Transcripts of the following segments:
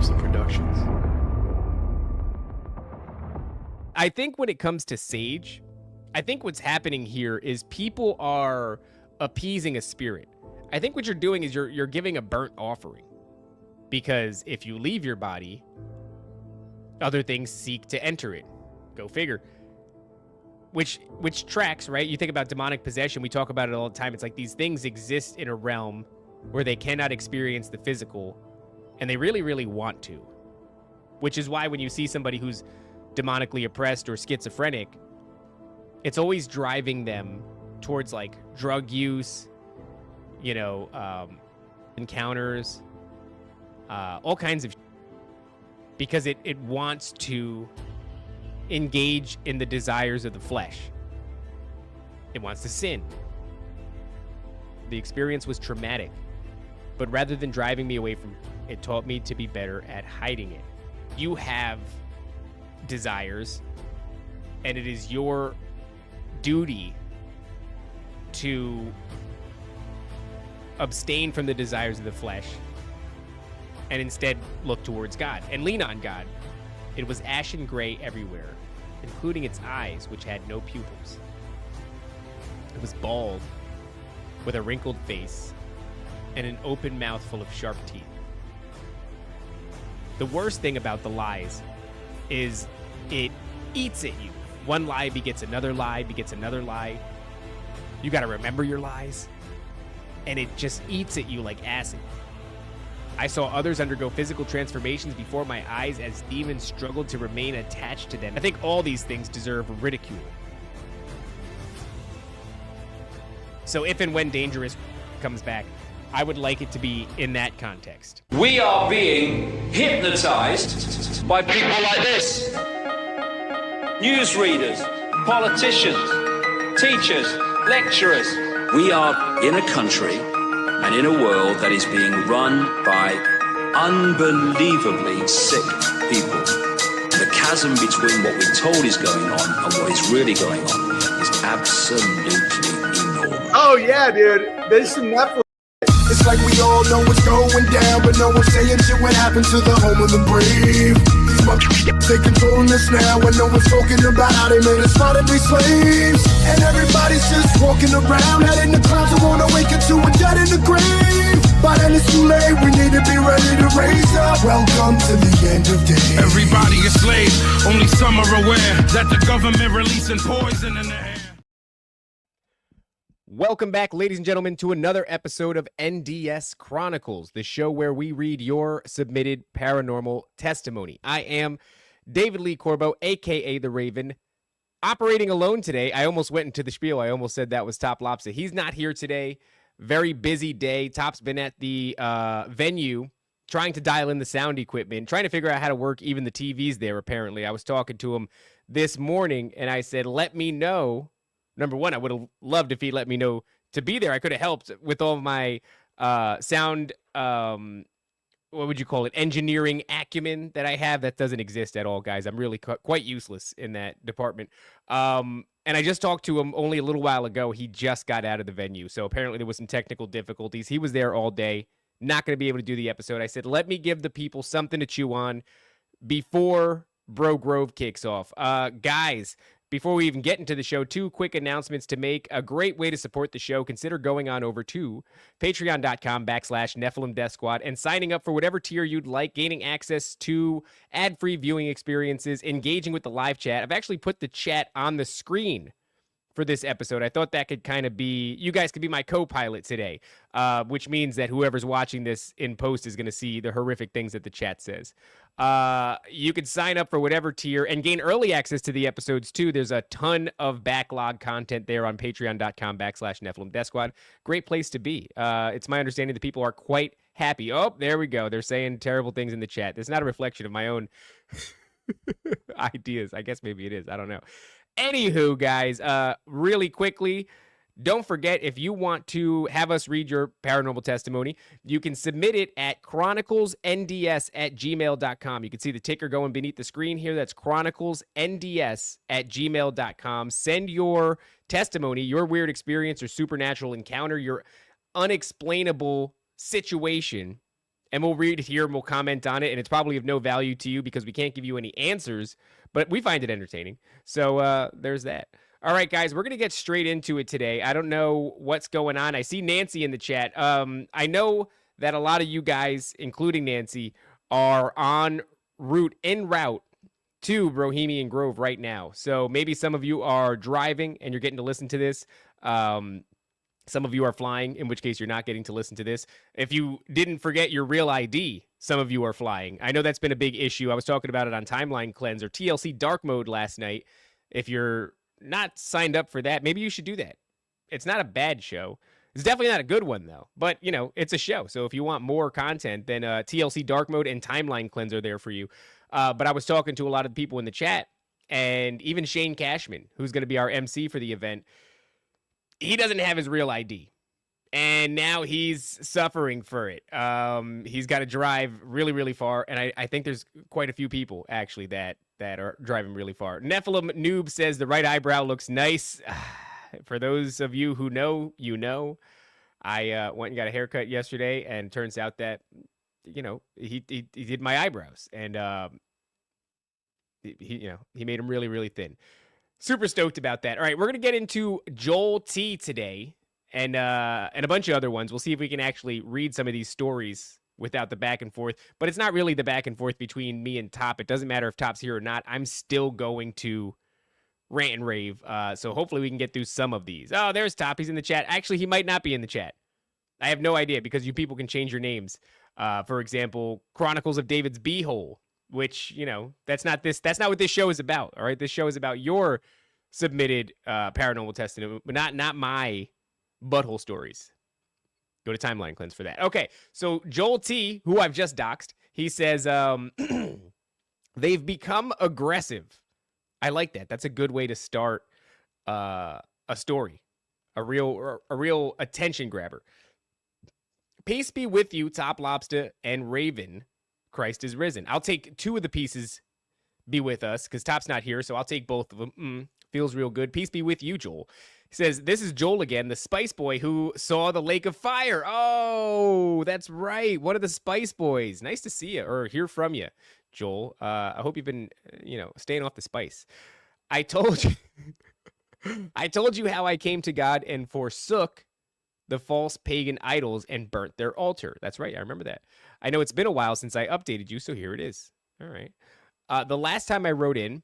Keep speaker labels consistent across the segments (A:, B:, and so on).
A: Thompson Productions.
B: I think when it comes to Sage, I think what's happening here is people are appeasing a spirit. I think what you're doing is you're giving a burnt offering. Because if you leave your body, other things seek to enter it. Go figure. Which tracks, right? You think about demonic possession, we talk about it all the time. It's like these things exist in a realm where they cannot experience the physical, and they really, really want to. Which is why when you see somebody who's demonically oppressed or schizophrenic, it's always driving them towards like drug use, encounters, all kinds of because it wants to engage in the desires of the flesh. It wants to sin. The experience was traumatic, but rather than driving me away from it, it taught me to be better at hiding it. You have desires, and it is your duty to abstain from the desires of the flesh and instead look towards God and lean on God. It was ashen gray everywhere, including its eyes, which had no pupils. It was bald, with a wrinkled face, and an open mouth full of sharp teeth. The worst thing about the lies is it eats at you. One lie begets another lie, begets another lie. You gotta remember your lies, and it just eats at you like acid. I saw others undergo physical transformations before my eyes as demons struggled to remain attached to them. I think all these things deserve ridicule. So if and when Dangerous comes back, I would like it to be in that context.
C: We are being hypnotized by people like this. Newsreaders, politicians, teachers, lecturers. We are in a country and in a world that is being run by unbelievably sick people. The chasm between what we're told is going on and what is really going on is absolutely enormous.
D: Oh yeah, dude. There's some Nephilim. It's like we all know what's going down, but no one's saying shit what happened to the home of the brave. These motherfuckers, they controlling us now, and no one's talking about how they made us fight to be slaves. And everybody's just walking around, head in the clouds, and won't awaken to a dead in the grave. By then it's too late, we need to be ready to raise up. Welcome to the end of days.
E: Everybody is slaves, only some are aware that the government releasing poison in the air.
B: Welcome back, ladies and gentlemen, to another episode of NDS Chronicles, the show where we read your submitted paranormal testimony. I am David Lee Corbo, a.k.a. The Raven, operating alone today. I almost went into the spiel. I almost said that was Top Lopsa. He's not here today. Very busy day. Top's been at the venue trying to dial in the sound equipment, trying to figure out how to work even the TVs there, apparently. I was talking to him this morning, and I said, let me know. Number one, I would have loved if he let me know to be there. I could have helped with all of my sound, what would you call it, engineering acumen that I have. That doesn't exist at all, guys. I'm really quite useless in that department. And I just talked to him only a little while ago. He just got out of the venue. So apparently there was some technical difficulties. He was there all day, not going to be able to do the episode. I said, let me give the people something to chew on before Bro Grove kicks off. Guys, before we even get into the show, two quick announcements to make. A great way to support the show, consider going on over to patreon.com/Nephilim Death Squad and signing up for whatever tier you'd like, gaining access to ad-free viewing experiences, engaging with the live chat. I've actually put the chat on the screen for this episode. I thought that could kind of be, you guys could be my co-pilot today, which means that whoever's watching this in post is going to see the horrific things that the chat says. You can sign up for whatever tier and gain early access to the episodes too. There's a ton of backlog content there on patreon.com/Nephilim Death Squad. Great place to be. It's my understanding that people are quite happy. Oh, there we go. They're saying terrible things in the chat. It's not a reflection of my own ideas. I guess maybe it is. I don't know. Anywho, guys, really quickly, don't forget, if you want to have us read your paranormal testimony, you can submit it at chroniclesnds@gmail.com. You can see the ticker going beneath the screen here. That's chroniclesnds@gmail.com. Send your testimony, your weird experience or supernatural encounter, your unexplainable situation and we'll read it here and we'll comment on it. And it's probably of no value to you because we can't give you any answers, but we find it entertaining. So there's that. All right, guys, we're going to get straight into it today. I don't know what's going on. I see Nancy in the chat. I know that a lot of you guys, including Nancy, are en route to Bohemian Grove right now. So maybe some of you are driving and you're getting to listen to this. Some of you are flying, in which case you're not getting to listen to this. If you didn't forget your real ID, some of you are flying. I know that's been a big issue. I was talking about it on Timeline Cleanse or TLC Dark Mode last night. If you're not signed up for that, maybe you should do that. It's not a bad show. It's definitely not a good one, though. But, you know, it's a show. So if you want more content, then TLC Dark Mode and Timeline Cleanse are there for you. But I was talking to a lot of people in the chat, and even Shane Cashman, who's going to be our MC for the event, he doesn't have his real ID. And now he's suffering for it. He's got to drive really, really far. And I think there's quite a few people, actually, that are driving really far. Nephilim Noob says the right eyebrow looks nice. For those of you who know, you know. I went and got a haircut yesterday, and turns out that, you know, he did my eyebrows. And he made them really, really thin. Super stoked about that. All right, we're going to get into Joel T today and a bunch of other ones. We'll see if we can actually read some of these stories without the back and forth. But it's not really the back and forth between me and Top. It doesn't matter if Top's here or not. I'm still going to rant and rave. So hopefully we can get through some of these. Oh, there's Top. He's in the chat. Actually, he might not be in the chat. I have no idea because you people can change your names. For example, Chronicles of David's Beehole, which, you know, that's not what this show is about. All right. This show is about your submitted paranormal testimony, but not my butthole stories. Go to Timeline Cleanse for that. Okay. So Joel T, who I've just doxed, he says, they've become aggressive. I like that. That's a good way to start a story, a real attention grabber. Peace be with you, Top Lobster and Raven. Christ is risen. I'll take two of the pieces be with us because Top's not here, so I'll take both of them. Feels real good. Peace be with you, Joel. He says, this is Joel again, the Spice Boy who saw the Lake of Fire. Oh, that's right. One of the Spice Boys. Nice to see you or hear from you, Joel. I hope you've been, staying off the spice. I told you how I came to God and forsook the false pagan idols and burnt their altar. That's right. I remember that. I know it's been a while since I updated you, so here it is. All right. The last time I wrote in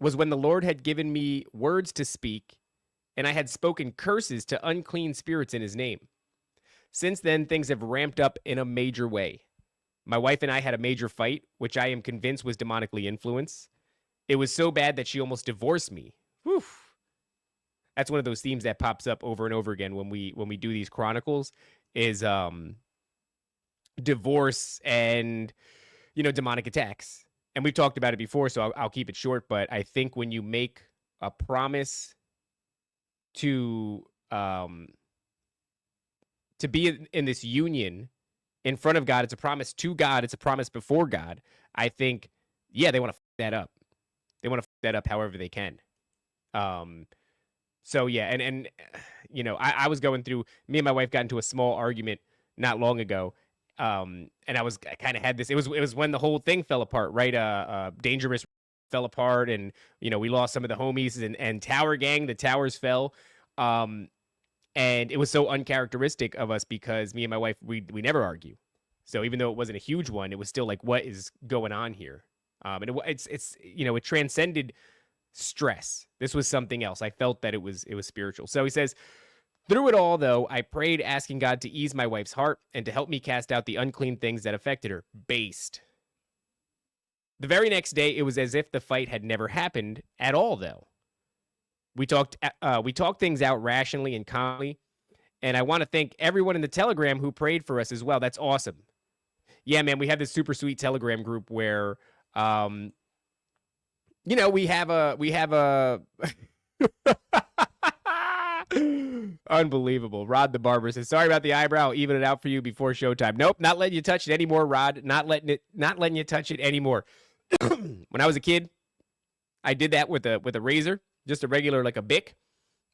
B: was when the Lord had given me words to speak, and I had spoken curses to unclean spirits in his name. Since then, things have ramped up in a major way. My wife and I had a major fight, which I am convinced was demonically influenced. It was so bad that she almost divorced me. Whew. That's one of those themes that pops up over and over again when we do these chronicles is divorce and demonic attacks. And we've talked about it before, so I'll keep it short. But I think when you make a promise to be in this union in front of God, it's a promise to God, it's a promise before God. I think, yeah, they want to fuck that up. They want to fuck that up however they can. So yeah, and I was going through. Me and my wife got into a small argument not long ago. And I kind of had this. It was when the whole thing fell apart, right? Dangerous fell apart, and we lost some of the homies, and Tower Gang, the towers fell. And it was so uncharacteristic of us because me and my wife, we never argue. So even though it wasn't a huge one, it was still like, what is going on here? And it transcended stress. This was something else. I felt that it was spiritual. So he says, through it all, though, I prayed asking God to ease my wife's heart and to help me cast out the unclean things that affected her. Based. The very next day, it was as if the fight had never happened at all, though. We talked things out rationally and calmly, and I want to thank everyone in the Telegram who prayed for us as well. That's awesome. Yeah, man, we have this super sweet Telegram group where, we have a unbelievable. Rod the Barber says, sorry about the eyebrow. I'll even it out for you before showtime. Nope, not letting you touch it anymore, Rod. Not letting you touch it anymore. When I was a kid, I did that with a razor, just a regular, like a Bic.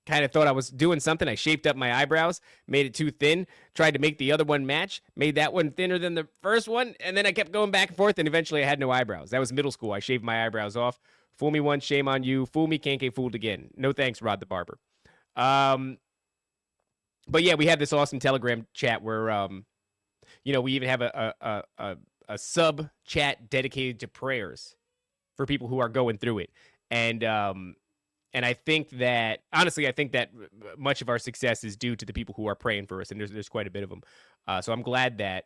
B: kind of thought I was doing something. I shaped up my eyebrows, made it too thin, tried to make the other one match, made that one thinner than the first one, and then I kept going back and forth, and eventually I had no eyebrows. That was middle school. I shaved my eyebrows off. Fool me once, shame on you. Fool me, can't get fooled again. No thanks, Rod the Barber. But yeah, we had this awesome Telegram chat where, we even have a sub chat dedicated to prayers for people who are going through it. And I think that, honestly, much of our success is due to the people who are praying for us, and there's quite a bit of them. So I'm glad that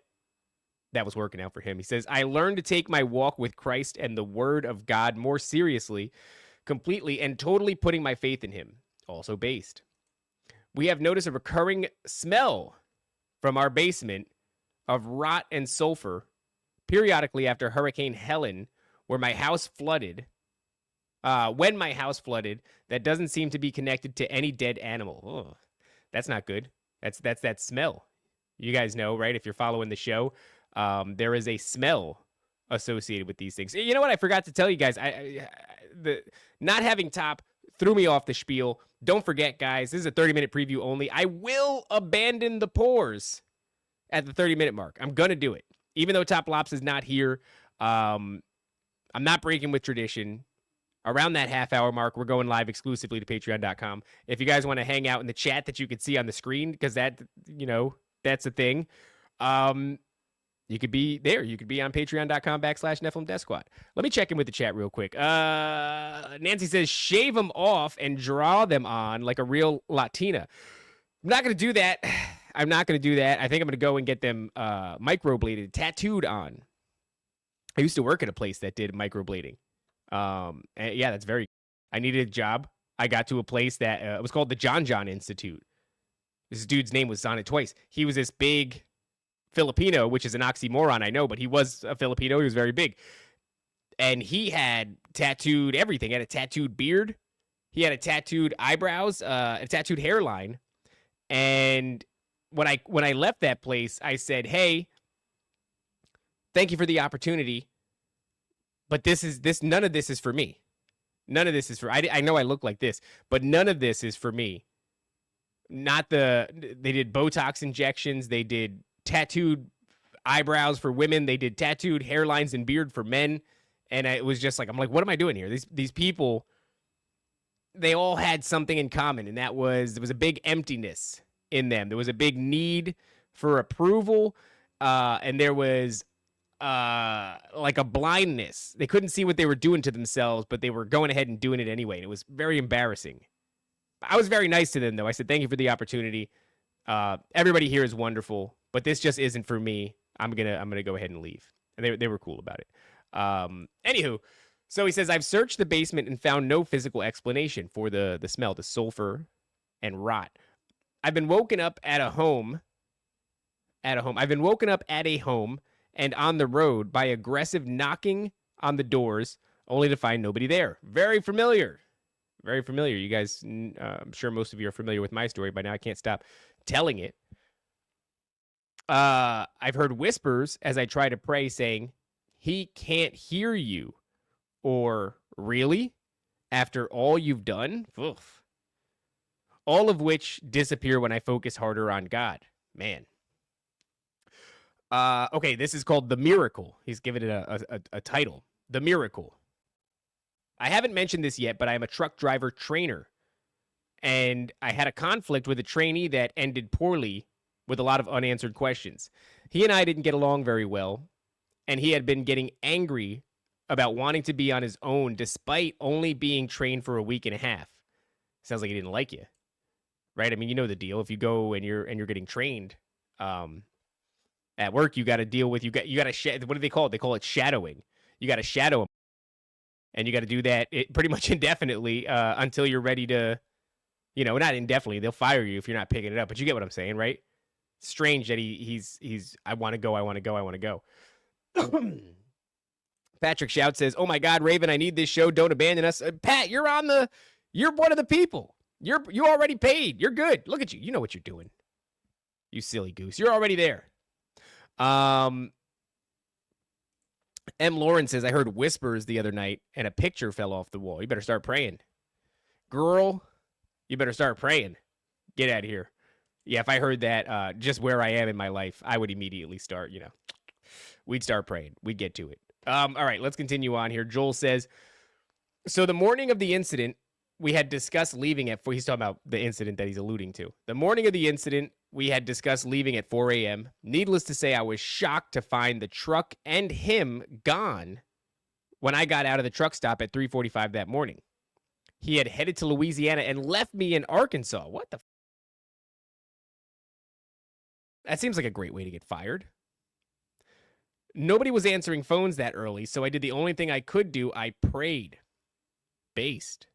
B: was working out for him. He says, I learned to take my walk with Christ and the word of God more seriously, completely, and totally putting my faith in him. Also based. We have noticed a recurring smell from our basement of rot and sulfur periodically after Hurricane Helen, when my house flooded, that doesn't seem to be connected to any dead animal. Oh, that's not good. That's that smell. You guys know, right? If you're following the show, there is a smell associated with these things. You know what? I forgot to tell you guys. The not having top threw me off the spiel. Don't forget, guys, this is a 30-minute preview only. I will abandon the pores at the 30-minute mark. I'm going to do it. Even though Top Lops is not here, I'm not breaking with tradition. Around that half-hour mark, we're going live exclusively to patreon.com. If you guys want to hang out in the chat that you can see on the screen, because that's a thing, you could be there. You could be on patreon.com/Nephilim Death Squad. Let me check in with the chat real quick. Nancy says, shave them off and draw them on like a real Latina. I'm not going to do that. I think I'm going to go and get them microbladed, tattooed on. I used to work at a place that did microblading. And yeah, that's very... I needed a job. I got to a place that it was called the John Institute. This dude's name was on it twice. He was this big Filipino, which is an oxymoron, I know, but he was a Filipino. He was very big. And he had tattooed everything. He had a tattooed beard. He had a tattooed eyebrows, a tattooed hairline. And when I left that place, I said, hey, thank you for the opportunity, but none of this is for me. None of this is for... I know I look like this, but none of this is for me. They did Botox injections. They did tattooed eyebrows for women. They did tattooed hairlines and beard for men. And it was just like, I'm like, what am I doing here? These people, they all had something in common. And there was a big emptiness in them. There was a big need for approval. And there was like a blindness. They couldn't see what they were doing to themselves, but they were going ahead and doing it anyway. And it was very embarrassing. I was very nice to them, though. I said, thank you for the opportunity. Everybody here is wonderful, but this just isn't for me. I'm gonna go ahead and leave. And they were cool about it. Anywho, so he says, I've searched the basement and found no physical explanation for the smell, the sulfur and rot. I've been woken up at a home. I've been woken up at a home and on the road by aggressive knocking on the doors, only to find nobody there. Very familiar. Very familiar. You guys, I'm sure most of you are familiar with my story by now. I can't stop telling it. I've heard whispers as I try to pray saying, he can't hear you. Or, really? After all you've done? Oof. All of which disappear when I focus harder on God. Man. Okay, this is called The Miracle. He's given it a title. The Miracle. I haven't mentioned this yet, but I'm a truck driver trainer. And I had a conflict with a trainee that ended poorly with a lot of unanswered questions. He and I didn't get along very well, and he had been getting angry about wanting to be on his own despite only being trained for a week and a half. Sounds like he didn't like you. Right? I mean, you know the deal. If you go and you're getting trained at work, you got to deal with what do they call it? They call it shadowing. You got to shadow him. And you got to do that pretty much indefinitely until you're ready to, not indefinitely. They'll fire you if you're not picking it up. But you get what I'm saying, right? Strange that he's I want to go. Patrick Shout says, oh my God, Raven, I need this show. Don't abandon us. Pat, you're one of the people. You already paid. You're good. Look at you. You know what you're doing. You silly goose. You're already there. M. Lauren says, I heard whispers the other night and a picture fell off the wall. You better start praying. Girl, You better start praying. Get out of here. Yeah, if I heard that just where I am in my life, I would immediately start, we'd start praying. We'd get to it. All right, let's continue on here. Joel says, so the morning of the incident, we had discussed leaving at 4. He's talking about the incident that he's alluding to. The morning of the incident, we had discussed leaving at 4 a.m. Needless to say, I was shocked to find the truck and him gone when I got out of the truck stop at 3:45 that morning. He had headed to Louisiana and left me in Arkansas. What the? That seems like a great way to get fired. Nobody was answering phones that early, so I did the only thing I could do. I prayed. Based.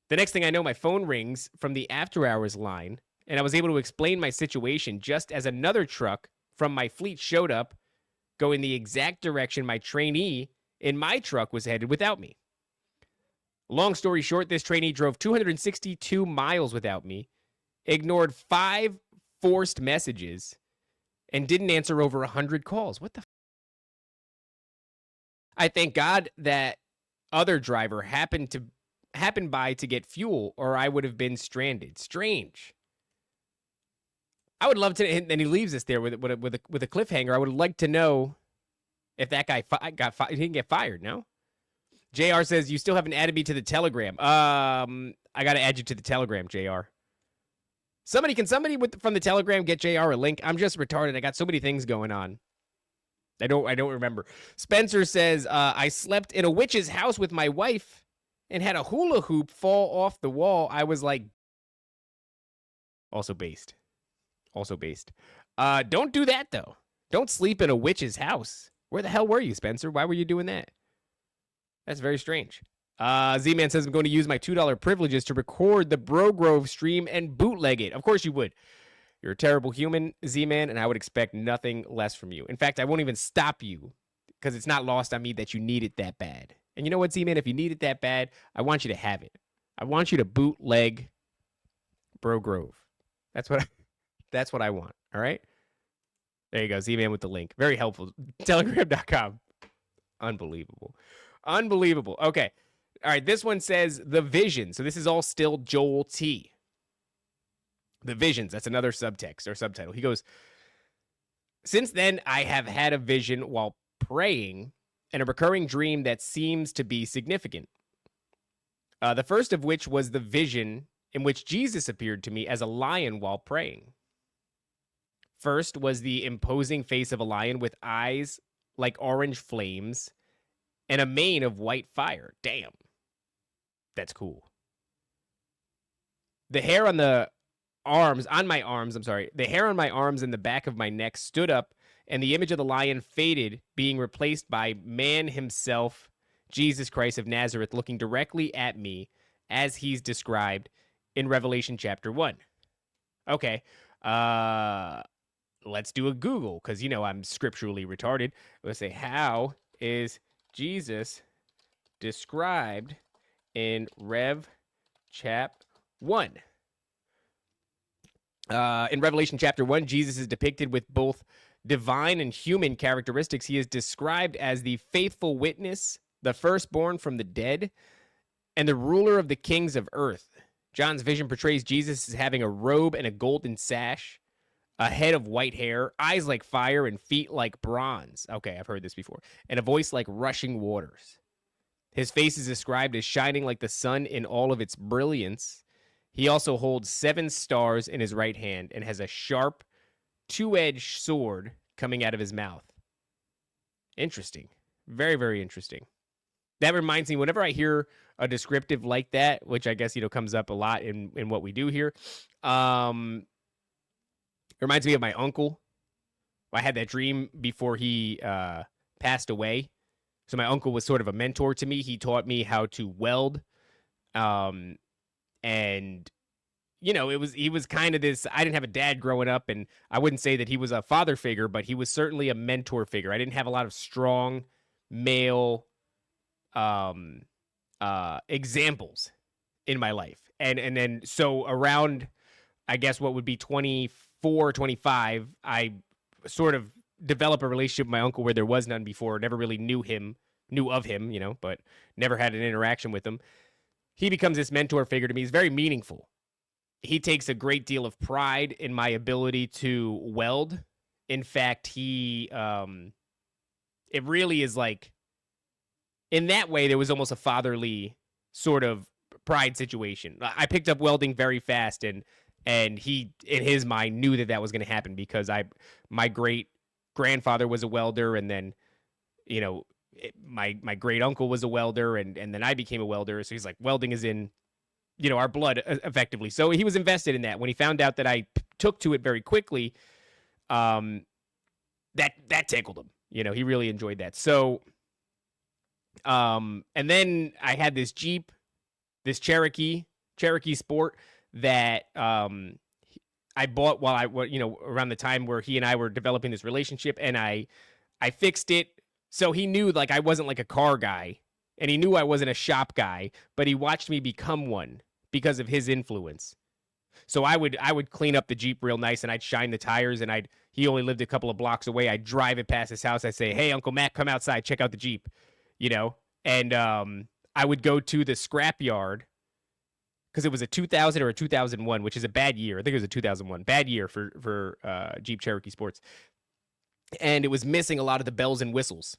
B: The next thing I know, my phone rings from the after hours line, and I was able to explain my situation just as another truck from my fleet showed up, going the exact direction my trainee in my truck was headed without me. Long story short, this trainee drove 262 miles without me, ignored 5 forced messages, and didn't answer over 100 calls. What the? I thank God that other driver happened by to get fuel, or I would have been stranded. Strange. I would love to, and he leaves us there with a cliffhanger. I would like to know if that guy got fired. He didn't get fired, no? JR says, you still haven't added me to the Telegram. I got to add you to the Telegram, JR. Can somebody from the Telegram get JR a link? I'm just retarded. I got so many things going on. I don't remember. Spencer says, I slept in a witch's house with my wife and had a hula hoop fall off the wall. I was like, also based. Don't do that, though. Don't sleep in a witch's house. Where the hell were you, Spencer? Why were you doing that? That's very strange. Z-Man says, I'm going to use my $2 privileges to record the Bro Grove stream and bootleg it. Of course you would. You're a terrible human, Z-Man, and I would expect nothing less from you. In fact, I won't even stop you because it's not lost on me that you need it that bad. And you know what, Z-Man? If you need it that bad, I want you to have it. I want you to bootleg Bro Grove. That's what I want, all right? There you go, Z-Man with the link. Very helpful. Telegram.com. Unbelievable. Okay. All right, this one says The Vision. So this is all still Joel T. The Visions, that's another subtext or subtitle. He goes, since then, I have had a vision while praying and a recurring dream that seems to be significant. The first of which was the vision in which Jesus appeared to me as a lion while praying. First was the imposing face of a lion with eyes like orange flames and a mane of white fire. Damn. That's cool. The hair on the my arms, the hair on my arms and the back of my neck stood up, and the image of the lion faded, being replaced by man himself, Jesus Christ of Nazareth, looking directly at me as he's described in Revelation chapter 1. Okay. Let's do a Google, because, I'm scripturally retarded. Let's say, how is Jesus described in Rev chap 1? In Revelation chapter 1, Jesus is depicted with both divine and human characteristics. He is described as the faithful witness, the firstborn from the dead, and the ruler of the kings of earth. John's vision portrays Jesus as having a robe and a golden sash, a head of white hair, eyes like fire, and feet like bronze. Okay, I've heard this before. And a voice like rushing waters. His face is described as shining like the sun in all of its brilliance. He also holds 7 stars in his right hand and has a sharp, 2-edged sword coming out of his mouth. Interesting. Very, very interesting. That reminds me, whenever I hear a descriptive like that, which I guess, comes up a lot in what we do here, it reminds me of my uncle. I had that dream before he passed away. So my uncle was sort of a mentor to me. He taught me how to weld. And, he was kind of this, I didn't have a dad growing up, and I wouldn't say that he was a father figure, but he was certainly a mentor figure. I didn't have a lot of strong male examples in my life. And then, so around, I guess what would be 24, 25, I sort of developed a relationship with my uncle where there was none before. Never really knew of him, but never had an interaction with him. he becomes this mentor figure to me. He's very meaningful. He takes a great deal of pride in my ability to weld. In fact, it really is like, in that way, there was almost a fatherly sort of pride situation. I picked up welding very fast, and he, in his mind, knew that was going to happen because my great grandfather was a welder, and then, you know, my great uncle was a welder, and then I became a welder. So he's like, welding is in, you know, our blood, effectively. So he was invested in that. When he found out that I took to it very quickly, that tickled him. You know, he really enjoyed that. So, and then I had this Jeep, this Cherokee Sport that I bought while around the time where he and I were developing this relationship, and I fixed it. So he knew like I wasn't like a car guy, and he knew I wasn't a shop guy, but he watched me become one because of his influence. So I would clean up the Jeep real nice, and I'd shine the tires, and he only lived a couple of blocks away. I'd drive it past his house. I'd say, "Hey, Uncle Mac, come outside, check out the Jeep," you know? And I would go to the scrap yard because it was a 2000 or a 2001, which is a bad year. I think it was a 2001. Bad year for Jeep Cherokee Sports. And it was missing a lot of the bells and whistles.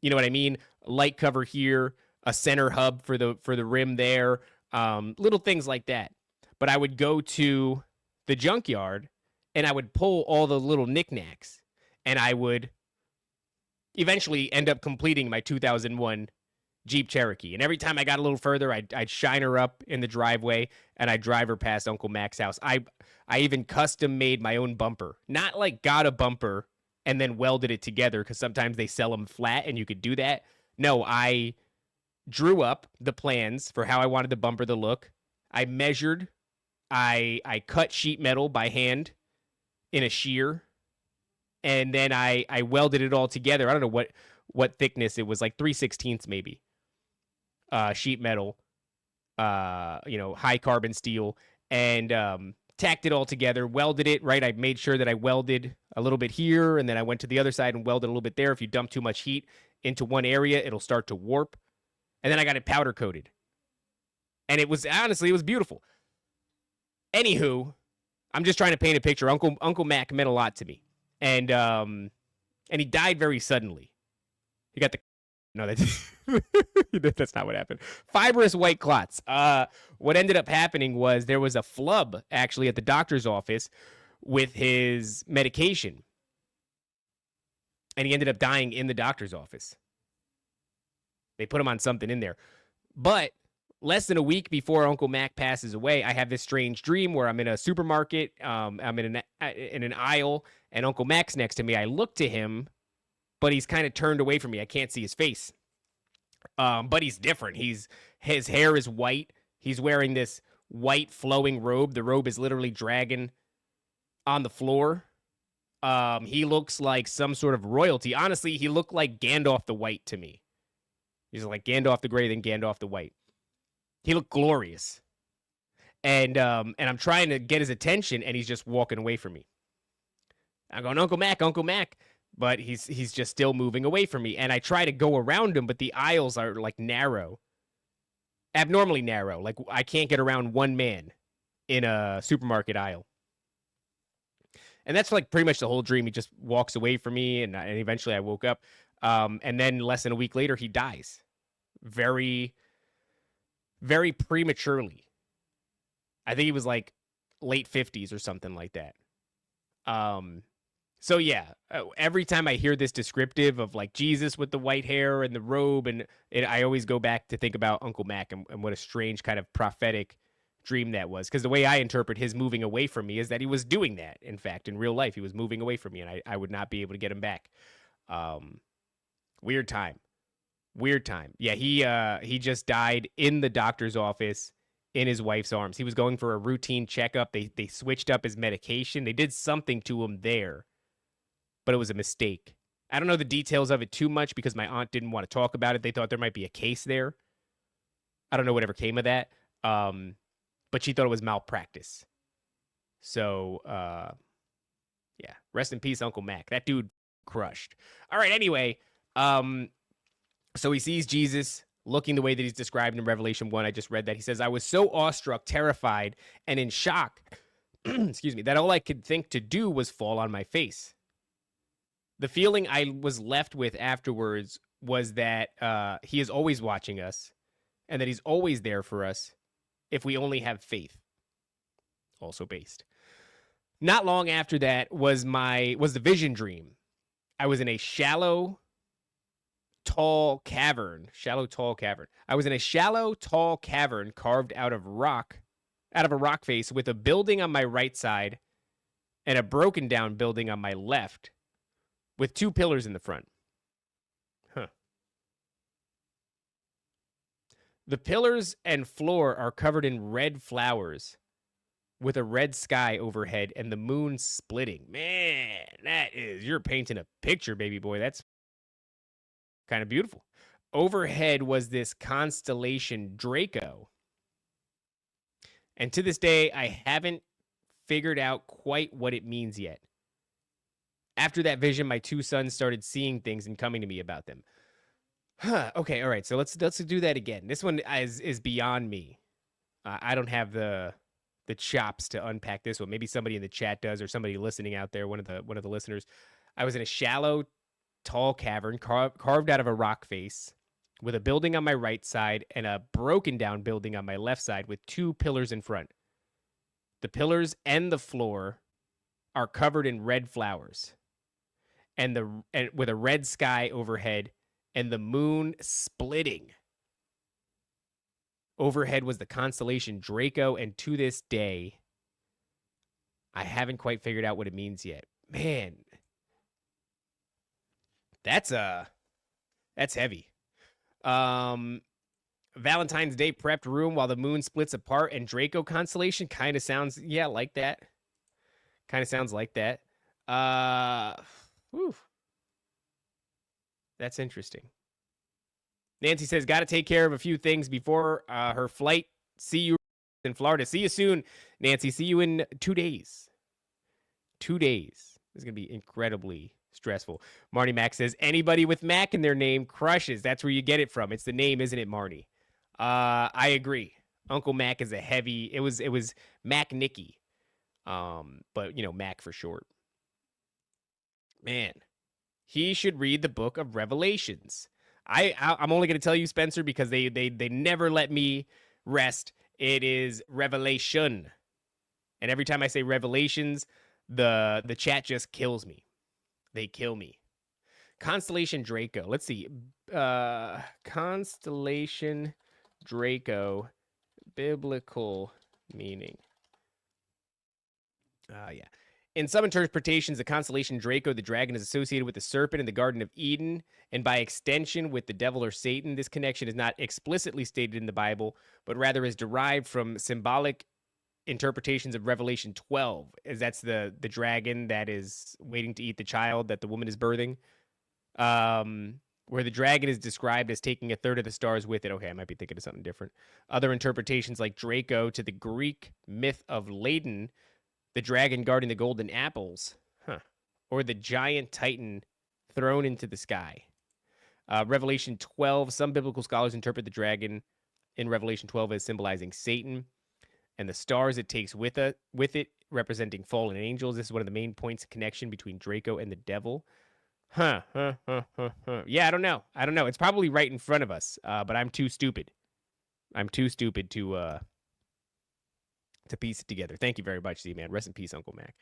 B: You know what I mean? Light cover here, a center hub for the rim there, little things like that. But I would go to the junkyard and I would pull all the little knickknacks, and I would eventually end up completing my 2001 Jeep Cherokee. And every time I got a little further, I'd shine her up in the driveway, and I'd drive her past Uncle Mac's house. I even custom made my own bumper. Not like got a bumper and then welded it together, because sometimes they sell them flat and you could do that. No, I drew up the plans for how I wanted the bumper to look. I measured. I cut sheet metal by hand in a shear, and then I welded it all together. I don't know what thickness it was, like 3/16 maybe. Sheet metal, high carbon steel, and tacked it all together, welded it, right? I made sure that I welded a little bit here, and then I went to the other side and welded a little bit there. If you dump too much heat into one area, it'll start to warp. And then I got it powder coated. And it was beautiful. Anywho, I'm just trying to paint a picture. Uncle Mac meant a lot to me. And he died very suddenly. He got that's not what happened. Fibrous white clots. What ended up happening was there was a flub actually at the doctor's office with his medication, and he ended up dying in the doctor's office. They put him on something in there. But less than a week before Uncle Mac passes away, I have this strange dream where I'm in a supermarket. I'm in an aisle, and Uncle Mac's next to me. I look to him, but he's kind of turned away from me. I can't see his face. But he's different. His hair is white. He's wearing this white flowing robe. The robe is literally dragging on the floor. He looks like some sort of royalty. Honestly, he looked like Gandalf the White to me. He's like Gandalf the Grey, then Gandalf the White. He looked glorious. And I'm trying to get his attention, and he's just walking away from me. I'm going, Uncle Mac. But he's just still moving away from me. And I try to go around him, but the aisles are like narrow. Abnormally narrow. Like I can't get around one man in a supermarket aisle. And that's like pretty much the whole dream. He just walks away from me, and eventually I woke up. And then less than a week later, he dies. Very, very prematurely. I think he was like late 50s or something like that. So yeah, every time I hear this descriptive of like Jesus with the white hair and the robe, I always go back to think about Uncle Mac and what a strange kind of prophetic dream that was. Because the way I interpret his moving away from me is that he was doing that. In fact, in real life, he was moving away from me, and I would not be able to get him back. Weird time. Yeah, he just died in the doctor's office in his wife's arms. He was going for a routine checkup. They switched up his medication. They did something to him there, but it was a mistake. I don't know the details of it too much because my aunt didn't want to talk about it. They thought there might be a case there. I don't know whatever came of that. But she thought it was malpractice. So, yeah, rest in peace, Uncle Mac. That dude crushed. All right, anyway, so he sees Jesus looking the way that he's described in Revelation 1. I just read that. He says, I was so awestruck, terrified, and in shock, excuse me, that all I could think to do was fall on my face. The feeling I was left with afterwards was that he is always watching us and that he's always there for us if we only have faith. Also based. Not long after that was the vision dream. I was in a shallow, tall cavern. I was in a shallow, tall cavern carved out of a rock face with a building on my right side and a broken down building on my left with 2 pillars in the front. The pillars and floor are covered in red flowers with a red sky overhead and the moon splitting. Man, you're painting a picture, baby boy. That's kind of beautiful. Overhead was this constellation Draco. And to this day, I haven't figured out quite what it means yet. After that vision, my 2 sons started seeing things and coming to me about them. Okay, all right. So let's do that again. This one is beyond me. I don't have the chops to unpack this one. Maybe somebody in the chat does, or somebody listening out there, one of the listeners. I was in a shallow, tall cavern carved out of a rock face with a building on my right side and a broken down building on my left side with 2 pillars in front. The pillars and the floor are covered in red flowers and with a red sky overhead and the moon splitting. Overhead was the constellation Draco, and to this day, I haven't quite figured out what it means yet. Man, that's heavy. Valentine's Day prepped room while the moon splits apart and Draco constellation kind of sounds, like that. Kind of sounds like that. Whew. That's interesting. Nancy says, got to take care of a few things before her flight. See you in Florida. See you soon, Nancy. See you in 2 days. 2 days. It's going to be incredibly stressful. Marnie Mac says, anybody with Mac in their name crushes. That's where you get it from. It's the name, isn't it, Marnie? I agree. Uncle Mac is a heavy, it was Mac Nicky. But, Mac for short. Man, he should read the book of Revelations. I'm only going to tell you, Spencer, because they never let me rest. It is Revelation. And every time I say Revelations, the chat just kills me. They kill me. Constellation Draco. Let's see. Constellation Draco. Biblical meaning. Yeah. In some interpretations, the constellation Draco, the dragon, is associated with the serpent in the Garden of Eden, and by extension with the devil or Satan. This connection is not explicitly stated in the Bible, but rather is derived from symbolic interpretations of Revelation 12, as that's the dragon that is waiting to eat the child that the woman is birthing, where the dragon is described as taking a third of the stars with it. Okay, I might be thinking of something different. Other interpretations like Draco to the Greek myth of Ladon, the dragon guarding the golden apples, or the giant titan thrown into the sky. Revelation 12, some biblical scholars interpret the dragon in Revelation 12 as symbolizing Satan, and the stars it takes with it representing fallen angels. This is one of the main points of connection between Draco and the devil. Yeah, I don't know. It's probably right in front of us, but I'm too stupid. I'm too stupid to piece it together. Thank you very much, Z-Man. Rest in peace, Uncle Mac.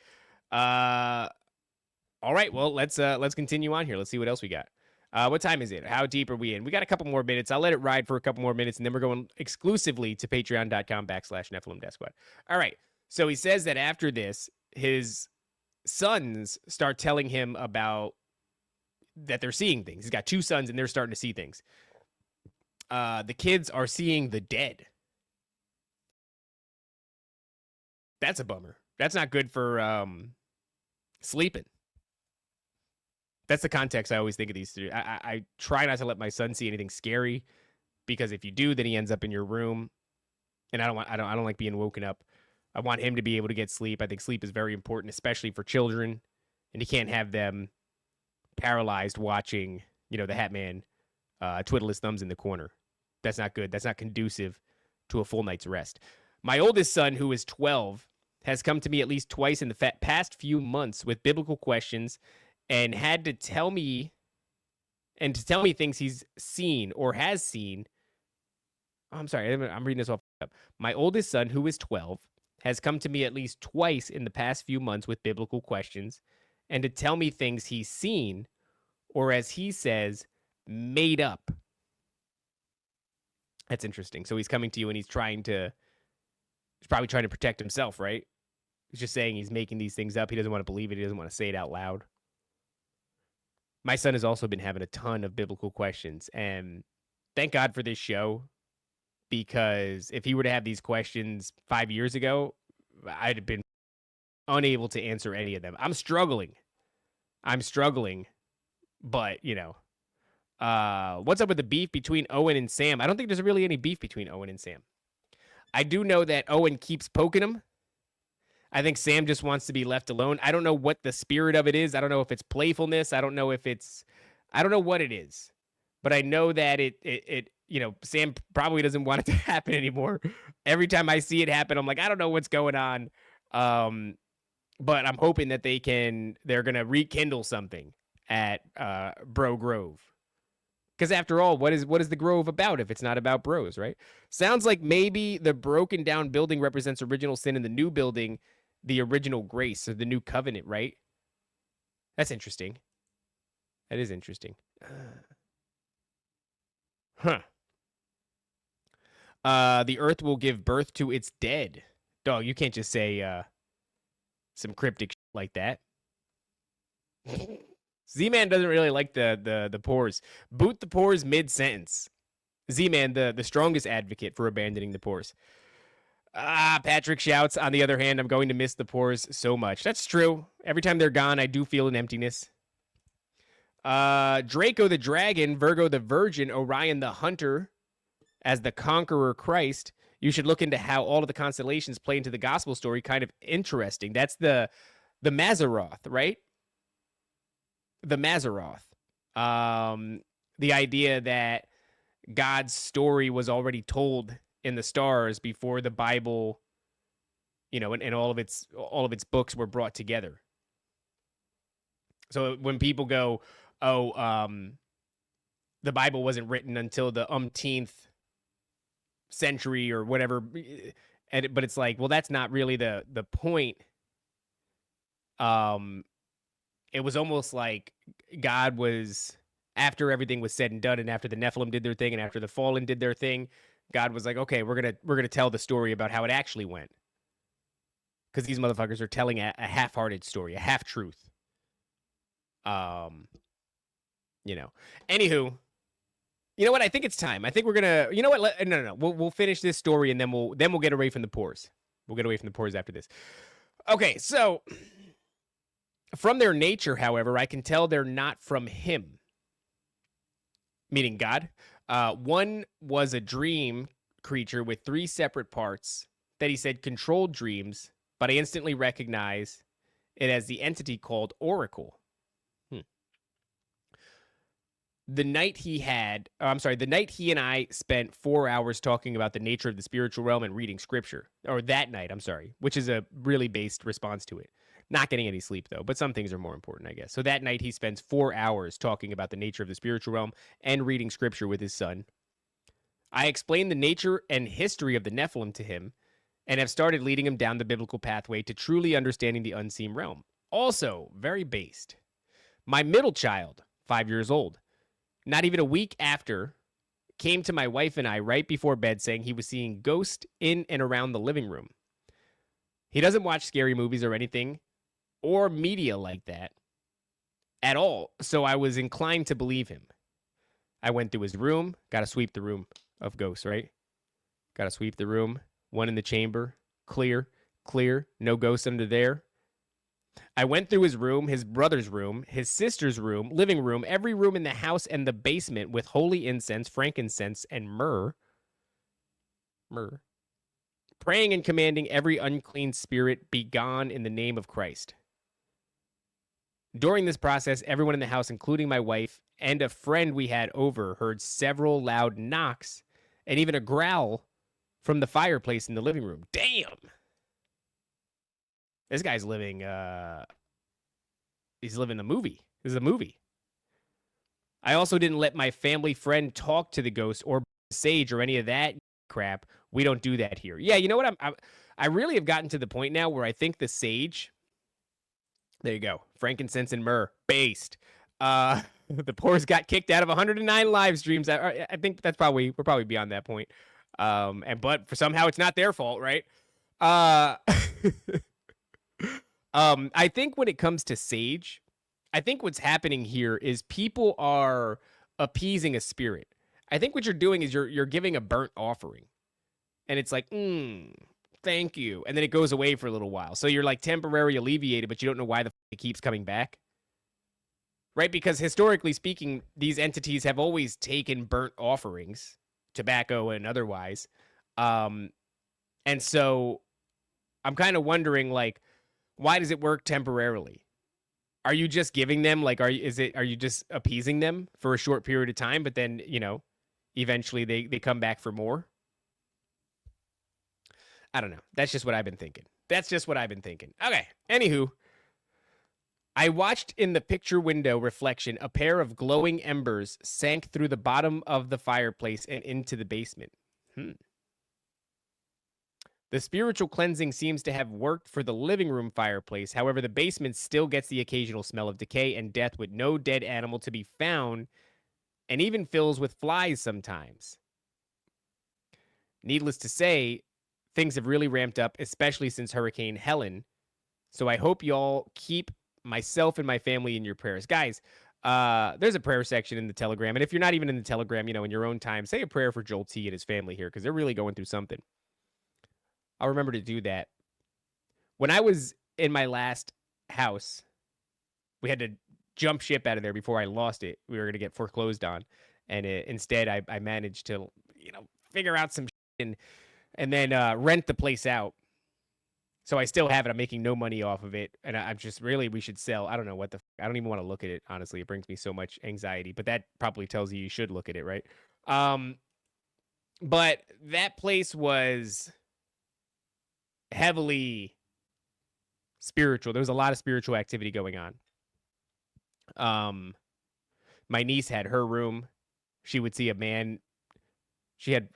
B: All right, well, let's continue on here. Let's see what else we got. What time is it? How deep are we in? We got a couple more minutes. I'll let it ride for a couple more minutes, and then we're going exclusively to patreon.com/Nephilim Death Squad. All right, so he says that after this, his sons start telling him about that they're seeing things. He's got 2 sons, and they're starting to see things. The kids are seeing the dead. That's a bummer. That's not good for sleeping. That's the context I always think of these three. I try not to let my son see anything scary, because if you do, then he ends up in your room, and I don't like being woken up. I want him to be able to get sleep. I think sleep is very important, especially for children, and you can't have them paralyzed watching, the Hat Man twiddle his thumbs in the corner. not good. That's not conducive to a full night's rest. My oldest son, who is 12, has come to me at least twice in the past few months with biblical questions and had to tell me things he's seen or has seen. Oh, I'm sorry, I'm reading this off. My oldest son, who is 12, has come to me at least twice in the past few months with biblical questions and to tell me things he's seen or, as he says, made up. That's interesting. So he's coming to you and he's probably trying to protect himself, right? He's just saying he's making these things up. He doesn't want to believe it. He doesn't want to say it out loud. My son has also been having a ton of biblical questions, and thank God for this show, because if he were to have these questions 5 years ago, I'd have been unable to answer any of them. I'm struggling, but, what's up with the beef between Owen and Sam? I don't think there's really any beef between Owen and Sam. I do know that Owen keeps poking him. I think Sam just wants to be left alone. I don't know what the spirit of it is. I don't know if it's playfulness. I don't know what it is. But I know that Sam probably doesn't want it to happen anymore. Every time I see it happen, I'm like, I don't know what's going on. But I'm hoping that they're going to rekindle something at Bro Grove. Because after all, what is the Grove about if it's not about bros, right? Sounds like maybe the broken down building represents original sin and the new building, the original grace, or the new covenant, right? That's interesting. That is interesting. Huh. The earth will give birth to its dead. Dog, you can't just say some cryptic shit like that. Z-Man doesn't really like the pores. Boot the pores mid-sentence. Z-Man, the strongest advocate for abandoning the pores. Patrick shouts, on the other hand, I'm going to miss the pores so much. That's true. Every time they're gone, I do feel an emptiness. Draco the Dragon, Virgo the Virgin, Orion the Hunter, as the Conqueror Christ. You should look into how all of the constellations play into the gospel story. Kind of interesting. That's the Mazzaroth, right? The Mazzaroth. The idea that God's story was already told in the stars before the Bible, and all of its books were brought together. So when people go, the Bible wasn't written until the umpteenth century or whatever, but it's like, well, that's not really the point. It was almost like God was, after everything was said and done, and after the Nephilim did their thing, and after the Fallen did their thing, God was like, okay, we're gonna tell the story about how it actually went, because these motherfuckers are telling a half-hearted story, a half-truth. Anywho, you know what? I think it's time. I think we're gonna. You know what? No. We'll finish this story and then we'll get away from the pores. We'll get away from the pores after this. Okay, so from their nature, however, I can tell they're not from Him, meaning God. One was a dream creature with 3 separate parts that he said controlled dreams, but I instantly recognize it as the entity called Oracle. The night he and I spent 4 hours talking about the nature of the spiritual realm and reading scripture. Or that night, which is a really based response to it. Not getting any sleep, though, but some things are more important, I guess. So that night he spends 4 hours talking about the nature of the spiritual realm and reading scripture with his son. I explained the nature and history of the Nephilim to him and have started leading him down the biblical pathway to truly understanding the unseen realm. Also, very based. My middle child, 5 years old, not even a week after, came to my wife and I right before bed saying he was seeing ghosts in and around the living room. He doesn't watch scary movies or anything or media like that at all, so I was inclined to believe him. I went through his room. Got to sweep the room of ghosts, right? Got to sweep the room. One in the chamber. Clear. No ghosts under there. I went through his room, his brother's room, his sister's room, living room, every room in the house and the basement with holy incense, frankincense, and myrrh. Praying and commanding every unclean spirit be gone in the name of Christ. During this process, everyone in the house, including my wife and a friend we had over, heard several loud knocks and even a growl from the fireplace in the living room. Damn. This guy's living, he's living a movie. This is a movie. I also didn't let my family friend talk to the ghost or sage or any of that crap. We don't do that here. Yeah, you know what? I really have gotten to the point now where I think the sage, there you go, frankincense and myrrh, based. The Poors got kicked out of 109 live streams. I think we're probably beyond that point. But for somehow it's not their fault, right? I think when it comes to sage, I think what's happening here is people are appeasing a spirit. I think what you're doing is you're giving a burnt offering. And it's like, thank you. And then it goes away for a little while. So you're like temporarily alleviated, but you don't know why it keeps coming back. Right? Because historically speaking, these entities have always taken burnt offerings, tobacco and otherwise. And so I'm kind of wondering, like, why does it work temporarily? Are you just giving them, like, are you just appeasing them for a short period of time, but then, eventually they come back for more? I don't know. That's just what I've been thinking. Okay. Anywho, I watched in the picture window reflection a pair of glowing embers sank through the bottom of the fireplace and into the basement. The spiritual cleansing seems to have worked for the living room fireplace. However, the basement still gets the occasional smell of decay and death with no dead animal to be found, and even fills with flies sometimes. Needless to say, things have really ramped up, especially since Hurricane Helen. So I hope y'all keep myself and my family in your prayers. Guys, there's a prayer section in the Telegram. And if you're not even in the Telegram, in your own time, say a prayer for Joel T and his family here, because they're really going through something. I'll remember to do that. When I was in my last house, we had to jump ship out of there before I lost it. We were going to get foreclosed on. And instead, I managed to, figure out some shit and then rent the place out. So I still have it. I'm making no money off of it. And I'm just we should sell. I don't know I don't even want to look at it, honestly. It brings me so much anxiety. But that probably tells you should look at it, right? But that place was heavily spiritual. There was a lot of spiritual activity going on. My niece had her room. She would see a man. She had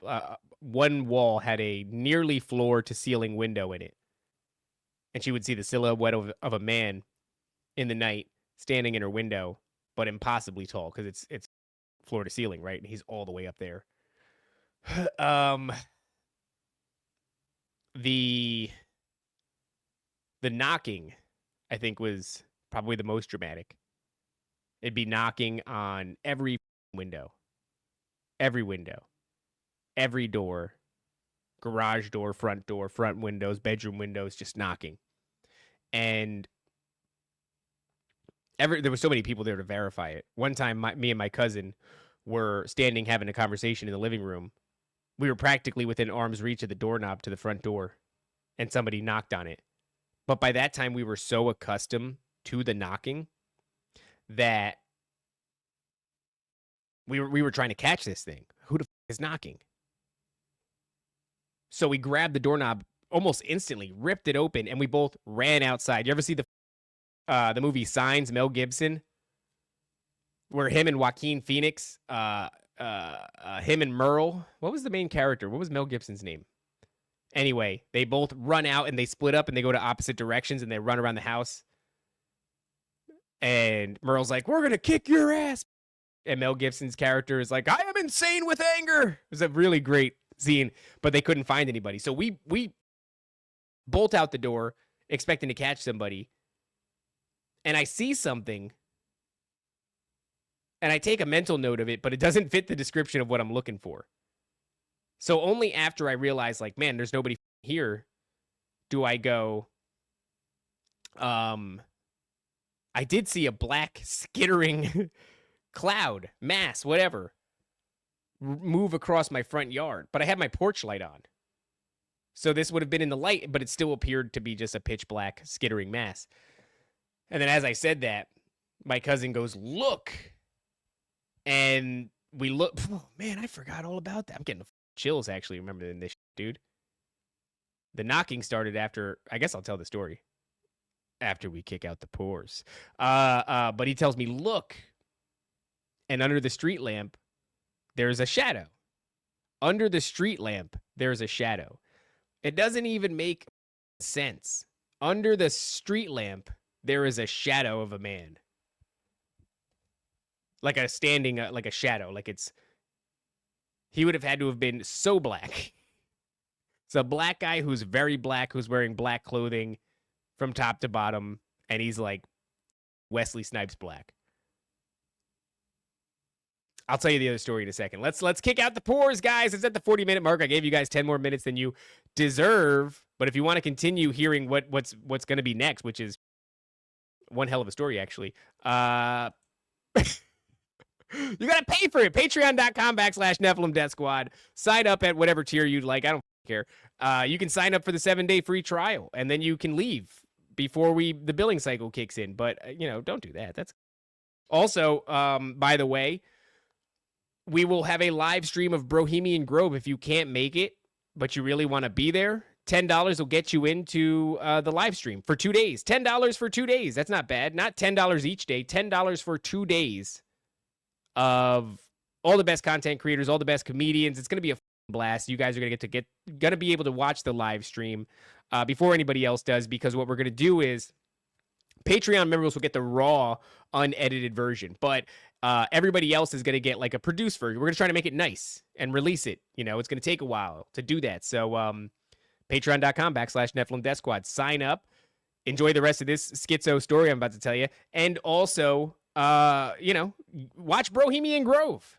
B: one wall had a nearly floor to ceiling window in it. And she would see the silhouette of a man in the night standing in her window, but impossibly tall because it's floor to ceiling, right? And he's all the way up there. The knocking, I think, was probably the most dramatic. It'd be knocking on every window, every door, garage door, front windows, bedroom windows, just knocking. And there were so many people there to verify it. One time, me and my cousin were standing having a conversation in the living room. We were practically within arm's reach of the doorknob to the front door, and somebody knocked on it. But by that time, we were so accustomed to the knocking that we were trying to catch this thing. Who the f is knocking? So we grabbed the doorknob almost instantly, ripped it open, and we both ran outside. You ever see the movie Signs, Mel Gibson, where him and Joaquin Phoenix, him and Merle, what was the main character? What was Mel Gibson's name? Anyway, they both run out and they split up and they go to opposite directions and they run around the house. And Merle's like, "We're going to kick your ass." And Mel Gibson's character is like, "I am insane with anger." It was a really great scene, but they couldn't find anybody. So we bolt out the door expecting to catch somebody. And I see something. And I take a mental note of it, but it doesn't fit the description of what I'm looking for. So only after I realize, like, man, there's nobody here, do I go, I did see a black skittering cloud, mass, whatever, move across my front yard. But I had my porch light on. So this would have been in the light, but it still appeared to be just a pitch black skittering mass. And then as I said that, my cousin goes, "Look." And we look. Oh, man, I forgot all about that. I'm getting chills actually remembering this, dude. The knocking started after, I guess I'll tell the story after we kick out the pores. But he tells me, look, and under the street lamp, there's a shadow. Under the street lamp, there's a shadow. It doesn't even make sense. Under the street lamp, there is a shadow of a man. Like a standing, like a shadow. Like it's, he would have had to have been so black. It's a black guy who's very black, who's wearing black clothing from top to bottom, and he's like Wesley Snipes black. I'll tell you the other story in a second. Let's kick out the pores, guys. It's at the 40-minute mark. I gave you guys 10 more minutes than you deserve. But if you want to continue hearing what's going to be next, which is one hell of a story, actually, you got to pay for it. Patreon.com/Nephilim Death Squad. Sign up at whatever tier you'd like. I don't care. You can sign up for the 7-day free trial, and then you can leave before the billing cycle kicks in. But, don't do that. That's also, by the way, we will have a live stream of Bohemian Grove. If you can't make it, but you really want to be there, $10 will get you into the live stream for 2 days. $10 for 2 days. That's not bad. Not $10 each day. $10 for 2 days of all the best content creators, all the best comedians. It's going to be a blast. You guys are going to be able to watch the live stream before anybody else does, because what we're going to do is Patreon members will get the raw, unedited version, but everybody else is going to get like a produced version. We're going to try to make it nice and release it. It's going to take a while to do that. So patreon.com/Nephilim Death Squad. Sign up. Enjoy the rest of this schizo story I'm about to tell you. And also, watch Bohemian Grove.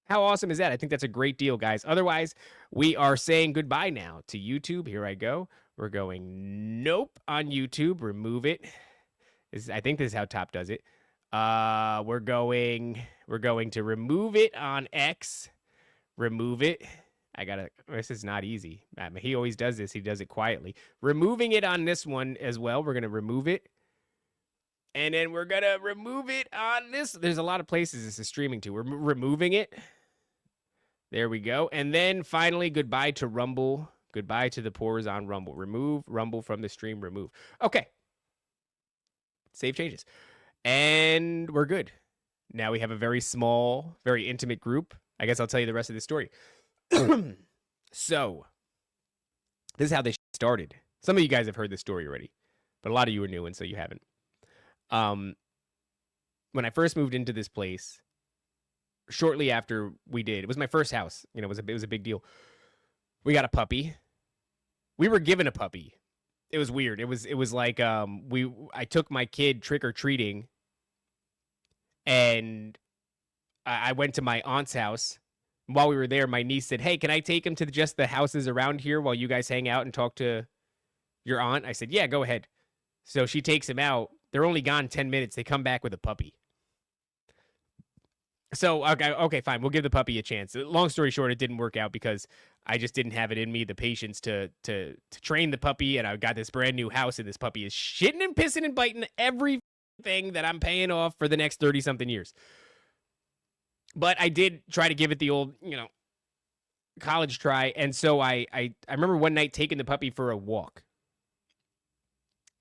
B: How awesome is that? I think that's a great deal, guys. Otherwise, we are saying goodbye now to YouTube. Here I go. We're going nope on YouTube. Remove it. I think this is how Top does it. We're going to remove it on X. Remove it. This is not easy. He always does this. He does it quietly. Removing it on this one as well. We're going to remove it. And then we're going to remove it on this. There's a lot of places this is streaming to. We're removing it. There we go. And then finally, goodbye to Rumble. Goodbye to the pores on Rumble. Remove Rumble from the stream. Remove. Okay. Save changes. And we're good. Now we have a very small, very intimate group. I guess I'll tell you the rest of the story. So, this is how they started. Some of you guys have heard this story already, but a lot of you are new, and so you haven't. When I first moved into this place, shortly after we did, it was my first house. It was a big deal. We got a puppy. We were given a puppy. It was weird. It was like I took my kid trick-or-treating, and I went to my aunt's house. While we were there, my niece said, "Hey, can I take him to just the houses around here while you guys hang out and talk to your aunt?" I said, "Yeah, go ahead." So she takes him out. They're only gone 10 minutes. They come back with a puppy. So, okay, fine. We'll give the puppy a chance. Long story short, it didn't work out because I just didn't have it in me, the patience to train the puppy, and I got this brand new house, and this puppy is shitting and pissing and biting everything that I'm paying off for the next 30-something years. But I did try to give it the old, college try, and so I remember one night taking the puppy for a walk.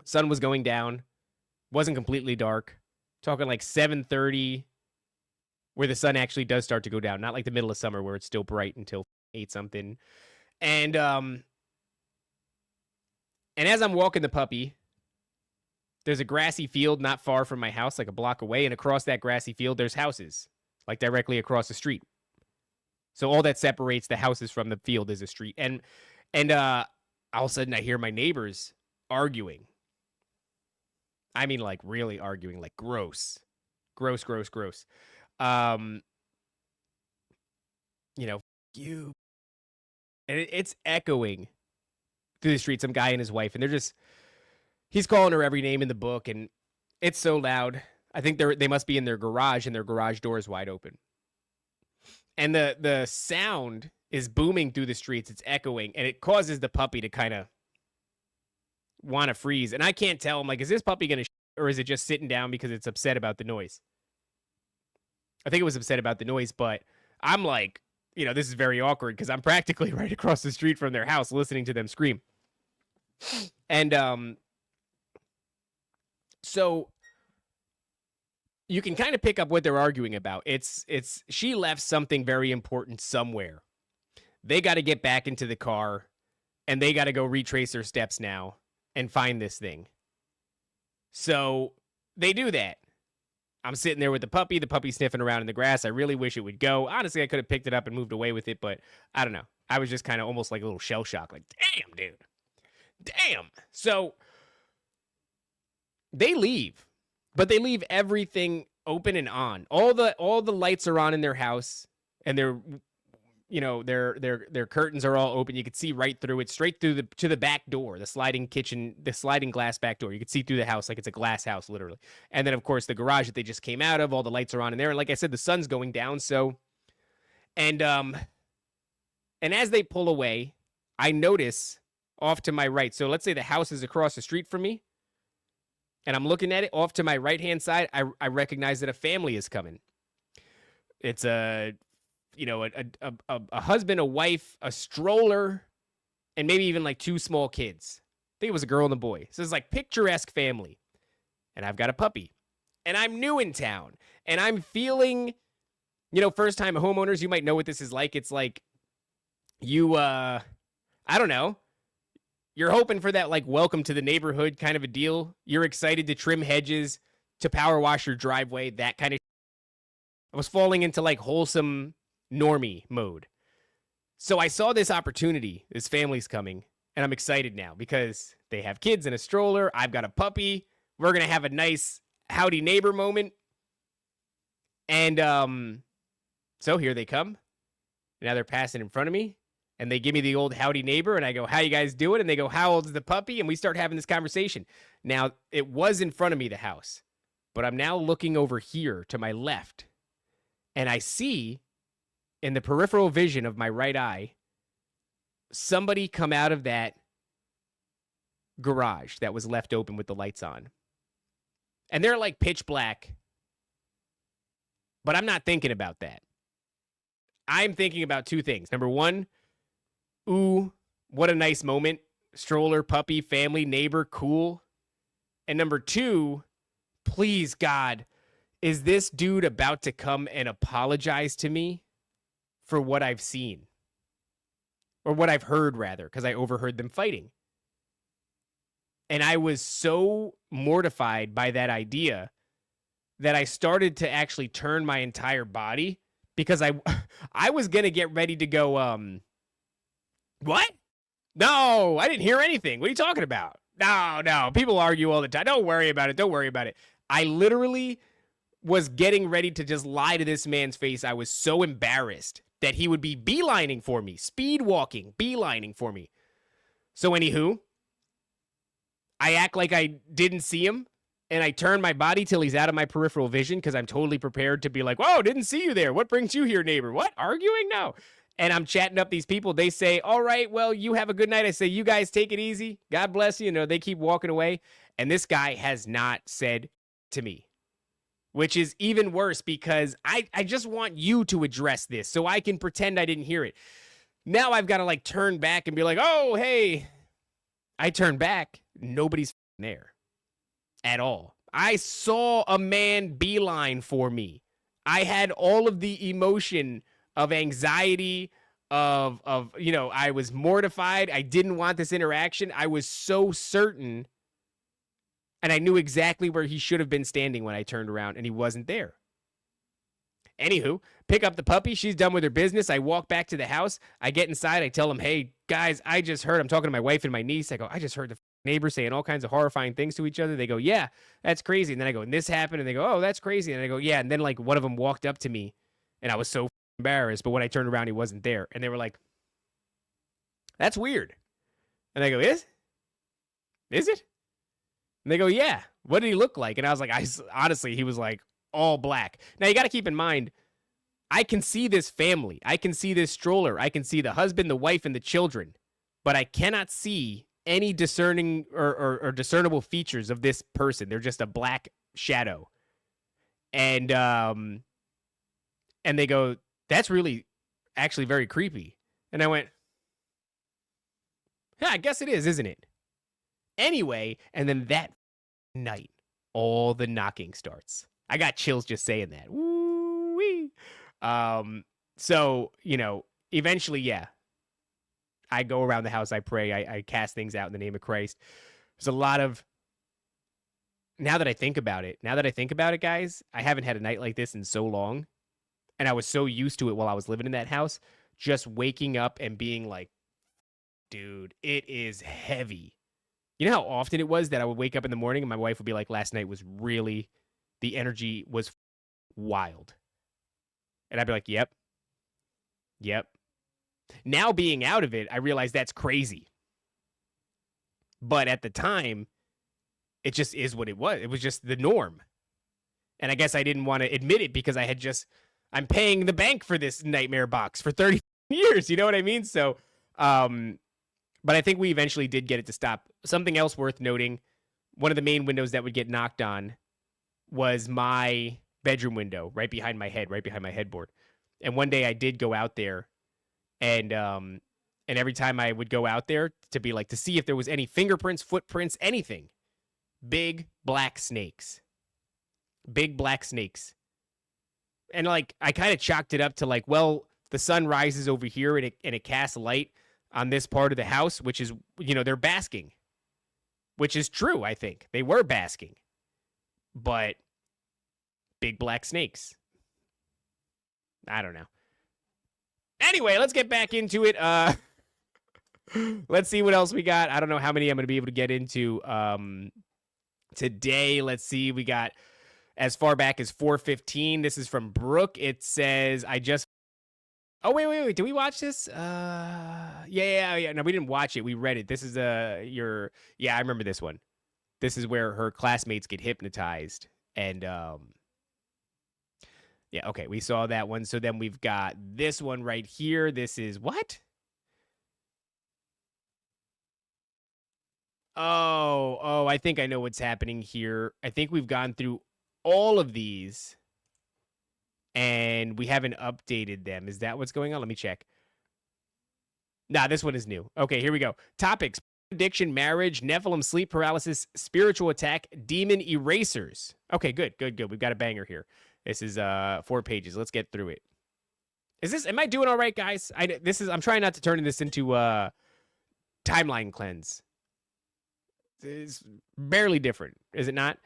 B: Sun was going down. Wasn't completely dark. Talking like 7:30, where the sun actually does start to go down. Not like the middle of summer where it's still bright until 8-something. And as I'm walking the puppy, there's a grassy field not far from my house, like a block away. And across that grassy field, there's houses, like directly across the street. So all that separates the houses from the field is a street. And all of a sudden I hear my neighbors arguing. I mean, like really arguing, like gross. You. And it's echoing through the street, some guy and his wife, and he's calling her every name in the book, and it's so loud. I think they must be in their garage, and their garage door is wide open. And the sound is booming through the streets. It's echoing, and it causes the puppy to kind of want to freeze. And I can't tell. I'm like, is this puppy going to or is it just sitting down because it's upset about the noise? I think it was upset about the noise, but I'm like, this is very awkward because I'm practically right across the street from their house listening to them scream. And so you can kind of pick up what they're arguing about. It's she left something very important somewhere. They got to get back into the car, and they got to go retrace their steps now and find this thing. So they do that. I'm sitting there with the puppy sniffing around in the grass. I really wish it would go. Honestly, I could have picked it up and moved away with it, but I don't know. I was just kind of almost like a little shell shock. Like, damn, dude. Damn. So they leave, but they leave everything open and on. All the lights are on in their house, and their curtains are all open. You could see right through it, straight through to the back door, the sliding glass back door. You could see through the house like it's a glass house, literally. And then, of course, the garage that they just came out of, all the lights are on in there. And like I said, the sun's going down. So, and as they pull away, I notice off to my right. So let's say the house is across the street from me, and I'm looking at it off to my right-hand side. I recognize that a family is coming. It's a husband, a wife, a stroller, and maybe even like 2 small kids. I think it was a girl and a boy. So it's like picturesque family. And I've got a puppy. And I'm new in town. And I'm feeling, first time homeowners, you might know what this is like. It's like I don't know. You're hoping for that like welcome to the neighborhood kind of a deal. You're excited to trim hedges, to power wash your driveway, that kind of. I was falling into like wholesome normie mode. So I saw this opportunity. This family's coming, and I'm excited now because they have kids and a stroller. I've got a puppy. We're going to have a nice howdy neighbor moment. And so here they come. Now they're passing in front of me, and they give me the old howdy neighbor, and I go, how you guys doing? And they go, how old is the puppy? And we start having this conversation. Now, it was in front of me, the house, but I'm now looking over here to my left, and I see in the peripheral vision of my right eye, somebody come out of that garage that was left open with the lights on. And they're like pitch black. But I'm not thinking about that. I'm thinking about 2 things. Number 1, ooh, what a nice moment. Stroller, puppy, family, neighbor, cool. And number 2, please, God, is this dude about to come and apologize to me for what I've seen? Or what I've heard, rather, because I overheard them fighting. And I was so mortified by that idea that I started to actually turn my entire body because I was going to get ready to go, what? No, I didn't hear anything. What are you talking about? No, people argue all the time. Don't worry about it. I literally was getting ready to just lie to this man's face. I was so embarrassed that he would be beelining for me, speed walking, beelining for me. So anywho, I act like I didn't see him, and I turn my body till he's out of my peripheral vision because I'm totally prepared to be like, whoa, didn't see you there. What brings you here, neighbor? What? Arguing? No. And I'm chatting up these people. They say, all right, well, you have a good night. I say, you guys take it easy. God bless you. They keep walking away. And this guy has not said to me, which is even worse because I just want you to address this so I can pretend I didn't hear it. Now I've got to like turn back and be like, oh, hey. I turn back. Nobody's there at all. I saw a man beeline for me. I had all of the emotion of anxiety, of I was mortified. I didn't want this interaction. I was so certain, and I knew exactly where he should have been standing when I turned around, and he wasn't there. Anywho, pick up the puppy. She's done with her business. I walk back to the house. I get inside. I tell them, hey, guys, I just heard. I'm talking to my wife and my niece. I go, I just heard the neighbors saying all kinds of horrifying things to each other. They go, yeah, that's crazy. And then I go, and this happened. And they go, oh, that's crazy. And I go, yeah. And then like one of them walked up to me, and I was so embarrassed. But when I turned around, he wasn't there. And they were like, that's weird. And I go, is it? And they go, yeah. What did he look like? And I was like, honestly, he was like all black. Now you got to keep in mind, I can see this family. I can see this stroller. I can see the husband, the wife, and the children. But I cannot see any discerning or discernible features of this person. They're just a black shadow. And they go, that's really actually very creepy. And I went, yeah, I guess it is, isn't it? Anyway, and then that night, all the knocking starts. I got chills just saying that. Woo-wee. So, eventually, yeah, I go around the house, I pray, I cast things out in the name of Christ. There's a lot of, now that I think about it, guys, I haven't had a night like this in so long. And I was so used to it while I was living in that house, just waking up and being like, dude, it is heavy. You know how often it was that I would wake up in the morning and my wife would be like, last night was really, the energy was wild. And I'd be like, yep. Now being out of it, I realize that's crazy. But at the time, it just is what it was. It was just the norm. And I guess I didn't want to admit it because I'm paying the bank for this nightmare box for 30 years. You know what I mean? So, but I think we eventually did get it to stop. Something else worth noting, one of the main windows that would get knocked on was my bedroom window right behind my headboard. And one day I did go out there and every time I would go out there to see if there was any fingerprints, footprints, anything, big black snakes. And like, I kind of chalked it up to like, well, the sun rises over here and it casts light on this part of the house, which is, they're basking, which is true. I think they were basking, but big black snakes. I don't know. Anyway, let's get back into it. Let's see what else we got. I don't know how many I'm going to be able to get into today. Let's see. We got as far back as 4:15. This is from Brooke. It says, Oh, wait. Did we watch this? Yeah. No, we didn't watch it. We read it. This is yeah, I remember this one. This is where her classmates get hypnotized. And, yeah, okay. We saw that one. So then we've got this one right here. This is what? Oh, I think I know what's happening here. I think we've gone through all of these and we haven't updated them. Is that what's going on? Let me check. Nah, this one is new. Okay, here we go. Topics: addiction, marriage, Nephilim, sleep paralysis, spiritual attack, demon erasers. Okay, good. We've got a banger here. This is 4 pages. Let's get through it. Am I doing all right, guys? I'm trying not to turn this into timeline cleanse. It's barely different, is it not?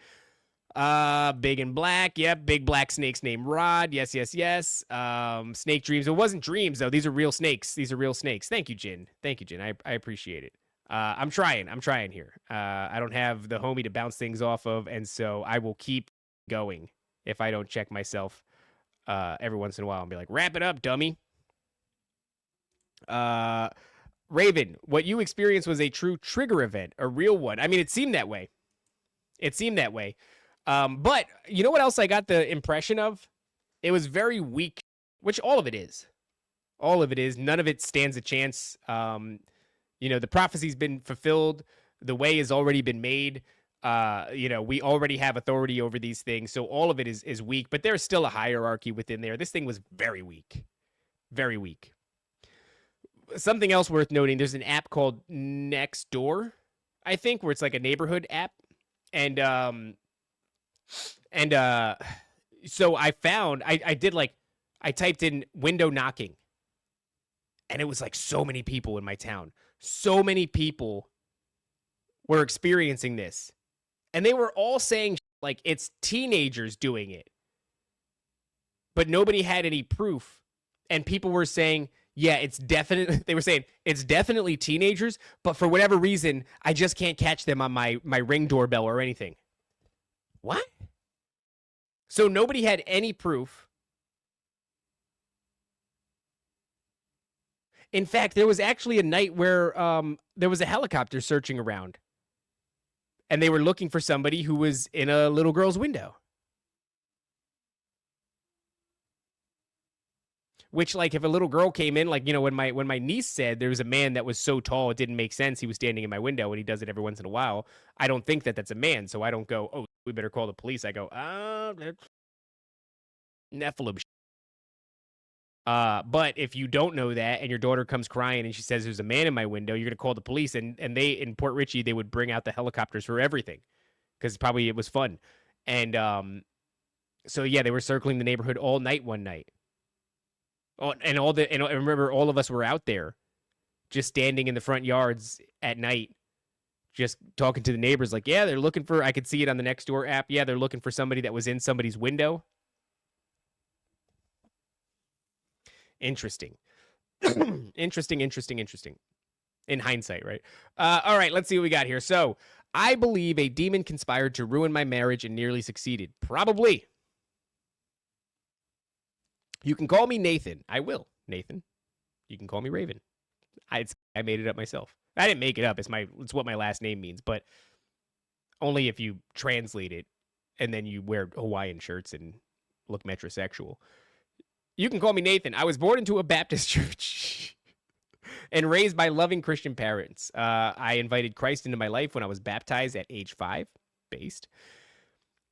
B: Big and black. Yep. Big black snakes named Rod. Yes. Snake dreams. It wasn't dreams though. These are real snakes. Thank you, Jin. I appreciate it. I'm trying here. I don't have the homie to bounce things off of. And so I will keep going if I don't check myself, every once in a while and be like, wrap it up, dummy. Raven, what you experienced was a true trigger event, a real one. I mean, it seemed that way. But you know what else I got the impression of? It was very weak, which all of it is. None of it stands a chance. The prophecy's been fulfilled. The way has already been made. We already have authority over these things. So all of it is weak, but there's still a hierarchy within there. This thing was very weak. Very weak. Something else worth noting, there's an app called Nextdoor, I think, where it's like a neighborhood app. And so I found, I typed in window knocking and it was like so many people in my town. So many people were experiencing this and they were all saying like it's teenagers doing it, but nobody had any proof. And people were saying, yeah, they were saying it's definitely teenagers, but for whatever reason, I just can't catch them on my Ring doorbell or anything. What? So nobody had any proof. In fact, there was actually a night where there was a helicopter searching around. And they were looking for somebody who was in a little girl's window. Which, like, if a little girl came in, like, when my niece said there was a man that was so tall it didn't make sense, he was standing in my window, and he does it every once in a while, I don't think that's a man, so I don't go, oh, we better call the police. I go, that's Nephilim. But if you don't know that and your daughter comes crying and she says there's a man in my window, you're gonna call the police, and they in Port Richey they would bring out the helicopters for everything because probably it was fun, and so yeah, they were circling the neighborhood all night one night. Oh, and I remember all of us were out there, just standing in the front yards at night, just talking to the neighbors. Like, yeah, they're looking for. I could see it on the Nextdoor app. Yeah, they're looking for somebody that was in somebody's window. Interesting. Interesting. In hindsight, right? All right, let's see what we got here. So, I believe a demon conspired to ruin my marriage and nearly succeeded. Probably. You can call me Nathan. I will, Nathan. You can call me Raven. I made it up myself. I didn't make it up. It's what my last name means, but only if you translate it and then you wear Hawaiian shirts and look metrosexual. You can call me Nathan. I was born into a Baptist church and raised by loving Christian parents. I invited Christ into my life when I was baptized at age 5, based.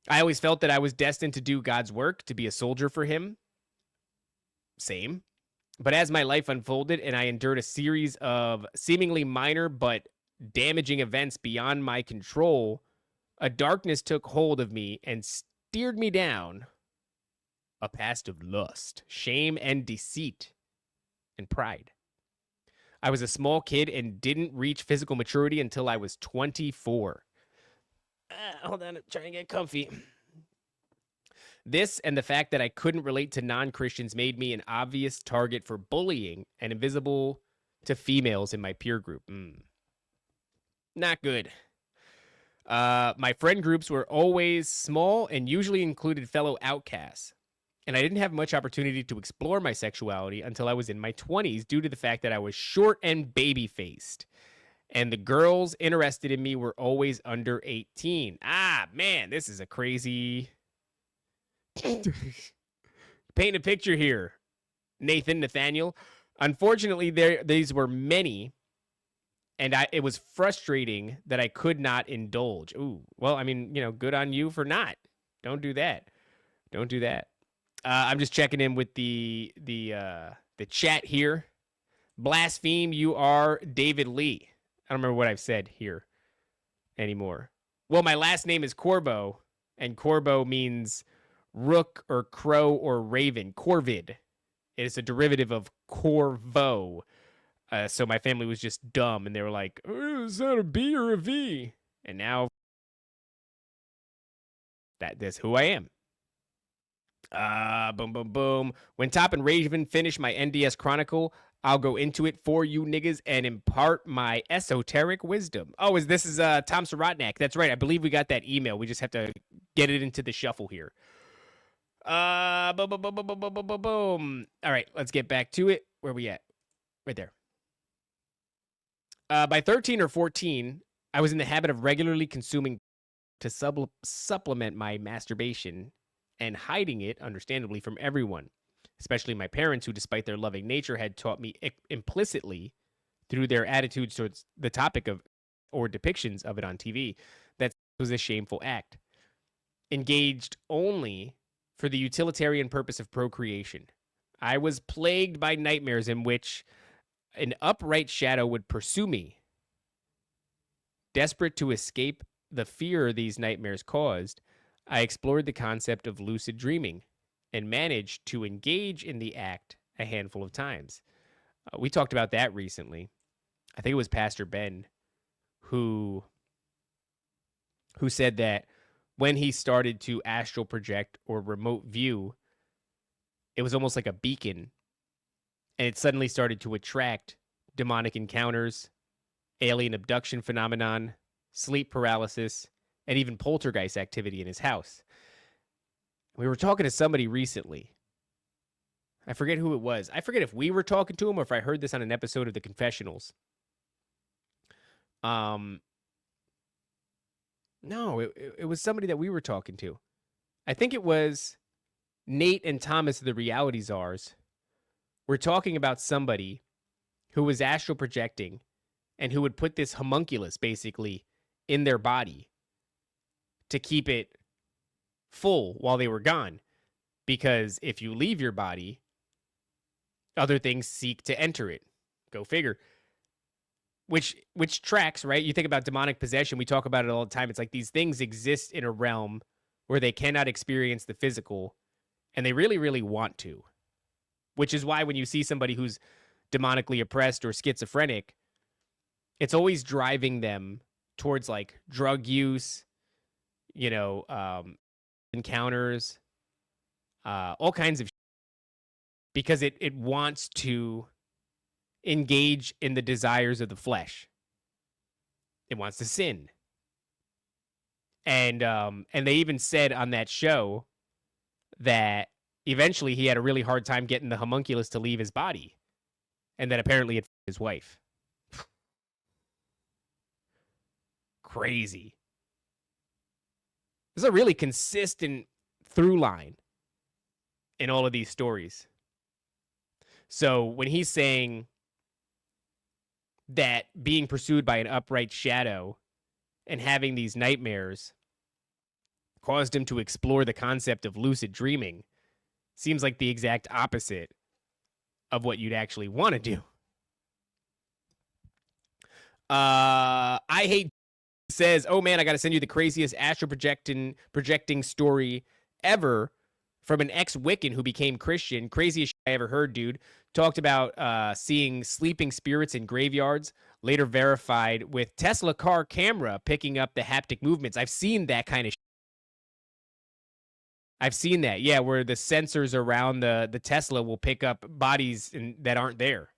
B: I always felt that I was destined to do God's work, to be a soldier for him. Same. But as my life unfolded and I endured a series of seemingly minor but damaging events beyond my control, a darkness took hold of me and steered me down a path of lust, shame, and deceit, and pride. I was a small kid and didn't reach physical maturity until I was 24. Hold on, I'm trying to get comfy. This and the fact that I couldn't relate to non-Christians made me an obvious target for bullying and invisible to females in my peer group. Not good. My friend groups were always small and usually included fellow outcasts. And I didn't have much opportunity to explore my sexuality until I was in my 20s due to the fact that I was short and baby-faced. And the girls interested in me were always under 18. Ah, man, this is a crazy... Paint a picture here, Nathaniel. Unfortunately, these were many, and it was frustrating that I could not indulge. Ooh, well, I mean, good on you for not. Don't do that. Don't do that. I'm just checking in with the chat here. Blaspheme, you are David Lee. I don't remember what I've said here anymore. Well, my last name is Corbo, and Corbo means rook or crow or raven. Corvid. It is a derivative of Corvo. So my family was just dumb, and they were like, is that a B or a V? And now that's who I am. Boom, boom, boom. When Top and Raven finish my NDS Chronicle, I'll go into it for you niggas and impart my esoteric wisdom. Oh, this is Tom Sarotnak. That's right. I believe we got that email. We just have to get it into the shuffle here. Boom, boom, boom, boom, boom, boom, boom, boom. All right, let's get back to it. Where we at? Right there. By 13 or 14, I was in the habit of regularly consuming to supplement my masturbation and hiding it, understandably, from everyone, especially my parents, who, despite their loving nature, had taught me implicitly through their attitudes towards the topic of or depictions of it on TV that it was a shameful act, engaged only for the utilitarian purpose of procreation. I was plagued by nightmares in which an upright shadow would pursue me. Desperate to escape the fear these nightmares caused, I explored the concept of lucid dreaming and managed to engage in the act a handful of times. We talked about that recently. I think it was Pastor Ben who said that when he started to astral project or remote view, it was almost like a beacon, and it suddenly started to attract demonic encounters, alien abduction phenomenon, sleep paralysis, and even poltergeist activity in his house. We were talking to somebody recently. I forget who it was. I forget if we were talking to him or if I heard this on an episode of The Confessionals. No, it was somebody that we were talking to. I think it was Nate and Thomas, the reality czars. We're talking about somebody who was astral projecting and who would put this homunculus basically in their body to keep it full while they were gone. Because if you leave your body, Other things seek to enter it. Go figure. Which tracks, right? You think about demonic possession, we talk about it all the time. It's like these things exist in a realm where they cannot experience the physical, and they really, really want to. Which is why when you see somebody who's demonically oppressed or schizophrenic, it's always driving them towards like drug use, encounters, all kinds of because it wants to engage in the desires of the flesh. It wants to sin. And they even said on that show that eventually he had a really hard time getting the homunculus to leave his body. And that apparently it's his wife. Crazy. There's a really consistent through line in all of these stories. So when he's saying that being pursued by an upright shadow and having these nightmares caused him to explore the concept of lucid dreaming, seems like the exact opposite of what you'd actually want to do. I hate says, oh man, I got to send you the craziest astral projecting story ever from an ex-Wiccan who became Christian. Craziest shit I ever heard, dude. Talked about seeing sleeping spirits in graveyards, later verified with Tesla car camera picking up the haptic movements. I've seen that kind of shit. I've seen that, yeah, where the sensors around the Tesla will pick up bodies that aren't there.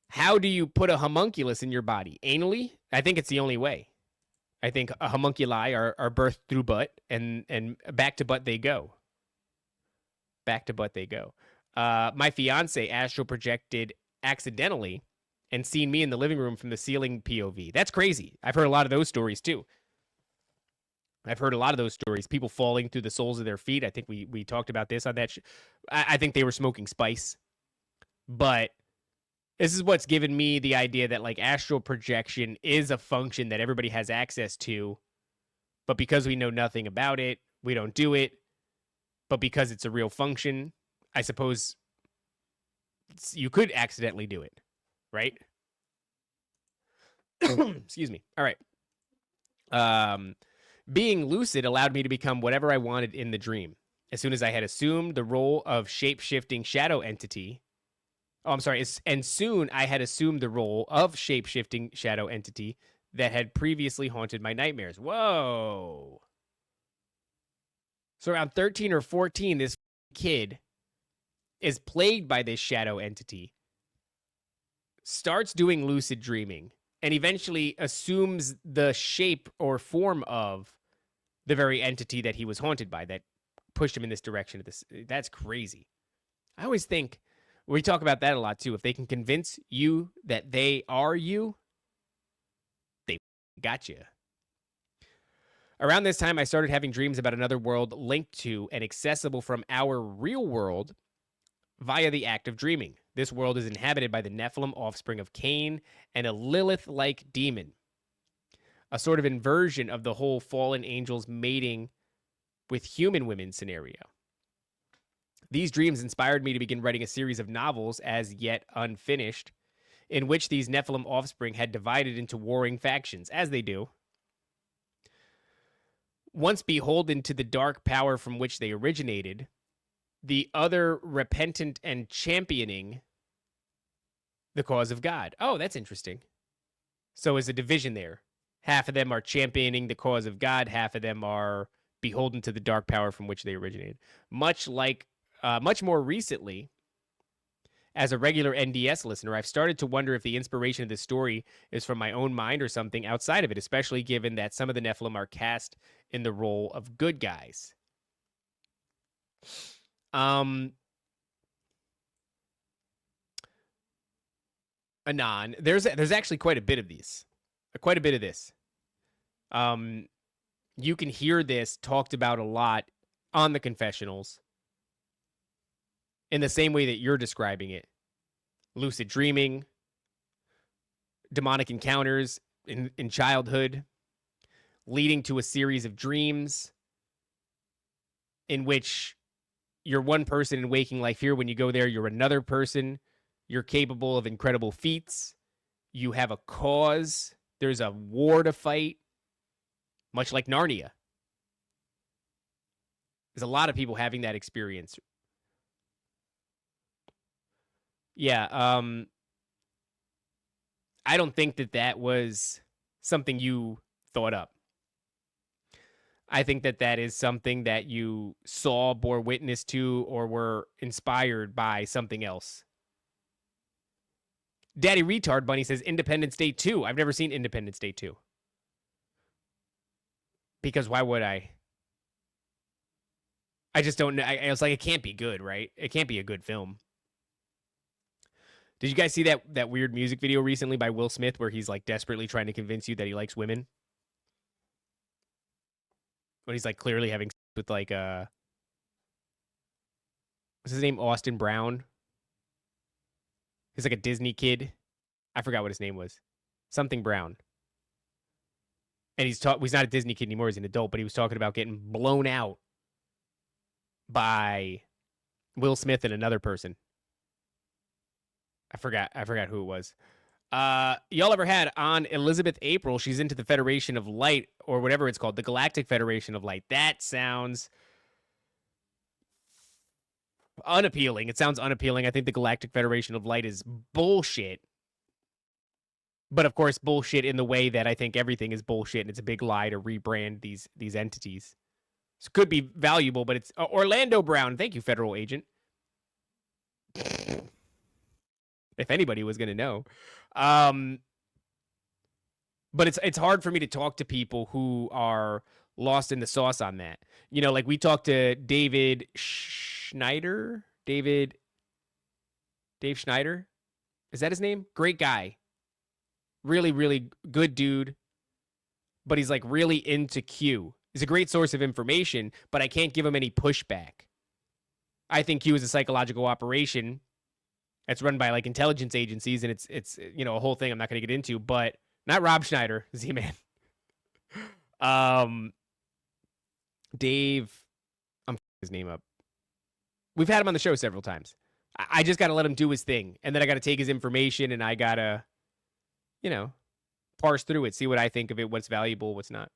B: How do you put a homunculus in your body? Anally? I think it's the only way. I think a homunculi are birthed through butt, and back to butt they go. Back to butt they go. My fiance astral projected accidentally and seen me in the living room from the ceiling POV. That's crazy. I've heard a lot of those stories too. People falling through the soles of their feet. I think we talked about this on that. I think they were smoking spice. But this is what's given me the idea that like astral projection is a function that everybody has access to. But because we know nothing about it, we don't do it. But because it's a real function, I suppose you could accidentally do it, right? Excuse me. All right. Being lucid allowed me to become whatever I wanted in the dream. As soon as I had assumed the role of shape-shifting shadow entity. Oh, I'm sorry. And soon I had assumed the role of shape-shifting shadow entity that had previously haunted my nightmares. Whoa. So around 13 or 14, this kid is plagued by this shadow entity, starts doing lucid dreaming, and eventually assumes the shape or form of the very entity that he was haunted by that pushed him in this direction. That's crazy. I always think, we talk about that a lot too, if they can convince you that they are you, they got you. Around this time, I started having dreams about another world linked to and accessible from our real world via the act of dreaming. This world is inhabited by the Nephilim, offspring of Cain, and a Lilith-like demon. A sort of inversion of the whole fallen angels mating with human women scenario. These dreams inspired me to begin writing a series of novels, as yet unfinished, in which these Nephilim offspring had divided into warring factions, as they do. Once beholden to the dark power from which they originated, the other repentant and championing the cause of God. Oh, that's interesting. So is a division there. Half of them are championing the cause of God. Half of them are beholden to the dark power from which they originated. Much more recently, as a regular NDS listener, I've started to wonder if the inspiration of this story is from my own mind or something outside of it, especially given that some of the Nephilim are cast in the role of good guys. Anon, there's actually quite a bit of these. Quite a bit of this. You can hear this talked about a lot on the confessionals in the same way that you're describing it. Lucid dreaming, demonic encounters in childhood, leading to a series of dreams in which you're one person in waking life here. When you go there, you're another person. You're capable of incredible feats. You have a cause. There's a war to fight, much like Narnia. There's a lot of people having that experience. Yeah, I don't think that was something you thought up. I think that is something that you saw, bore witness to, or were inspired by something else. Daddy Retard Bunny says Independence Day 2. I've never seen Independence Day 2. Because why would I? I just don't know. I was like, it can't be good, right? It can't be a good film. Did you guys see that weird music video recently by Will Smith where he's like desperately trying to convince you that he likes women? When he's like clearly having sex with like what's his name? Austin Brown. He's like a Disney kid. I forgot what his name was. Something Brown. And he's not a Disney kid anymore, he's an adult, but he was talking about getting blown out by Will Smith and another person. I forgot who it was. Y'all ever had on Elizabeth April? She's into the Federation of Light, or whatever it's called, the Galactic Federation of Light. That sounds unappealing. It sounds unappealing. I think the Galactic Federation of Light is bullshit. But of course, bullshit in the way that I think everything is bullshit, and it's a big lie to rebrand these entities. So it could be valuable, but it's Orlando Brown. Thank you, federal agent. If anybody was going to know. But it's hard for me to talk to people who are lost in the sauce on that. You know, like we talked to Dave Schneider. Dave Schneider? Is that his name? Great guy. Really, really good dude. But he's like really into Q. He's a great source of information, but I can't give him any pushback. I think Q is a psychological operation. It's run by like intelligence agencies, and it's you know, a whole thing I'm not going to get into, but not Rob Schneider, Z-Man. Dave, I'm his name up. We've had him on the show several times. I just got to let him do his thing, and then I got to take his information, and I got to, you know, parse through it, see what I think of it, what's valuable, what's not.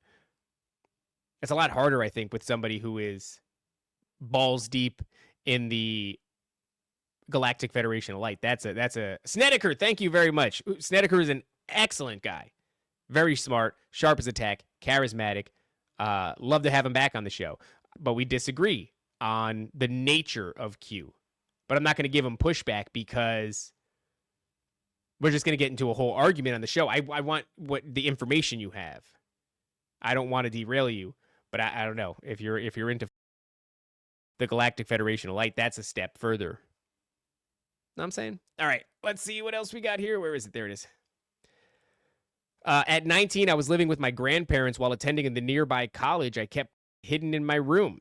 B: It's a lot harder, I think, with somebody who is balls deep in the Galactic Federation of Light. That's a Snedeker. Thank you very much. Snedeker is an excellent guy, very smart, sharp as a tack, charismatic. Love to have him back on the show, but we disagree on the nature of Q. But I'm not going to give him pushback because we're just going to get into a whole argument on the show. I want what the information you have. I don't want to derail you, but I don't know if you're into the Galactic Federation of Light. That's a step further. Know what I'm saying? All right, let's see what else we got here. Where is it? There it is. At 19, I was living with my grandparents while attending the nearby college I kept hidden in my room.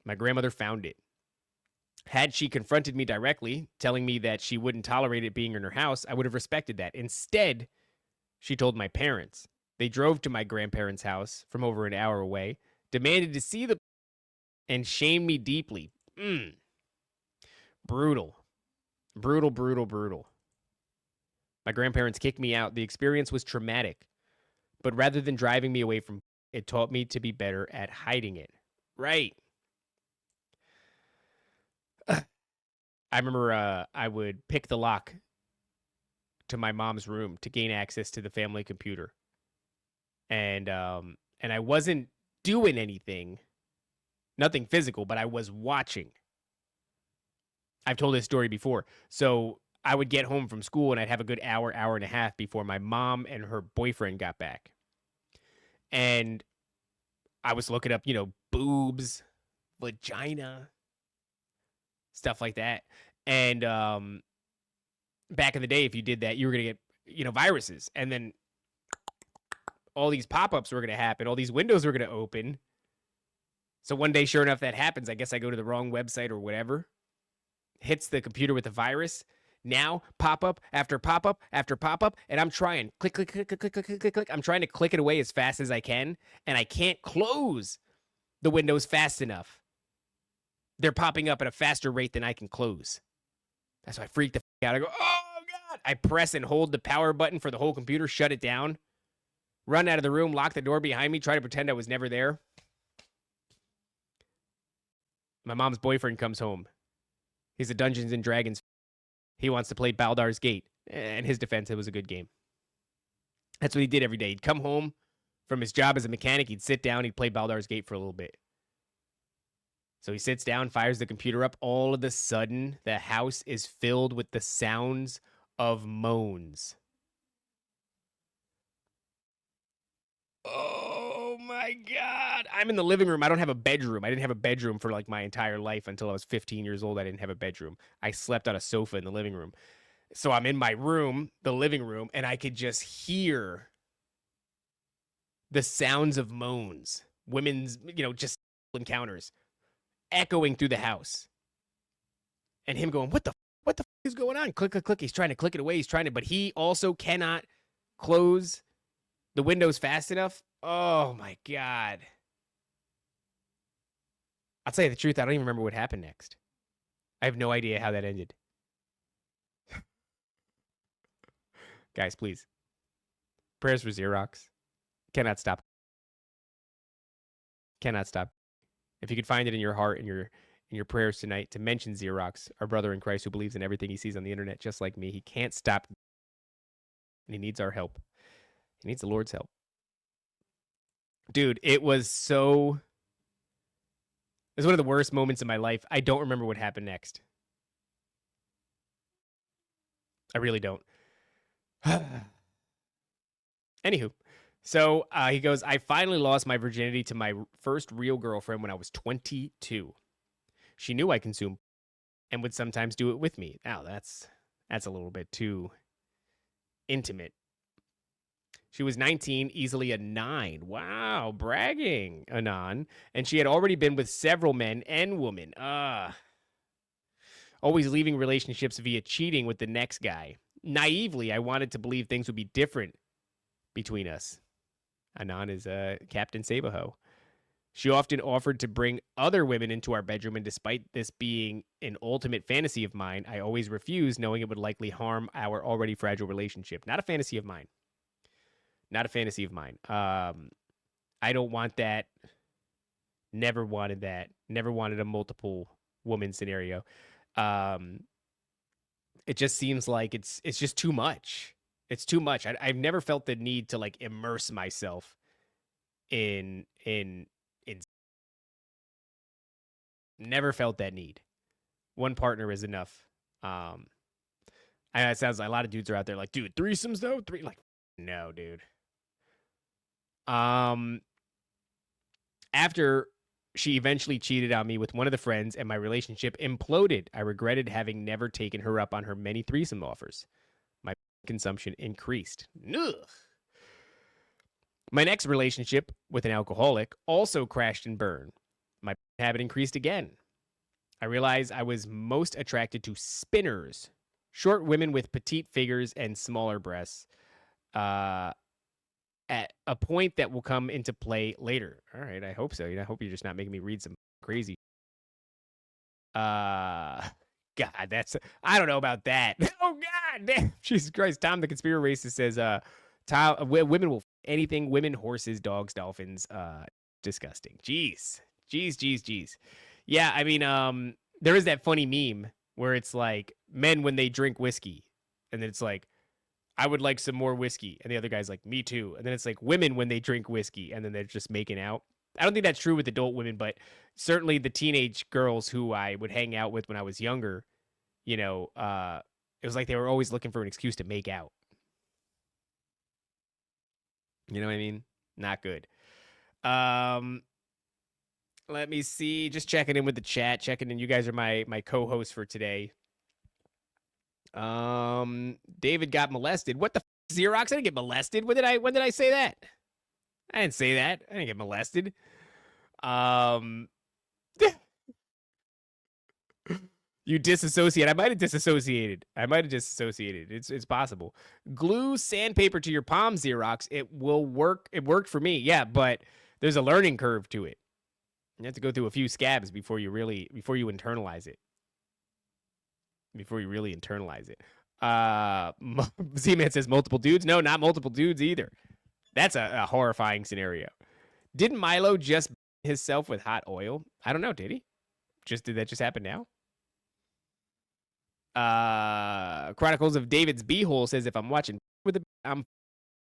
B: My grandmother found it. Had she confronted me directly, telling me that she wouldn't tolerate it being in her house, I would have respected that. Instead, she told my parents. They drove to my grandparents' house from over an hour away, demanded to see the and shamed me deeply. Brutal. Brutal, brutal, brutal. My grandparents kicked me out. The experience was traumatic. But rather than driving me away from it, taught me to be better at hiding it. Right. I remember I would pick the lock to my mom's room to gain access to the family computer. And I wasn't doing anything, nothing physical, but I was watching. I've told this story before. So I would get home from school and I'd have a good hour and a half before my mom and her boyfriend got back. And I was looking up, you know, boobs, vagina, stuff like that. And back in the day, if you did that, you were going to get, you know, viruses. And then all these pop-ups were going to happen. All these windows were going to open. So one day, sure enough, that happens. I guess I go to the wrong website or whatever. Hits the computer with a virus. Now, pop-up after pop-up after pop-up, and I'm trying. Click, click, click, click, click, click, click, click. I'm trying to click it away as fast as I can, and I can't close the windows fast enough. they're popping up at a faster rate than I can close. That's why I freak the f out. I go, oh, God. I press and hold the power button for the whole computer, shut it down, run out of the room, lock the door behind me, try to pretend I was never there. My mom's boyfriend comes home. He's a Dungeons and Dragons. He wants to play Baldur's Gate. In his defense, it was a good game. That's what he did every day. He'd come home from his job as a mechanic. He'd sit down. He'd play Baldur's Gate for a little bit. So he sits down, fires the computer up. All of a sudden, the house is filled with the sounds of moans. Oh my God. I'm in the living room. I don't have a bedroom. I didn't have a bedroom for like my entire life until I was 15 years old. I didn't have a bedroom. I slept on a sofa in the living room. So I'm in my room, the living room, and I could just hear the sounds of moans, women's, just encounters echoing through the house. And him going, what the f is going on? Click, click, click. He's trying to click it away. But he also cannot close the windows fast enough. Oh my God. I'll tell you the truth. I don't even remember what happened next. I have no idea how that ended. Guys, please. Prayers for Xerox. Cannot stop. Cannot stop. If you could find it in your heart and in your prayers tonight to mention Xerox, our brother in Christ who believes in everything he sees on the internet, just like me. He can't stop. And he needs our help. He needs the Lord's help. Dude, it was one of the worst moments in my life. I don't remember what happened next. I really don't. Anywho, so he goes, I finally lost my virginity to my first real girlfriend when I was 22. She knew I consumed and would sometimes do it with me. Now, that's a little bit too intimate. She was 19, easily a 9. Wow, bragging, Anon. And she had already been with several men and women. Always leaving relationships via cheating with the next guy. Naively, I wanted to believe things would be different between us. Anon is Captain Sabaho. She often offered to bring other women into our bedroom, and despite this being an ultimate fantasy of mine, I always refused, knowing it would likely harm our already fragile relationship. Not a fantasy of mine. Not a fantasy of mine. I don't want that. Never wanted that. Never wanted a multiple woman scenario. It just seems like it's just too much. It's too much. I've never felt the need to like immerse myself in never felt that need. One partner is enough. It sounds like a lot of dudes are out there like, dude, threesomes though? No, dude. After she eventually cheated on me with one of the friends and my relationship imploded, I regretted having never taken her up on her many threesome offers. My consumption increased. Ugh. My next relationship with an alcoholic also crashed and burned. My habit increased again. I realized I was most attracted to spinners, short women with petite figures and smaller breasts. At a point that will come into play later. All right, I hope so. I hope you're just not making me read some crazy. God, I don't know about that. Oh, God, damn. Jesus Christ. Tom, the conspiracy racist, says, women will anything, women, horses, dogs, dolphins, disgusting. Jeez. Yeah, I mean, there is that funny meme where it's like men when they drink whiskey, and then it's like, I would like some more whiskey. And the other guy's like, me too. And then it's like women when they drink whiskey and then they're just making out. I don't think that's true with adult women, but certainly the teenage girls who I would hang out with when I was younger, it was like they were always looking for an excuse to make out. You know what I mean? Not good. Let me see. Just checking in with the chat, checking in. You guys are my co-hosts for today. David got molested. What the Xerox? I didn't get molested. When did I say that? I didn't say that. I didn't get molested. You disassociate. I might have disassociated. It's possible. Glue sandpaper to your palm, Xerox. It will work. It worked for me. Yeah, but there's a learning curve to it. You have to go through a few scabs before you internalize it. Before you really internalize it. Z-Man says multiple dudes. No, not multiple dudes either. That's a horrifying scenario. Didn't Milo just himself with hot oil? I don't know. Did he? Did that just happen now? Chronicles of David's Beehole says if I'm watching with I've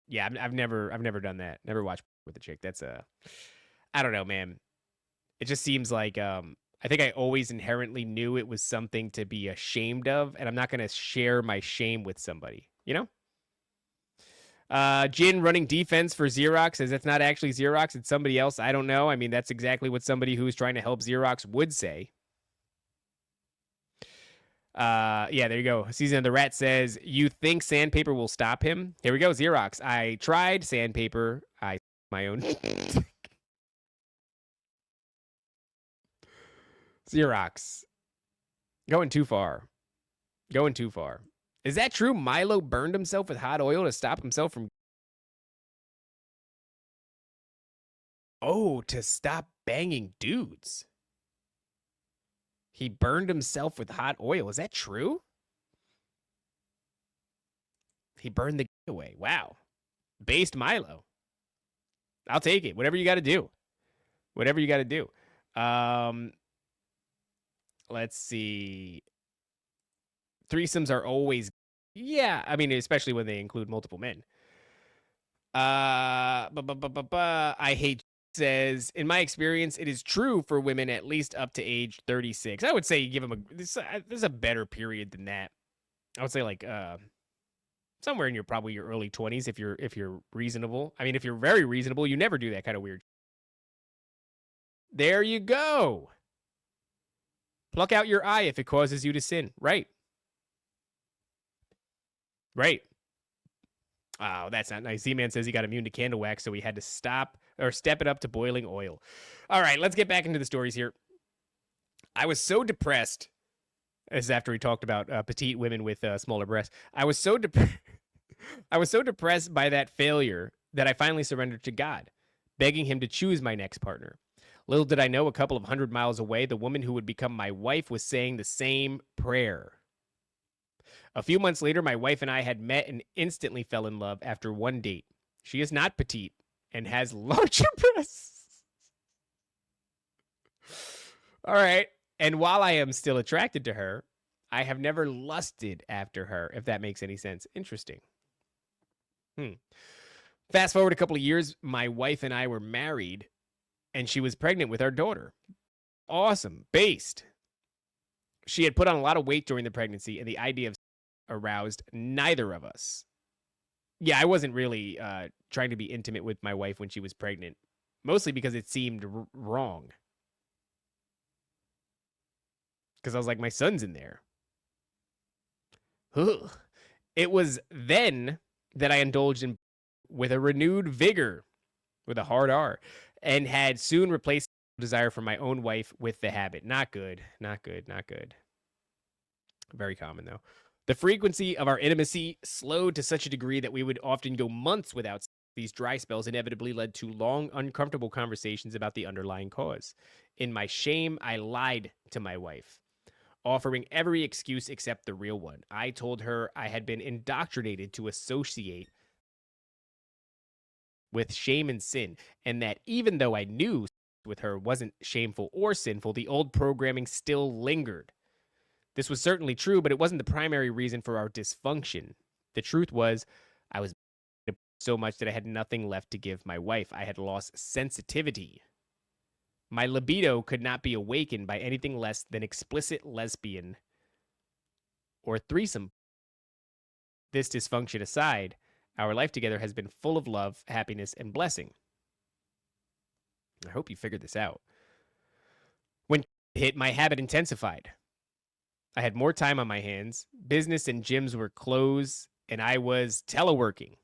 B: never done that. Never watched with a chick. That's I don't know, man. It just seems like I think I always inherently knew it was something to be ashamed of, and I'm not going to share my shame with somebody, you know? Jin running defense for Xerox says that's not actually Xerox, it's somebody else. I don't know. I mean, that's exactly what somebody who's trying to help Xerox would say. Yeah, there you go. Season of the Rat says, you think sandpaper will stop him? Here we go, Xerox. I tried sandpaper. I my own... Xerox. Going too far. Going too far. Is that true? Milo burned himself with hot oil to stop himself from... Oh, to stop banging dudes. He burned himself with hot oil. Is that true? He burned the away. Wow. Based Milo. I'll take it. Whatever you got to do. Whatever you got to do. Let's see. Threesomes are always... Yeah, I mean, especially when they include multiple men. I hate says, in my experience, it is true for women at least up to age 36. I would say you give them this is a better period than that. I would say like somewhere in your early 20s if you're reasonable. I mean, if you're very reasonable, you never do that kind of weird. There you go. Pluck out your eye if it causes you to sin. Right. Right. Oh, that's not nice. Z-Man says he got immune to candle wax, so he had to step it up to boiling oil. All right, let's get back into the stories here. I was so depressed, this is after he talked about petite women with smaller breasts. I was so depressed by that failure that I finally surrendered to God, begging him to choose my next partner. Little did I know, a couple of 100 miles away, the woman who would become my wife was saying the same prayer. A few months later, my wife and I had met and instantly fell in love after one date. She is not petite and has larger breasts. All right. And while I am still attracted to her, I have never lusted after her, if that makes any sense. Interesting. Fast forward a couple of years, my wife and I were married, and she was pregnant with our daughter. Awesome. Based. She had put on a lot of weight during the pregnancy, and the idea of aroused neither of us. Yeah, I wasn't really trying to be intimate with my wife when she was pregnant, mostly because it seemed wrong. Because I was like, my son's in there. Ugh. It was then that I indulged in with a renewed vigor, with a hard R, and had soon replaced desire for my own wife with the habit. Not good, not good, not good. Very common, though. The frequency of our intimacy slowed to such a degree that we would often go months without. These dry spells inevitably led to long, uncomfortable conversations about the underlying cause. In my shame, I lied to my wife, offering every excuse except the real one. I told her I had been indoctrinated to associate with shame and sin, and that even though I knew with her wasn't shameful or sinful, the old programming still lingered. This was certainly true, but it wasn't the primary reason for our dysfunction. The truth was, I was so much that I had nothing left to give my wife. I had lost sensitivity. My libido could not be awakened by anything less than explicit lesbian or threesome. This dysfunction aside, our life together has been full of love, happiness, and blessing. I hope you figured this out. When it hit, my habit intensified. I had more time on my hands. Business and gyms were closed, and I was teleworking.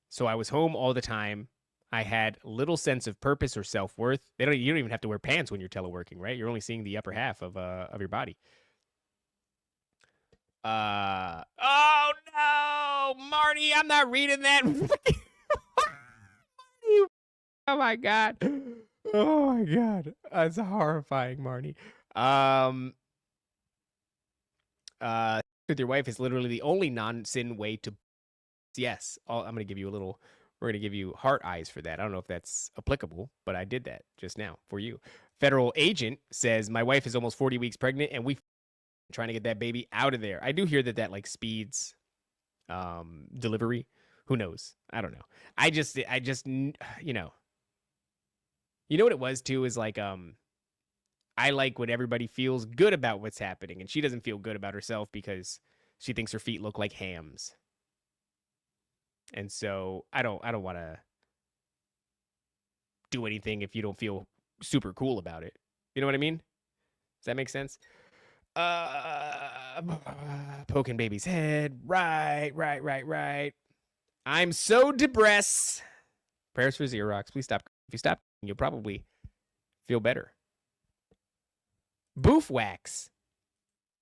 B: So I was home all the time. I had little sense of purpose or self-worth. You don't even have to wear pants when you're teleworking, right? You're only seeing the upper half of your body. Oh no, Marty, I'm not reading that. Oh my God. Oh my god, that's horrifying, Marnie. With your wife is literally the only non-sin way to. Yes, I'm gonna give you a little. We're gonna give you heart eyes for that. I don't know if that's applicable, but I did that just now for you. Federal agent says my wife is almost 40 weeks pregnant, and we trying to get that baby out of there. I do hear that like speeds delivery. Who knows? I don't know. I just you know what it was too is like I like when everybody feels good about what's happening, and she doesn't feel good about herself because she thinks her feet look like hams. And so I don't want to do anything if you don't feel super cool about it. You know what I mean? Does that make sense? Poking baby's head. Right. I'm so depressed. Prayers for Xerox. Please stop. If you stop, you'll probably feel better. Boof Wax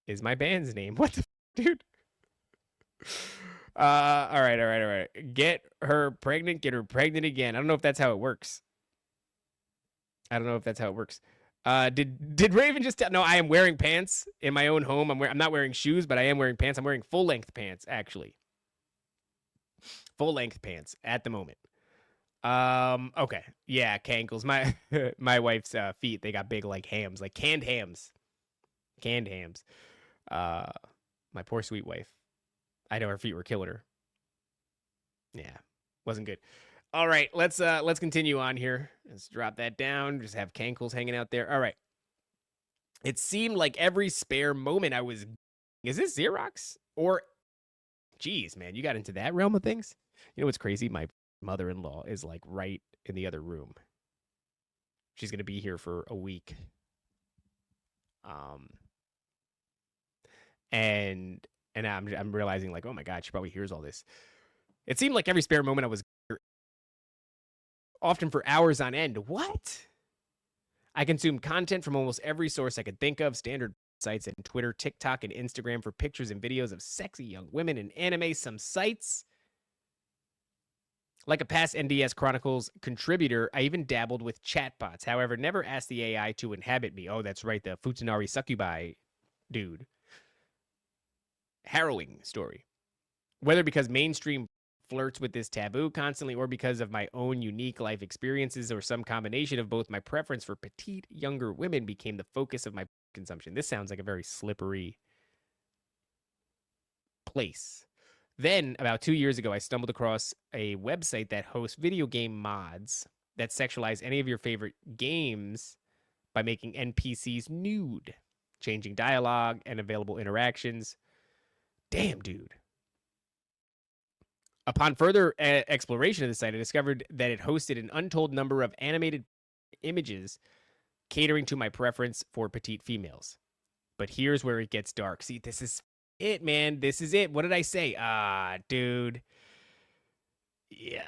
B: is my band's name. What the dude? All right. Get her pregnant again. I don't know if that's how it works. Did Raven just tell? No, I am wearing pants in my own home. I'm not wearing shoes, but I am wearing pants. I'm wearing full-length pants, actually. Full-length pants at the moment. Okay. Yeah, cankles. My wife's feet, they got big like hams, like canned hams. My poor sweet wife. I know her feet were killing her. Yeah, wasn't good. All right, let's continue on here. Let's drop that down. Just have cankles hanging out there. All right. It seemed like every spare moment I was. Is this Xerox or? Geez, man, you got into that realm of things. You know what's crazy? My mother-in-law is like right in the other room. She's gonna be here for a week. And I'm realizing like, oh my god, she probably hears all this. It seemed like every spare moment I was often for hours on end. What? I consumed content from almost every source I could think of, standard sites and Twitter, TikTok, and Instagram for pictures and videos of sexy young women and anime. Some sites. Like a past NDS Chronicles contributor, I even dabbled with chatbots. However, never asked the AI to inhabit me. Oh, that's right, the Futanari Succubi dude. Harrowing story. Whether because mainstream flirts with this taboo constantly or because of my own unique life experiences or some combination of both, my preference for petite younger women became the focus of my consumption. This sounds like a very slippery place. Then, about 2 years ago, I stumbled across a website that hosts video game mods that sexualize any of your favorite games by making NPCs nude, changing dialogue and available interactions. Damn, dude. Upon further exploration of the site, I discovered that it hosted an untold number of animated images catering to my preference for petite females. But here's where it gets dark. See, this is it, man. This is it. What did I say? Dude. Yeah.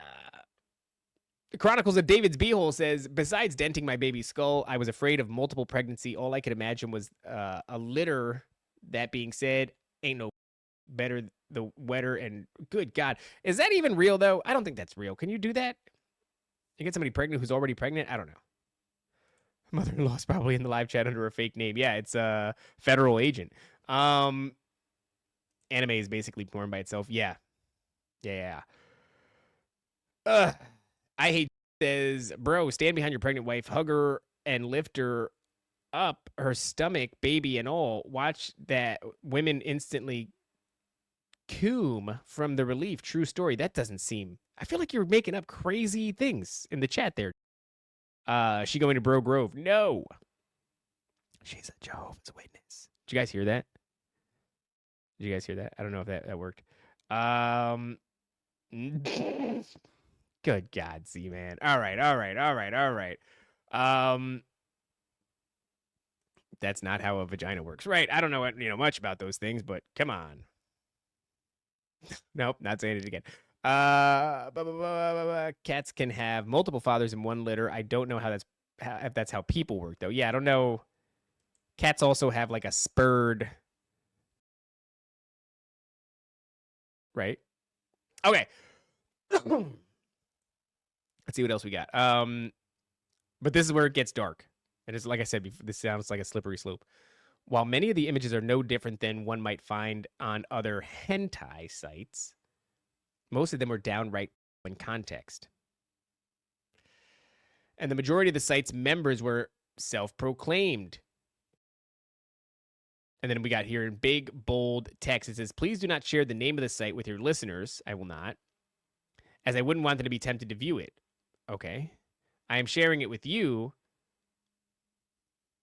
B: The Chronicles of David's Beehole says, besides denting my baby's skull, I was afraid of multiple pregnancy. All I could imagine was a litter. That being said, ain't no better the wetter, and good God. Is that even real, though? I don't think that's real. Can you do that? You get somebody pregnant who's already pregnant? I don't know. Mother-in-law's probably in the live chat under a fake name. Yeah, it's a federal agent. Anime is basically porn by itself. Yeah. I hate says, bro, stand behind your pregnant wife, hug her and lift her up, her stomach, baby and all. Watch that women instantly coom from the relief. True story. That doesn't seem. I feel like you're making up crazy things in the chat there. She going to Bro Grove? No. She's a Jehovah's Witness. Did you guys hear that? I don't know if that worked. Good God, Z man. All right. That's not how a vagina works, right? I don't know much about those things, but come on. Nope, not saying it again. Cats can have multiple fathers in one litter. I don't know if that's how people work, though. Yeah, I don't know. Cats also have like a spurred, right? Okay. Let's see what else we got. But this is where it gets dark. And it's like I said before, this sounds like a slippery slope. While many of the images are no different than one might find on other hentai sites, most of them are downright in context. And the majority of the site's members were self-proclaimed. And then we got here in big, bold text, it says, please do not share the name of the site with your listeners. I will not, as I wouldn't want them to be tempted to view it. Okay. I am sharing it with you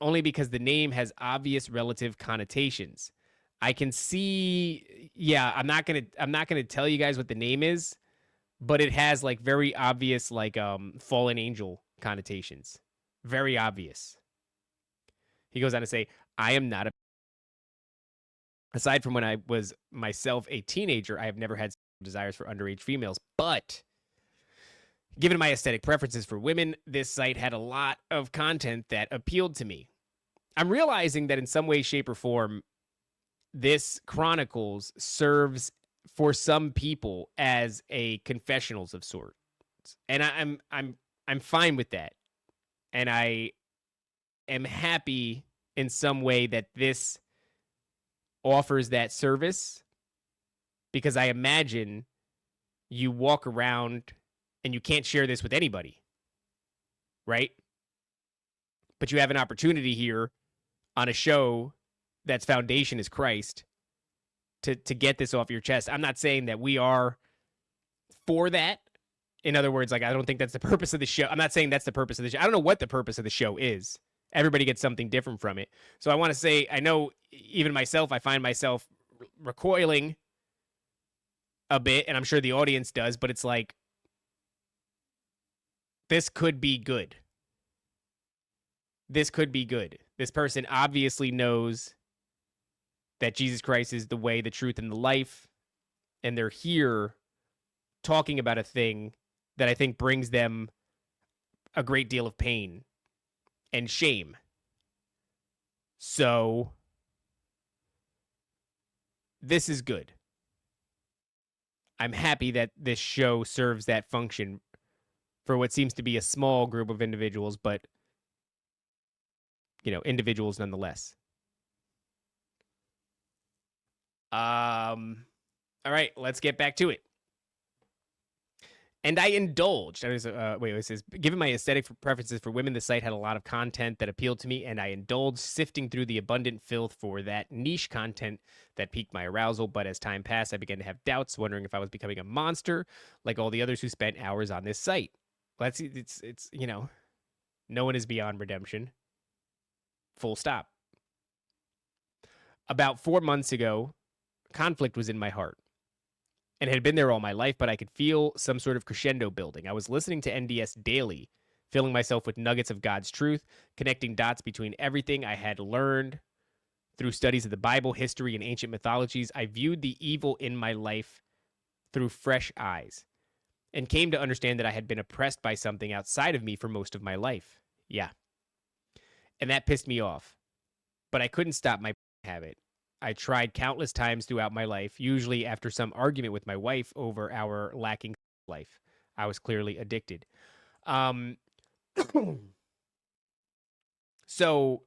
B: only because the name has obvious relative connotations. I can see, yeah, I'm not gonna tell you guys what the name is, but it has like very obvious like fallen angel connotations. Very obvious. He goes on to say, I am not a aside from when I was myself a teenager, I have never had desires for underage females, but given my aesthetic preferences for women, this site had a lot of content that appealed to me. I'm realizing that in some way, shape, or form, this Chronicles serves for some people as a confessionals of sorts, and I'm fine with that, and I am happy in some way that this offers that service, because I imagine you walk around and you can't share this with anybody, right? But you have an opportunity here on a show that's foundation is Christ to get this off your chest. I'm not saying that we are for that. In other words, like, I don't think that's the purpose of the show. I'm not saying that's the purpose of the show. I don't know what the purpose of the show is. Everybody gets something different from it. So I want to say, I know even myself, I find myself recoiling a bit, and I'm sure the audience does, but it's like, this could be good. This could be good. This person obviously knows that Jesus Christ is the way, the truth, and the life, and they're here talking about a thing that I think brings them a great deal of pain and shame. So this is good. I'm happy that this show serves that function for what seems to be a small group of individuals, but, you know, individuals nonetheless. All right, let's get back to it. And I indulged. It says, given my aesthetic preferences for women, the site had a lot of content that appealed to me, and I indulged, sifting through the abundant filth for that niche content that piqued my arousal. But as time passed, I began to have doubts, wondering if I was becoming a monster like all the others who spent hours on this site. Well, it's you know, no one is beyond redemption. Full stop. About 4 months ago, conflict was in my heart. And it had been there all my life, but I could feel some sort of crescendo building. I was listening to NDS daily, filling myself with nuggets of God's truth, connecting dots between everything I had learned through studies of the Bible, history, and ancient mythologies. I viewed the evil in my life through fresh eyes and came to understand that I had been oppressed by something outside of me for most of my life. Yeah. And that pissed me off. But I couldn't stop my habit. I tried countless times throughout my life, usually after some argument with my wife over our lacking life. I was clearly addicted. So,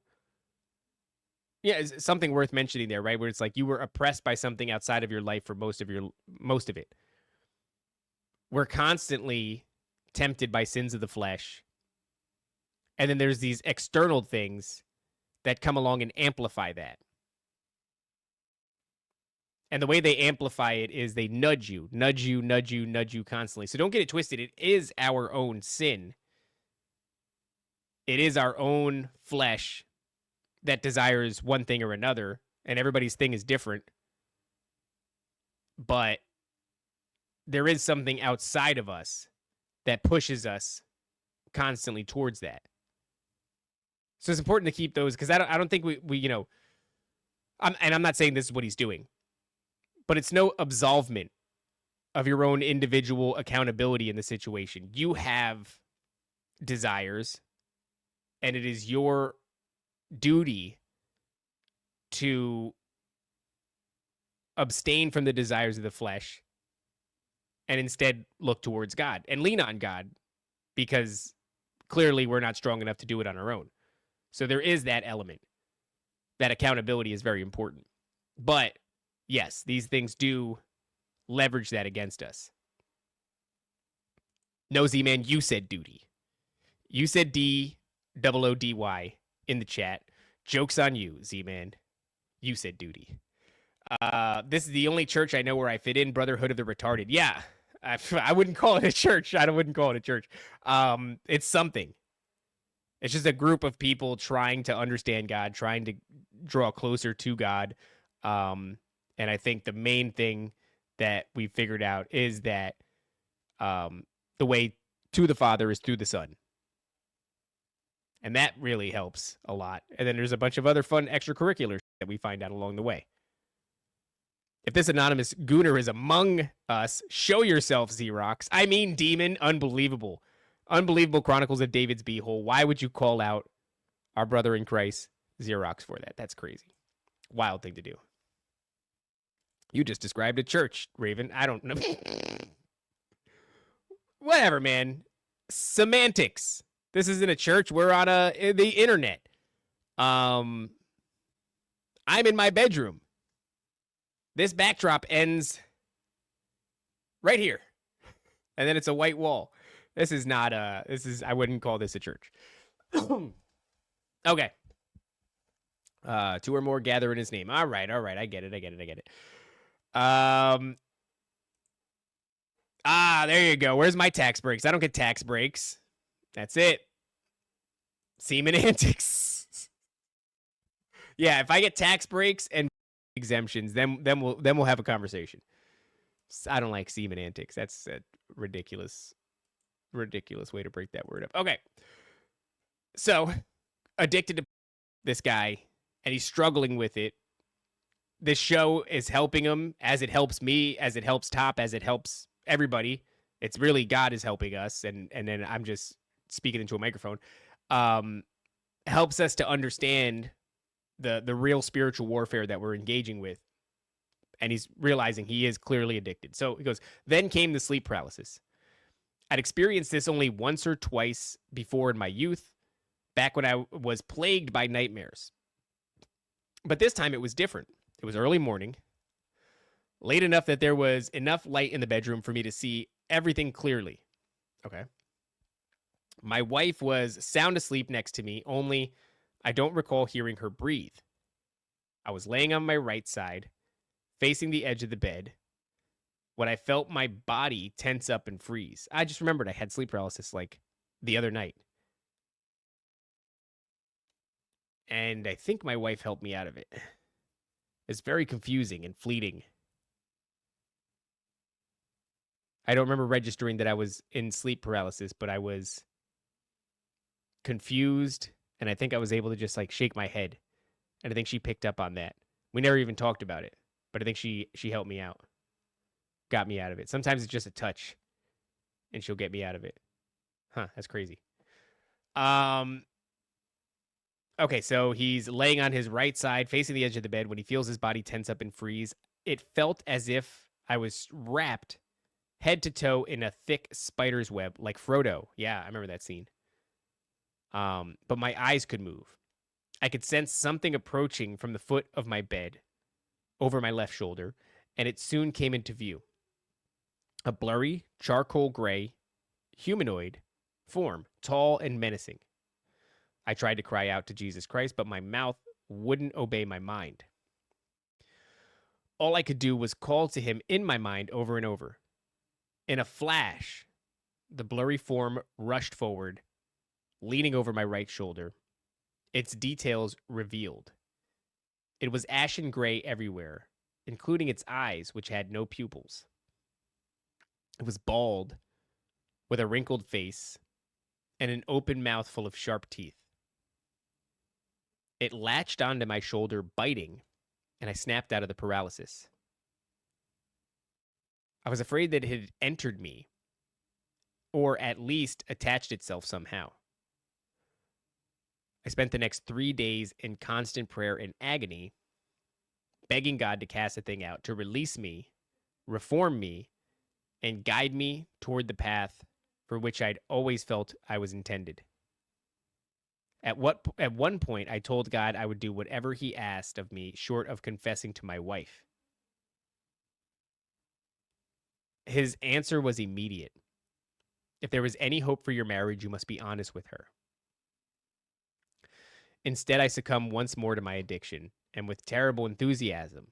B: yeah, it's something worth mentioning there, right? Where it's like you were oppressed by something outside of your life for most of it. We're constantly tempted by sins of the flesh. And then there's these external things that come along and amplify that. And the way they amplify it is they nudge you constantly. So don't get it twisted. It is our own sin. It is our own flesh that desires one thing or another, and everybody's thing is different. But there is something outside of us that pushes us constantly towards that. So it's important to keep those, because I don't think we you know, I'm not saying this is what he's doing, but it's no absolvement of your own individual accountability in the situation. You have desires, and it is your duty to abstain from the desires of the flesh and instead look towards God and lean on God, because clearly we're not strong enough to do it on our own. So there is that element. That accountability is very important. But yes, these things do leverage that against us. No, Z-Man, you said duty. You said D-O-O-D-Y in the chat. Joke's on you, Z-Man. You said duty. This is the only church I know where I fit in, Brotherhood of the Retarded. Yeah, I wouldn't call it a church. I wouldn't call it a church. It's something. It's just a group of people trying to understand God, trying to draw closer to God. And I think the main thing that we figured out is that the way to the Father is through the Son. And that really helps a lot. And then there's a bunch of other fun extracurriculars that we find out along the way. If this anonymous gooner is among us, show yourself, Xerox. I mean, demon, unbelievable. Unbelievable Chronicles of David's Beehole. Why would you call out our brother in Christ, Xerox, for that? That's crazy. Wild thing to do. You just described a church, Raven. I don't know. Whatever, man. Semantics. This isn't a church. We're on the internet. I'm in my bedroom. This backdrop ends right here. And then it's a white wall. This is not I wouldn't call this a church. Okay. Two or more gather in his name. All right. I get it. There you go. Where's my tax breaks? I don't get tax breaks. That's it. Semen antics. Yeah, if I get tax breaks and exemptions, then we'll have a conversation. I don't like semen antics. That's a ridiculous way to break that word up. Okay. So, addicted to this guy, and he's struggling with it. This show is helping him as it helps me, as it helps Top, as it helps everybody. It's really God is helping us, and then I'm just speaking into a microphone. Helps us to understand the real spiritual warfare that we're engaging with. And he's realizing he is clearly addicted. So he goes, then came the sleep paralysis. I'd experienced this only once or twice before in my youth, back when I was plagued by nightmares. But this time it was different. It was early morning, late enough that there was enough light in the bedroom for me to see everything clearly. Okay. My wife was sound asleep next to me, only I don't recall hearing her breathe. I was laying on my right side, facing the edge of the bed, when I felt my body tense up and freeze. I just remembered I had sleep paralysis like the other night. And I think my wife helped me out of it. It's very confusing and fleeting. I don't remember registering that I was in sleep paralysis, but I was confused, and I think I was able to just like shake my head. And I think she picked up on that. We never even talked about it, but I think she helped me out. Got me out of it. Sometimes it's just a touch, and she'll get me out of it. Huh, that's crazy. Okay, so he's laying on his right side, facing the edge of the bed when he feels his body tense up and freeze. It felt as if I was wrapped head to toe in a thick spider's web, like Frodo. Yeah, I remember that scene. But my eyes could move. I could sense something approaching from the foot of my bed over my left shoulder, and it soon came into view. A blurry, charcoal gray, humanoid form, tall and menacing. I tried to cry out to Jesus Christ, but my mouth wouldn't obey my mind. All I could do was call to him in my mind over and over. In a flash, the blurry form rushed forward, leaning over my right shoulder, its details revealed. It was ashen gray everywhere, including its eyes, which had no pupils. It was bald, with a wrinkled face, and an open mouth full of sharp teeth. It latched onto my shoulder, biting, and I snapped out of the paralysis. I was afraid that it had entered me, or at least attached itself somehow. I spent the next 3 days in constant prayer and agony, begging God to cast the thing out, to release me, reform me, and guide me toward the path for which I'd always felt I was intended. At one point, I told God I would do whatever he asked of me, short of confessing to my wife. His answer was immediate. If there was any hope for your marriage, you must be honest with her. Instead, I succumbed once more to my addiction, and with terrible enthusiasm,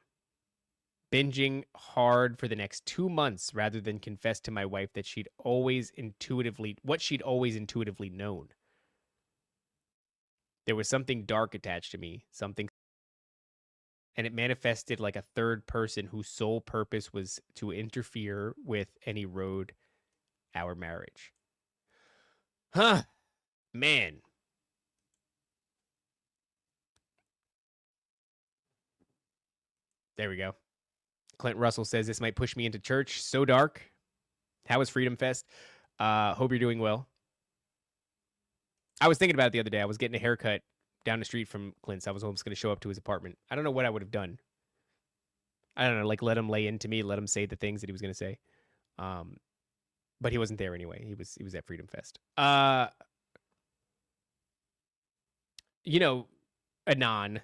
B: binging hard for the next 2 months rather than confess to my wife that she'd always intuitively known. There was something dark attached to me, and it manifested like a third person whose sole purpose was to interfere with and erode our marriage. Huh, man. There we go. Clint Russell says this might push me into church. So dark. How was Freedom Fest? Hope you're doing well. I was thinking about it the other day. I was getting a haircut down the street from Clint's. I was almost going to show up to his apartment. I don't know what I would have done. I don't know, like let him lay into me, let him say the things that he was going to say. But he wasn't there anyway. He was at Freedom Fest. You know, Anon,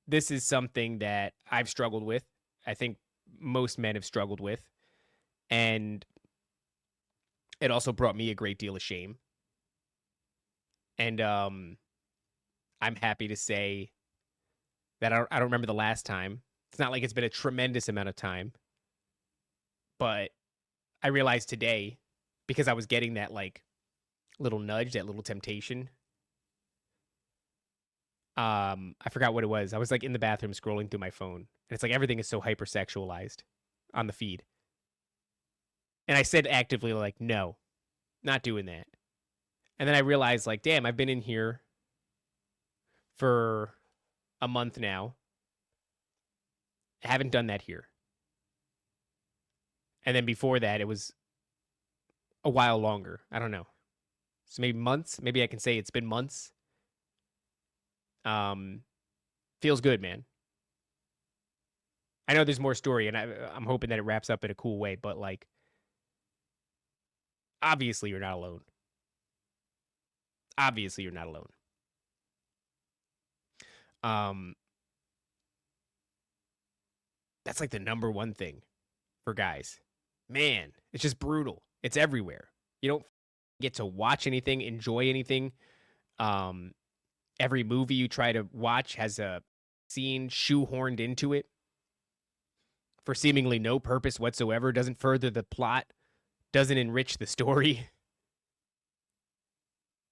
B: this is something that I've struggled with. I think most men have struggled with. And it also brought me a great deal of shame. And I'm happy to say that I don't remember the last time. It's not like it's been a tremendous amount of time. But I realized today, because I was getting that like little nudge, that little temptation. I forgot what it was. I was like in the bathroom scrolling through my phone. And it's like everything is so hypersexualized on the feed. And I said actively like, no, not doing that. And then I realized like, damn, I've been in here for a month now. I haven't done that here. And then before that, it was a while longer. I don't know. So maybe months. Maybe I can say it's been months. Feels good, man. I know there's more story, and I'm hoping that it wraps up in a cool way, but like, obviously you're not alone. Obviously you're not alone. That's like the number one thing for guys. Man, it's just brutal. It's everywhere. You don't get to watch anything, enjoy anything. Every movie you try to watch has a scene shoehorned into it for seemingly no purpose whatsoever, doesn't further the plot, doesn't enrich the story.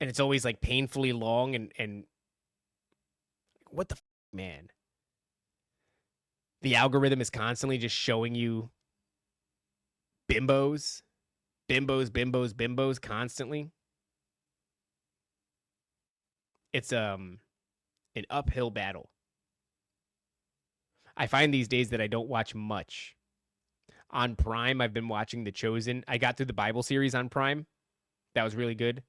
B: And it's always like painfully long and what the man? The algorithm is constantly just showing you bimbos constantly. It's an uphill battle. I find these days that I don't watch much. On Prime, I've been watching The Chosen. I got through the Bible series on Prime. That was really good.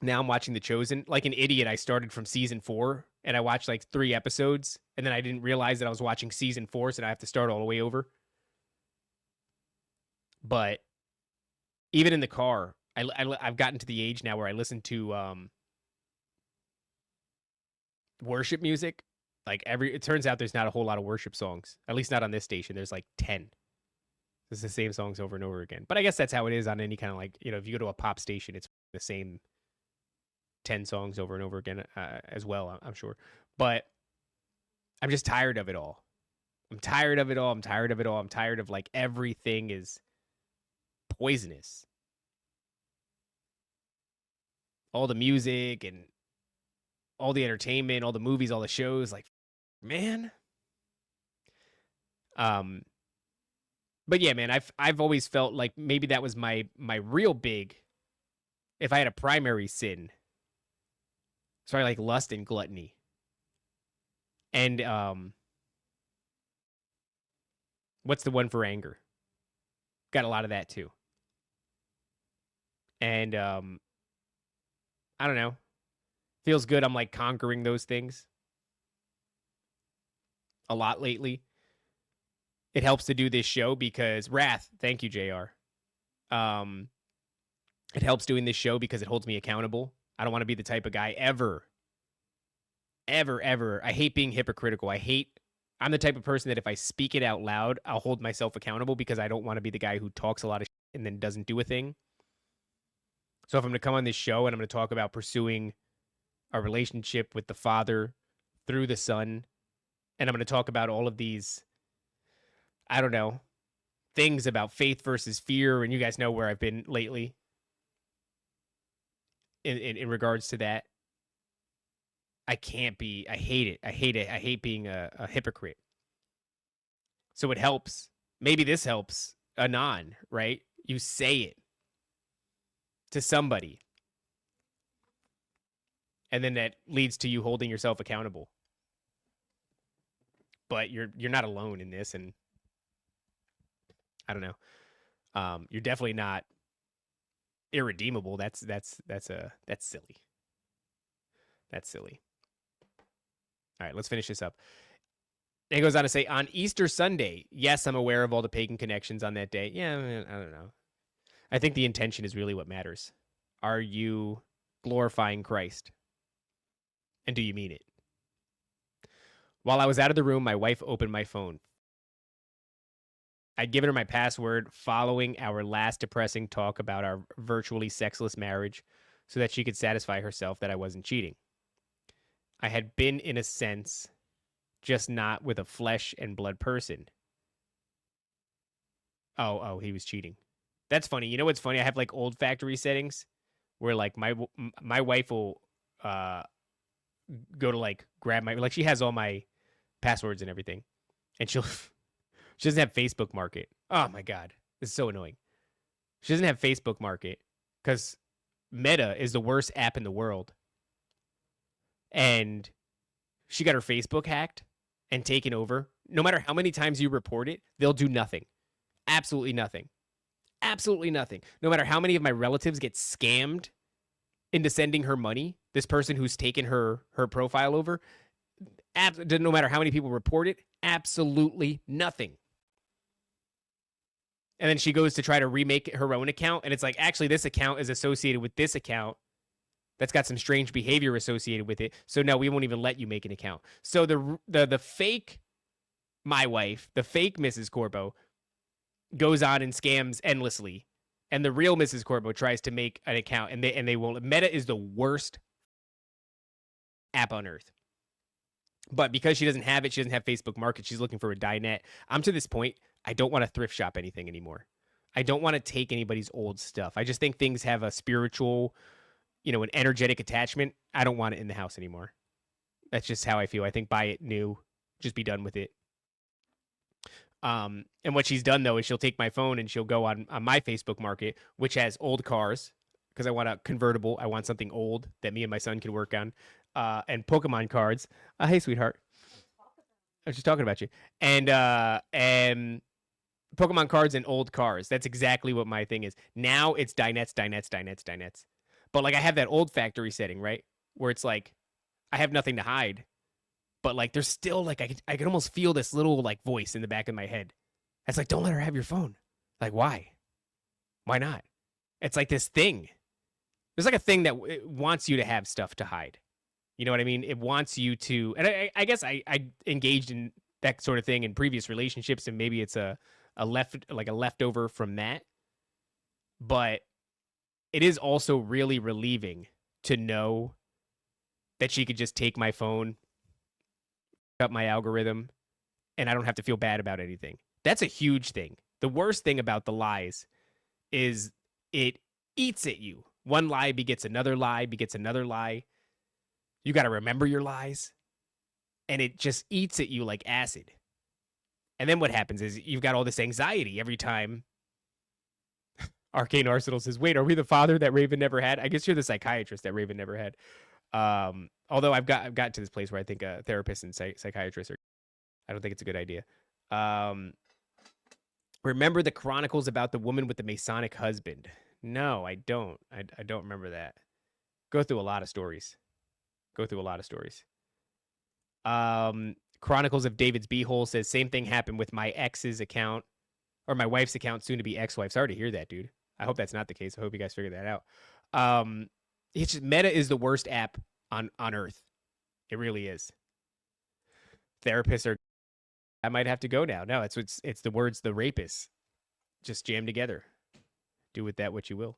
B: Now I'm watching The Chosen. Like an idiot, I started from season 4, and I watched like 3 episodes, and then I didn't realize that I was watching season 4, so I have to start all the way over. But even in the car, I've gotten to the age now where I listen to worship music. Like it turns out there's not a whole lot of worship songs, at least not on this station. There's like 10. It's the same songs over and over again. But I guess that's how it is on any kind of like, if you go to a pop station, it's the same 10 songs over and over again as well, I'm sure. But I'm just tired of it all. I'm tired of like everything is poisonous. All the music and all the entertainment, all the movies, all the shows, like, man. But yeah, man, I've always felt like maybe that was my real big, if I had a primary sin. So I like lust and gluttony. And what's the one for anger? Got a lot of that too. And I don't know. Feels good. I'm like conquering those things a lot lately. It helps to do this show because Wrath, thank you, JR. It helps doing this show because it holds me accountable I don't want to be the type of guy ever. I hate being hypocritical. I'm the type of person that if I speak it out loud, I'll hold myself accountable because I don't want to be the guy who talks a lot of shit and then doesn't do a thing. So if I'm going to come on this show and I'm going to talk about pursuing a relationship with the Father through the Son, and I'm going to talk about all of these, I don't know, things about faith versus fear, and you guys know where I've been lately in regards to that. I hate it. I hate being a hypocrite. So it helps. Maybe this helps anon, right? You say it to somebody. And then that leads to you holding yourself accountable. But you're not alone in this, and I don't know. You're definitely not irredeemable. That's silly. That's silly. All right, let's finish this up. It goes on to say, on Easter Sunday, yes, I'm aware of all the pagan connections on that day. Yeah, I don't know. I think the intention is really what matters. Are you glorifying Christ? And do you mean it? While I was out of the room, my wife opened my phone. I'd given her my password following our last depressing talk about our virtually sexless marriage so that she could satisfy herself that I wasn't cheating. I had been, in a sense, just not with a flesh and blood person. Oh, he was cheating. That's funny. You know what's funny? I have like old factory settings where like my wife will go to like grab my, like she has all my passwords and everything, and she doesn't have Facebook Market. Oh my God, this is so annoying. She doesn't have Facebook Market because Meta is the worst app in the world. And she got her Facebook hacked and taken over. No matter how many times you report it, they'll do nothing. Absolutely nothing. Absolutely nothing. No matter how many of my relatives get scammed into sending her money, this person who's taken her profile over, no matter how many people report it, absolutely nothing. And then she goes to try to remake her own account, and it's like, actually, this account is associated with this account that's got some strange behavior associated with it. So no, we won't even let you make an account. So the fake, my wife, the fake Mrs. Corbo, goes on and scams endlessly, and the real Mrs. Corbo tries to make an account, and they won't. Meta is the worst app on earth. But because she doesn't have it, she doesn't have Facebook Market. She's looking for a dinette. I'm to this point, I don't want to thrift shop anything anymore. I don't want to take anybody's old stuff. I just think things have a spiritual, an energetic attachment. I don't want it in the house anymore. That's just how I feel. I think buy it new, just be done with it. And what she's done though is she'll take my phone and she'll go on my Facebook Market, which has old cars, because I want a convertible. I want something old that me and my son can work on, and Pokemon cards. Hey, sweetheart. I was just talking about you. And Pokemon cards and old cars. That's exactly what my thing is. Now it's dinettes. But like I have that old factory setting, right? Where it's like I have nothing to hide. But like there's still like I can almost feel this little like voice in the back of my head. It's like, don't let her have your phone. Like, why? Why not? It's like this thing. There's like a thing that wants you to have stuff to hide. You know what I mean? It wants you to, and I guess I engaged in that sort of thing in previous relationships, and maybe it's a leftover from that. But it is also really relieving to know that she could just take my phone, up my algorithm, and I don't have to feel bad about anything. That's a huge thing. The worst thing about the lies is it eats at you. One lie begets another lie, begets another lie. You got to remember your lies, and it just eats at you like acid. And then what happens is you've got all this anxiety every time Arcane Arsenal says, wait, are we the father that Raven never had? I guess you're the psychiatrist that Raven never had. Although I've gotten to this place where I think a therapist and psychiatrist are, I don't think it's a good idea. Remember the chronicles about the woman with the Masonic husband? No, I don't. I don't remember that. Go through a lot of stories. Chronicles of David's Beehole says, same thing happened with my ex's account, or my wife's account, soon to be ex-wife. Sorry to hear that, dude. I hope that's not the case. I hope you guys figured that out. It's just, Meta is the worst app on Earth. It really is. Therapists are. I might have to go now. No, it's the words the rapists just jammed together. Do with that what you will.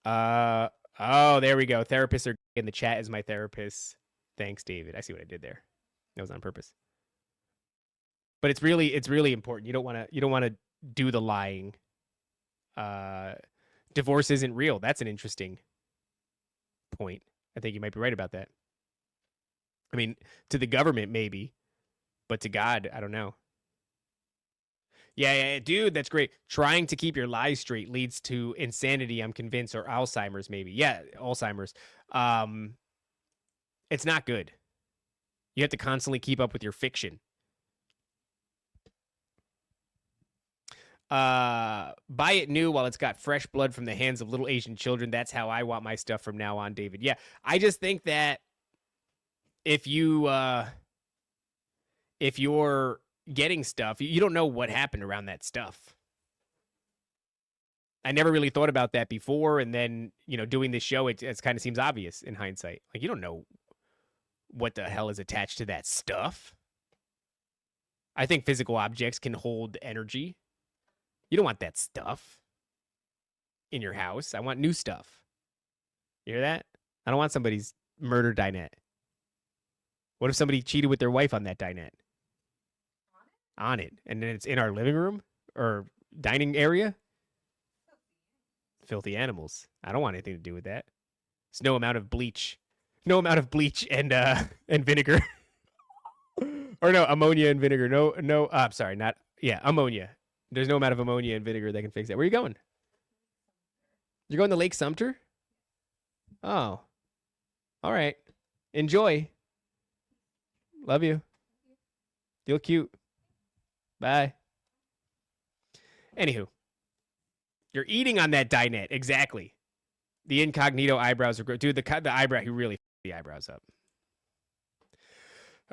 B: Oh, there we go. Therapists are in the chat as my therapist. Thanks, David. I see what I did there. That was on purpose. But it's really important. You don't want to do the lying. Divorce isn't real. That's an interesting point. I think you might be right about that. I mean, to the government maybe, but to God, I don't know. Yeah, dude, that's great. Trying to keep your lies straight leads to insanity, I'm convinced, or Alzheimer's maybe. Yeah, Alzheimer's. It's not good. You have to constantly keep up with your fiction. Buy it new while it's got fresh blood from the hands of little Asian children. That's how I want my stuff from now on, David. Yeah, I just think that if you're getting stuff, you don't know what happened around that stuff. I never really thought about that before, and then doing this show, it kind of seems obvious in hindsight. Like, you don't know what the hell is attached to that stuff. I think physical objects can hold energy. You don't want that stuff in your house. I want new stuff. You hear that? I don't want somebody's murder dinette. What if somebody cheated with their wife on that dinette? On it. And then it's in our living room or dining area? Filthy animals. I don't want anything to do with that. It's no amount of bleach. No amount of bleach and vinegar. Or no, ammonia and vinegar. No, I'm sorry, not, yeah, ammonia. There's no amount of ammonia and vinegar that can fix that. Where are you going? You're going to Lake Sumter? Oh. All right. Enjoy. Love you. Feel cute. Bye. Anywho. You're eating on that dinette. Exactly. The incognito eyebrows are great. Dude, the eyebrow, he really the eyebrows up.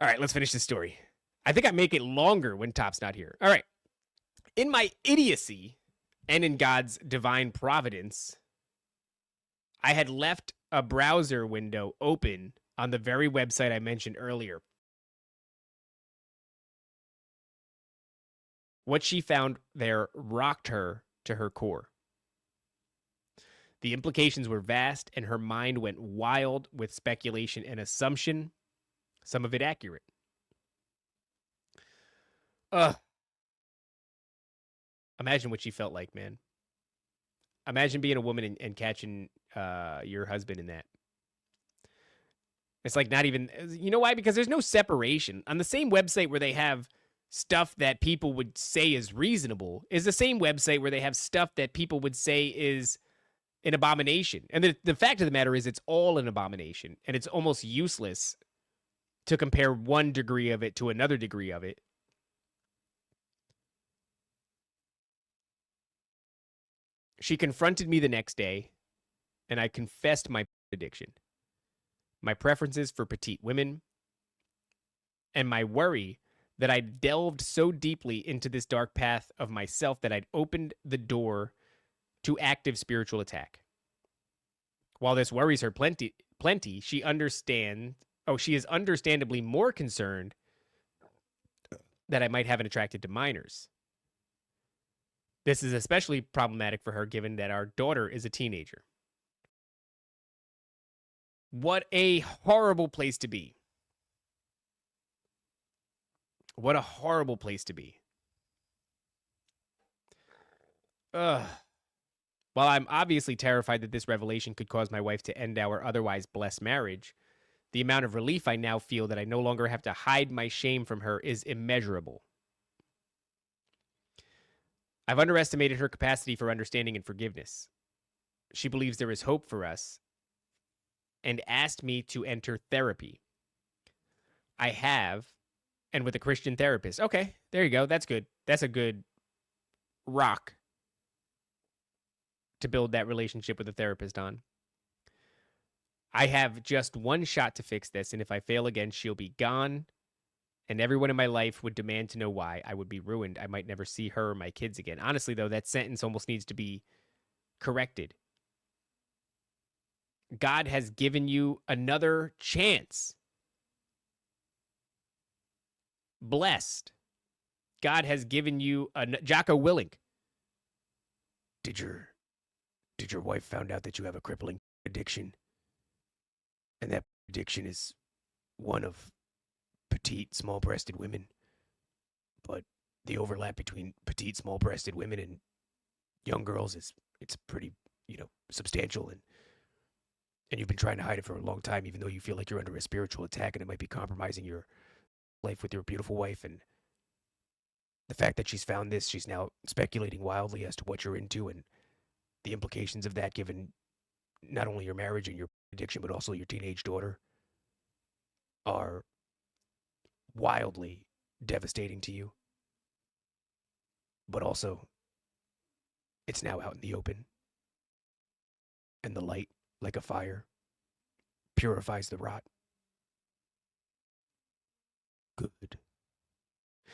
B: All right, let's finish this story. I think I make it longer when Top's not here. All right. In my idiocy and in God's divine providence, I had left a browser window open on the very website I mentioned earlier. What she found there rocked her to her core. The implications were vast, and her mind went wild with speculation and assumption, some of it accurate. Imagine what she felt like, man. Imagine being a woman and catching your husband in that. It's like not even, you know why? Because there's no separation. On the same website where they have stuff that people would say is reasonable is the same website where they have stuff that people would say is an abomination. And the fact of the matter is it's all an abomination, and it's almost useless to compare one degree of it to another degree of it. She confronted me the next day, and I confessed my addiction, my preferences for petite women, and my worry that I'd delved so deeply into this dark path of myself that I'd opened the door to active spiritual attack. While this worries her plenty, she is understandably more concerned that I might have an attraction to minors. This is especially problematic for her given that our daughter is a teenager. What a horrible place to be. What a horrible place to be. While I'm obviously terrified that this revelation could cause my wife to end our otherwise blessed marriage, the amount of relief I now feel that I no longer have to hide my shame from her is immeasurable. I've underestimated her capacity for understanding and forgiveness. She believes there is hope for us and asked me to enter therapy. I have, and with a Christian therapist. Okay, there you go. That's good. That's a good rock to build that relationship with a therapist on. I have just one shot to fix this, and if I fail again, she'll be gone, and everyone in my life would demand to know why. I would be ruined. I might never see her or my kids again. Honestly, though, that sentence almost needs to be corrected. God has given you another chance. Blessed. God has given you a Jocko Willink. Did your wife found out that you have a crippling addiction? And that addiction is one of petite, small-breasted women. But the overlap between petite, small-breasted women and young girls it's pretty, substantial, and you've been trying to hide it for a long time, even though you feel like you're under a spiritual attack and it might be compromising your life with your beautiful wife. And the fact that she's found this, she's now speculating wildly as to what you're into and the implications of that, given not only your marriage and your addiction, but also your teenage daughter, are wildly devastating to you. But also, it's now out in the open. And the light, like a fire, purifies the rot. Good.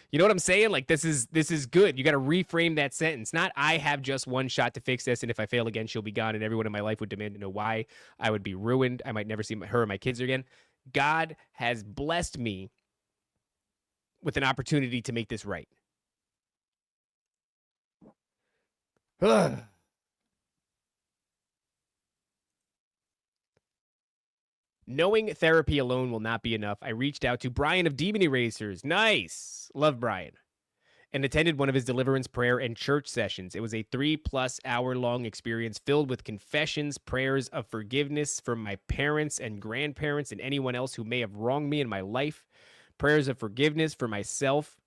B: You know what I'm saying? Like, this is good. You got to reframe that sentence. Not, I have just one shot to fix this, and if I fail again, she'll be gone, and everyone in my life would demand to know why. I would be ruined. I might never see her or my kids again. God has blessed me with an opportunity to make this right. Knowing therapy alone will not be enough, I reached out to Brian of Demon Erasers. Nice. Love Brian. And attended one of his deliverance prayer and church sessions. It was a 3+ hour long experience filled with confessions, prayers of forgiveness from my parents and grandparents and anyone else who may have wronged me in my life. Prayers of forgiveness for myself.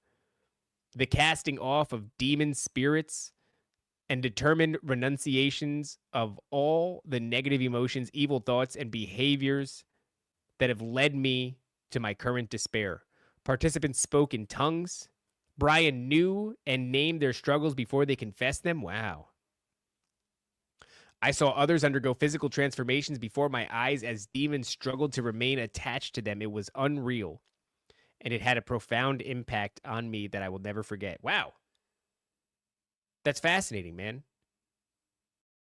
B: The casting off of demon spirits. And determined renunciations of all the negative emotions, evil thoughts, and behaviors that have led me to my current despair. Participants spoke in tongues. Brian knew and named their struggles before they confessed them. Wow. I saw others undergo physical transformations before my eyes as demons struggled to remain attached to them. It was unreal. And it had a profound impact on me that I will never forget. Wow. That's fascinating, man.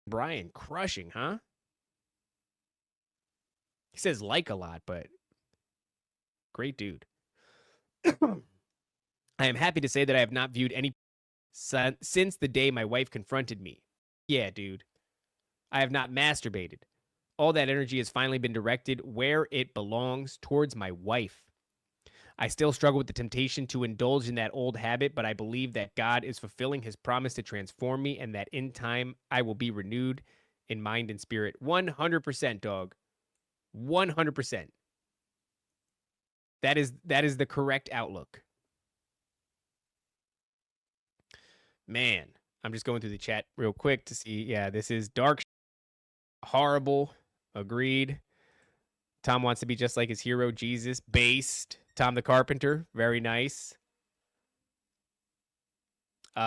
B: Brian crushing, huh? He says like a lot, but great dude. I am happy to say that I have not viewed any since the day my wife confronted me. Yeah, dude. I have not masturbated. All that energy has finally been directed where it belongs, towards my wife. I still struggle with the temptation to indulge in that old habit, but I believe that God is fulfilling his promise to transform me and that in time I will be renewed in mind and spirit. 100%, dog. 100%. That is the correct outlook. Man, I'm just going through the chat real quick to see. Yeah, this is dark, horrible. Agreed. Tom wants to be just like his hero, Jesus. Based. Tom the Carpenter. Very nice. Who's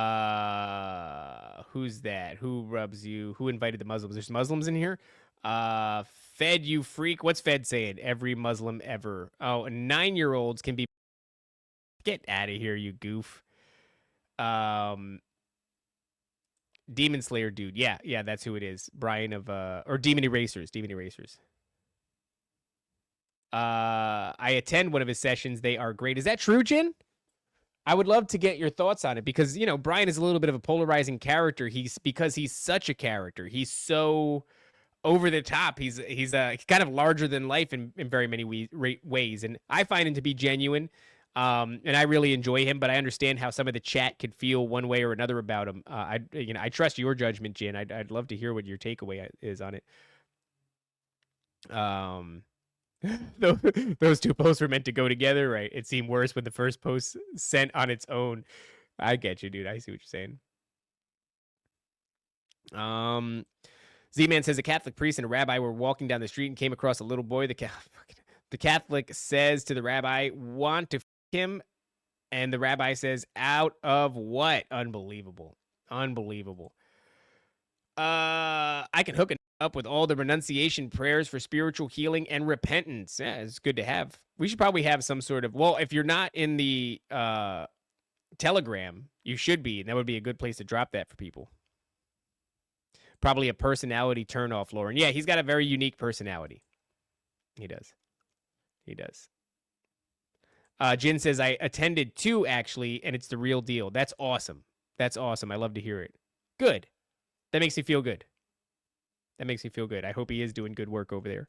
B: that? Who rubs you? Who invited the Muslims? There's Muslims in here. Fed, you freak. What's Fed saying? Every Muslim ever. Oh, 9-year-olds can be. Get out of here, you goof. Demon Slayer dude. Yeah, that's who it is. Brian of or Demon Erasers. Demon Erasers. I attend one of his sessions. They are great. Is that true, Jin? I would love to get your thoughts on it because, Brian is a little bit of a polarizing character. Because he's such a character. He's so over the top. He's kind of larger than life in very many ways. And I find him to be genuine. And I really enjoy him, but I understand how some of the chat could feel one way or another about him. I trust your judgment, Jin. I'd love to hear what your takeaway is on it. Those two posts were meant to go together, right? It seemed worse when the first post sent on its own. I get you, dude. I see what you're saying. Z-Man says a Catholic priest and a rabbi were walking down the street and came across a little boy. The Catholic says to the rabbi, "Want to f*** him?" And the rabbi says, "Out of what?" Unbelievable. I can hook it up with all the renunciation prayers for spiritual healing and repentance. Yeah, it's good to have. We should probably have some sort of, well, if you're not in the Telegram, you should be, and that would be a good place to drop that for people. Probably a personality turnoff, Lauren. Yeah, he's got a very unique personality. He does. He does. Jin says, I attended 2, actually, and it's the real deal. That's awesome. That's awesome. I love to hear it. Good. That makes me feel good. That makes me feel good. I hope he is doing good work over there.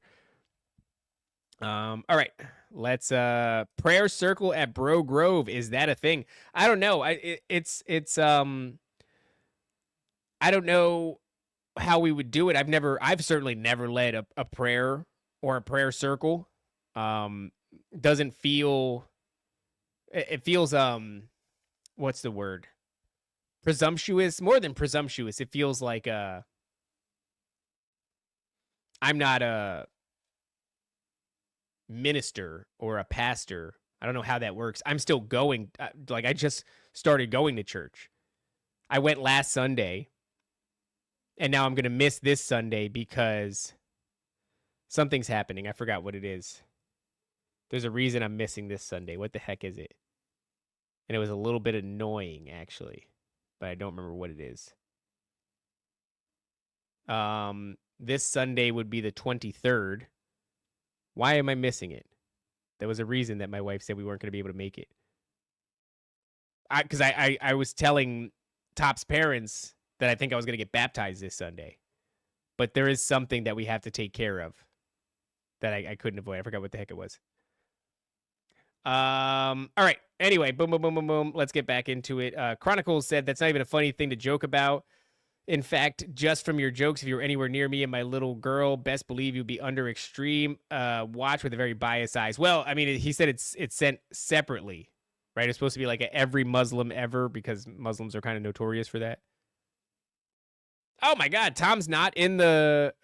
B: All right. Let's prayer circle at Bro Grove. Is that a thing? I don't know. It's I don't know how we would do it. I've certainly never led a prayer or a prayer circle. Doesn't feel, it feels, what's the word? Presumptuous, more than presumptuous. It feels like, I'm not a minister or a pastor. I don't know how that works. I'm still going. I just started going to church. I went last Sunday, and now I'm going to miss this Sunday because something's happening. I forgot what it is. There's a reason I'm missing this Sunday. What the heck is it? And it was a little bit annoying, actually, but I don't remember what it is. This Sunday would be the 23rd. Why am I missing it? There was a reason that my wife said we weren't going to be able to make it. Because I was telling Top's parents that I think I was going to get baptized this Sunday. But there is something that we have to take care of that I couldn't avoid. I forgot what the heck it was. All right. Anyway, boom, boom, boom, boom, boom. Let's get back into it. Chronicles said that's not even a funny thing to joke about. In fact, just from your jokes, if you were anywhere near me and my little girl, best believe you'd be under extreme watch with a very biased eyes. Well, I mean, he said it's sent separately, right? It's supposed to be like every Muslim ever because Muslims are kind of notorious for that. Oh my God, Tom's not in the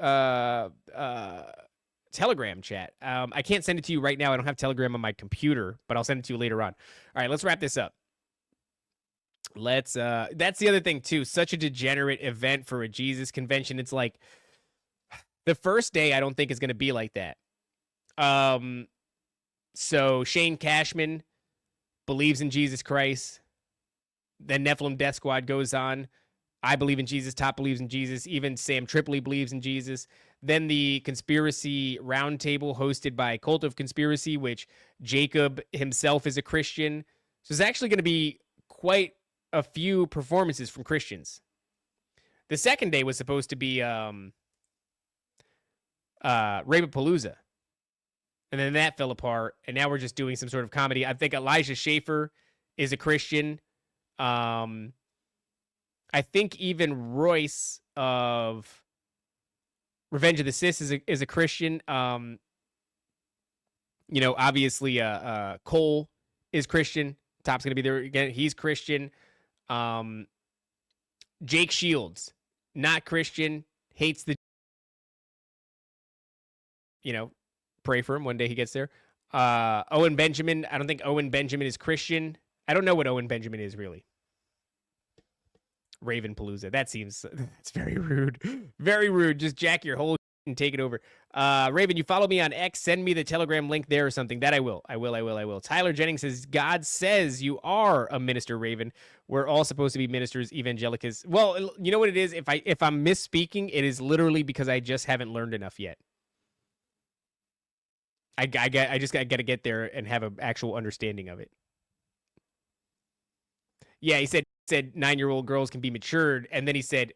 B: Telegram chat. I can't send it to you right now. I don't have Telegram on my computer, but I'll send it to you later on. All right, let's wrap this up. That's the other thing too. Such a degenerate event for a Jesus convention. It's like the first day I don't think is going to be like that. So Shane Cashman believes in Jesus Christ. Then Nephilim Death Squad goes on. I believe in Jesus. Top believes in Jesus. Even Sam Tripoli believes in Jesus. Then the conspiracy roundtable hosted by Cult of Conspiracy, which Jacob himself is a Christian. So it's actually going to be quite a few performances from Christians. The second day was supposed to be Ravapalooza. And then that fell apart. And now we're just doing some sort of comedy. I think Elijah Schaefer is a Christian. I think even Royce of Revenge of the Sith is a Christian. Obviously Cole is Christian. Top's going to be there again. He's Christian. Jake Shields, not Christian, hates the, pray for him one day he gets there. Owen Benjamin, I don't think Owen Benjamin is Christian. I don't know what Owen Benjamin is really. Ravenpalooza, that's very rude. Very rude. Just jack your whole and take it over. Raven, you follow me on X. Send me the Telegram link there or something. That I will. Tyler Jennings says, God says you are a minister, Raven. We're all supposed to be ministers, evangelicals. Well, you know what it is? If I'm misspeaking, it is literally because I just haven't learned enough yet. I just got to get there and have an actual understanding of it. Yeah, he said 9-year-old girls can be matured, and then he said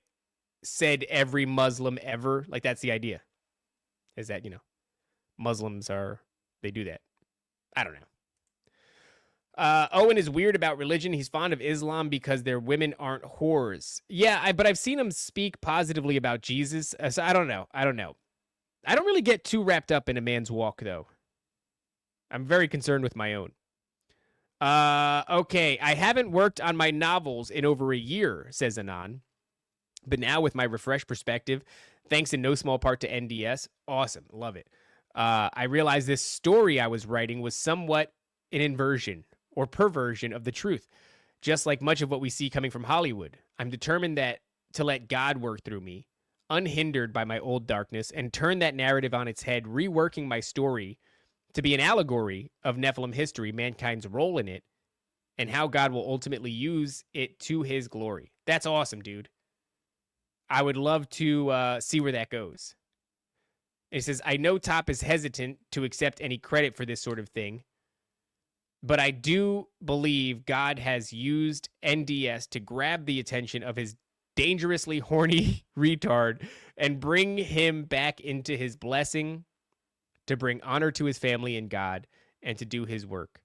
B: every Muslim ever. Like, that's the idea. Is that, Muslims they do that. I don't know. Owen is weird about religion. He's fond of Islam because their women aren't whores. Yeah, but I've seen him speak positively about Jesus. So I don't know. I don't really get too wrapped up in a man's walk, though. I'm very concerned with my own. Okay, I haven't worked on my novels in over a year, says Anon. But now with my refreshed perspective, thanks in no small part to NDS, awesome, love it. I realized this story I was writing was somewhat an inversion or perversion of the truth, just like much of what we see coming from Hollywood. I'm determined to let God work through me, unhindered by my old darkness, and turn that narrative on its head, reworking my story to be an allegory of Nephilim history, mankind's role in it, and how God will ultimately use it to his glory. That's awesome, dude. I would love to see where that goes. It says, I know Top is hesitant to accept any credit for this sort of thing, but I do believe God has used NDS to grab the attention of his dangerously horny retard and bring him back into his blessing, to bring honor to his family and God, and to do his work.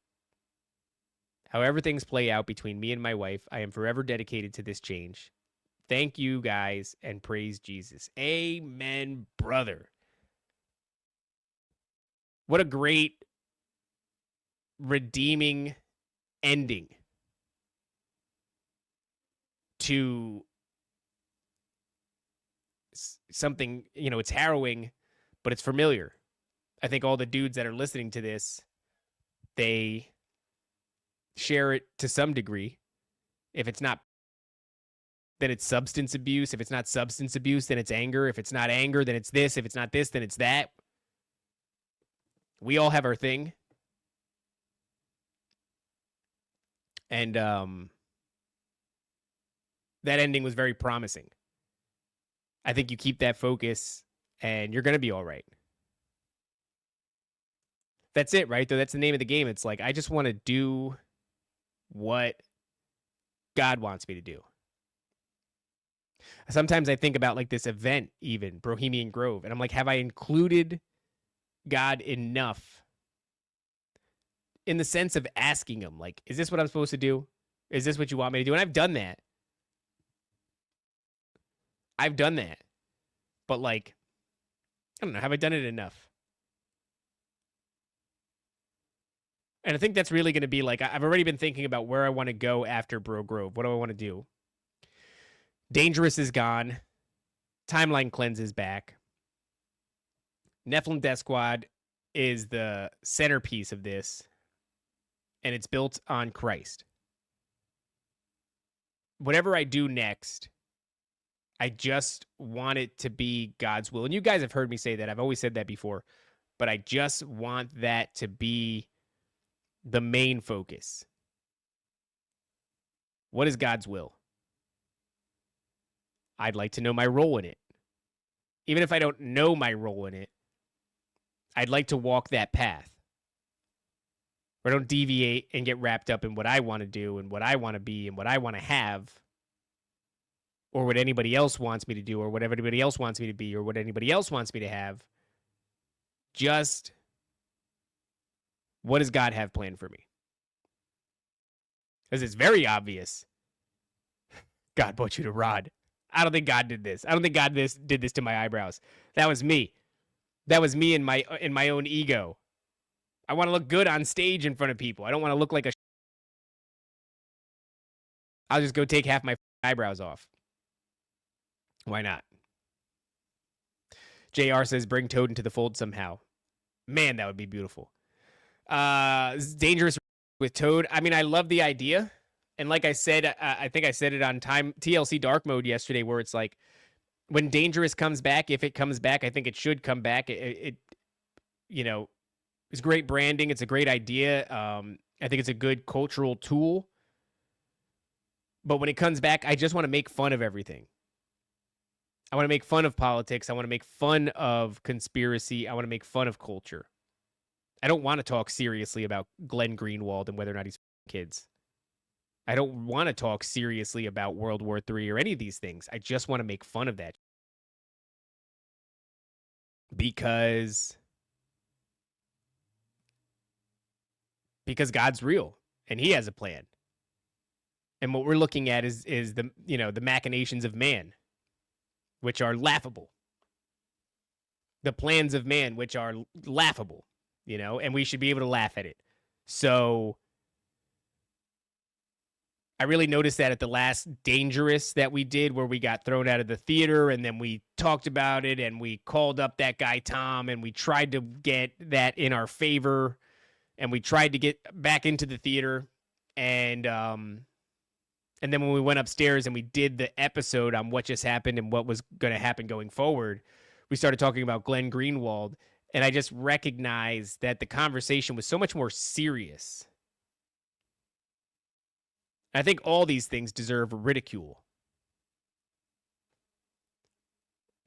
B: However things play out between me and my wife, I am forever dedicated to this change. Thank you, guys, and praise Jesus. Amen, brother. What a great redeeming ending to something, it's harrowing, but it's familiar. I think all the dudes that are listening to this, they share it to some degree. If it's not, then it's substance abuse. If it's not substance abuse, then it's anger. If it's not anger, then it's this. If it's not this, then it's that. We all have our thing. And that ending was very promising. I think you keep that focus and you're going to be all right. That's it, right? Though that's the name of the game. It's like, I just want to do what God wants me to do. Sometimes I think about like this event, even Bohemian Grove, and I'm like, have I included God enough in the sense of asking him, like, is this what I'm supposed to do? Is this what you want me to do? And I've done that. But like, I don't know, have I done it enough? And I think that's really going to be like, I've already been thinking about where I want to go after Bro Grove. What do I want to do? Dangerous is gone. Timeline Cleanse is back. Nephilim Death Squad is the centerpiece of this, and it's built on Christ. Whatever I do next, I just want it to be God's will. And you guys have heard me say that. I've always said that before, but I just want that to be the main focus. What is God's will? I'd like to know my role in it. Even if I don't know my role in it, I'd like to walk that path. Where I don't deviate and get wrapped up in what I want to do and what I want to be and what I want to have, or what anybody else wants me to do, or what everybody else wants me to be, or what anybody else wants me to have. Just, what does God have planned for me? Because it's very obvious. God brought you to Rod. I don't think God did this. I don't think God did this to my eyebrows. That was me. That was me in my own ego. I want to look good on stage in front of people. I don't want to look like a. I'll just go take half my eyebrows off. Why not? JR says, bring Toad into the fold somehow. Man, that would be beautiful. Dangerous with Toad. I mean, I love the idea. And like I said, I think I said it on TLC Dark Mode yesterday, where it's like, when Dangerous comes back, if it comes back, I think it should come back. It's great branding. It's a great idea. I think it's a good cultural tool. But when it comes back, I just want to make fun of everything. I want to make fun of politics. I want to make fun of conspiracy. I want to make fun of culture. I don't want to talk seriously about Glenn Greenwald and whether or not he's kids. I don't want to talk seriously about World War III or any of these things. I just want to make fun of that. Because God's real and he has a plan. And what we're looking at is the machinations of man, which are laughable. The plans of man, which are laughable, and we should be able to laugh at it. So I really noticed that at the last Dangerous that we did, where we got thrown out of the theater, and then we talked about it, and we called up that guy Tom, and we tried to get that in our favor, and we tried to get back into the theater, and then when we went upstairs and we did the episode on what just happened and what was going to happen going forward, we started talking about Glenn Greenwald, and I just recognized that the conversation was so much more serious. I think all these things deserve ridicule.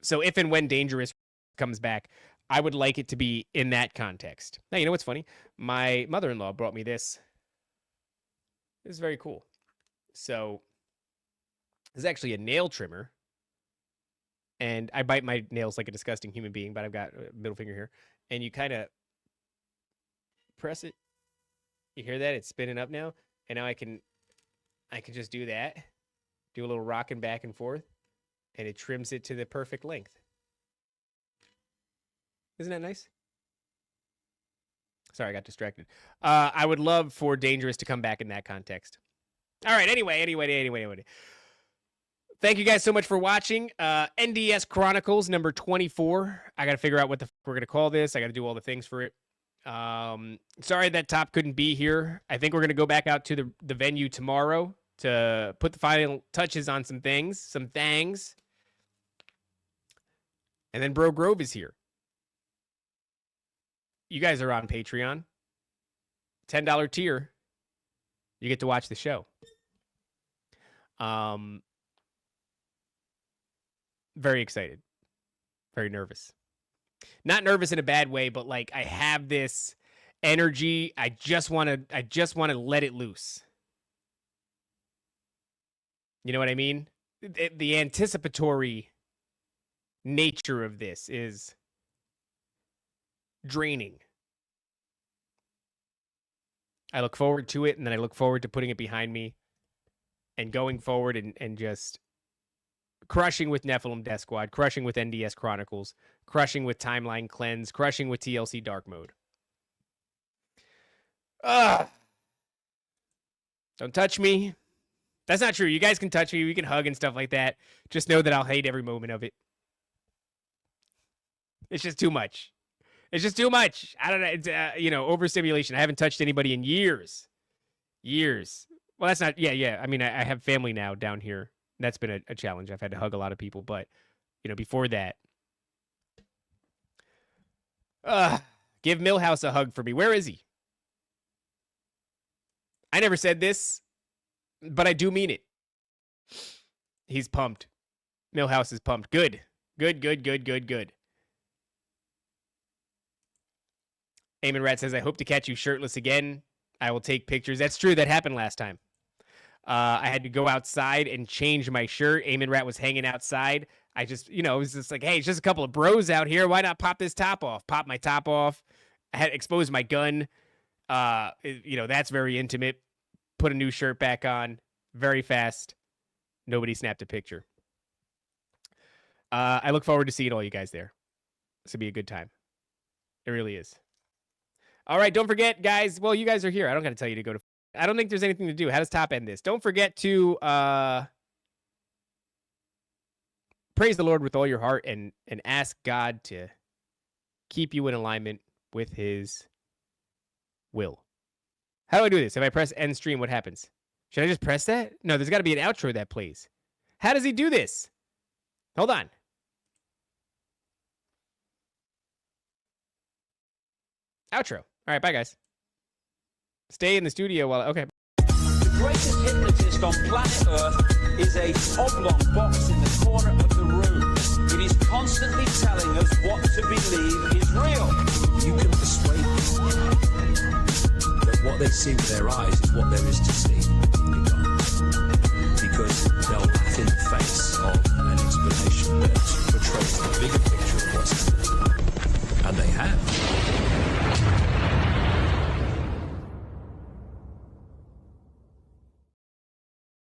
B: So if and when Dangerous comes back, I would like it to be in that context. Now, you know what's funny? My mother-in-law brought me this. This is very cool. So this is actually a nail trimmer. And I bite my nails like a disgusting human being, but I've got a middle finger here. And you kind of press it. You hear that? It's spinning up now. And now I can just do that. Do a little rocking back and forth. And it trims it to the perfect length. Isn't that nice? Sorry, I got distracted. I would love for Dangerous to come back in that context. All right, anyway. Thank you guys so much for watching. NDS Chronicles number 24. I got to figure out what the we're going to call this. I got to do all the things for it. Sorry that Top couldn't be here. I think we're going to go back out to the venue tomorrow to put the final touches on some things. And then Bro Grove is here. You guys are on Patreon. $10 tier. You get to watch the show. Very excited. Very nervous. Not nervous in a bad way, but like I have this energy. I just want to let it loose. You know what I mean? The anticipatory nature of this is draining. I look forward to it, and then I look forward to putting it behind me and going forward and just crushing with Nephilim Death Squad, crushing with NDS Chronicles, crushing with Timeline Cleanse, crushing with TLC Dark Mode. Don't touch me. That's not true. You guys can touch me. We can hug and stuff like that. Just know that I'll hate every moment of it. It's just too much. It's just too much. I don't know. It's, overstimulation. I haven't touched anybody in years. Well, that's not, yeah. I mean, I have family now down here. That's been a challenge. I've had to hug a lot of people, but, before that. Give Millhouse a hug for me. Where is he? I never said this, but I do mean it. He's pumped. Millhouse is pumped. Good. Eamon Rat says, I hope to catch you shirtless again. I will take pictures. That's true. That happened last time. I had to go outside and change my shirt. Eamon Rat was hanging outside. I just, it was just like, hey, it's just a couple of bros out here. Why not pop this top off? Pop my top off. I had exposed my gun. That's very intimate. Put a new shirt back on very fast. Nobody snapped a picture. I look forward to seeing all you guys there. This will be a good time. It really is. All right, don't forget, guys. Well, you guys are here. I don't got to tell you to go to... I don't think there's anything to do. How does Top end this? Don't forget to praise the Lord with all your heart and ask God to keep you in alignment with his will. How do I do this? If I press end stream, what happens? Should I just press that? No, there's got to be an outro that plays. How does he do this? Hold on. Outro. All right, bye, guys. Stay in the studio while... Okay.
C: The greatest hypnotist on planet Earth is a oblong box in the corner of the room. It is constantly telling us what to believe is real.
A: You can persuade them that what they see with their eyes is what there is to see.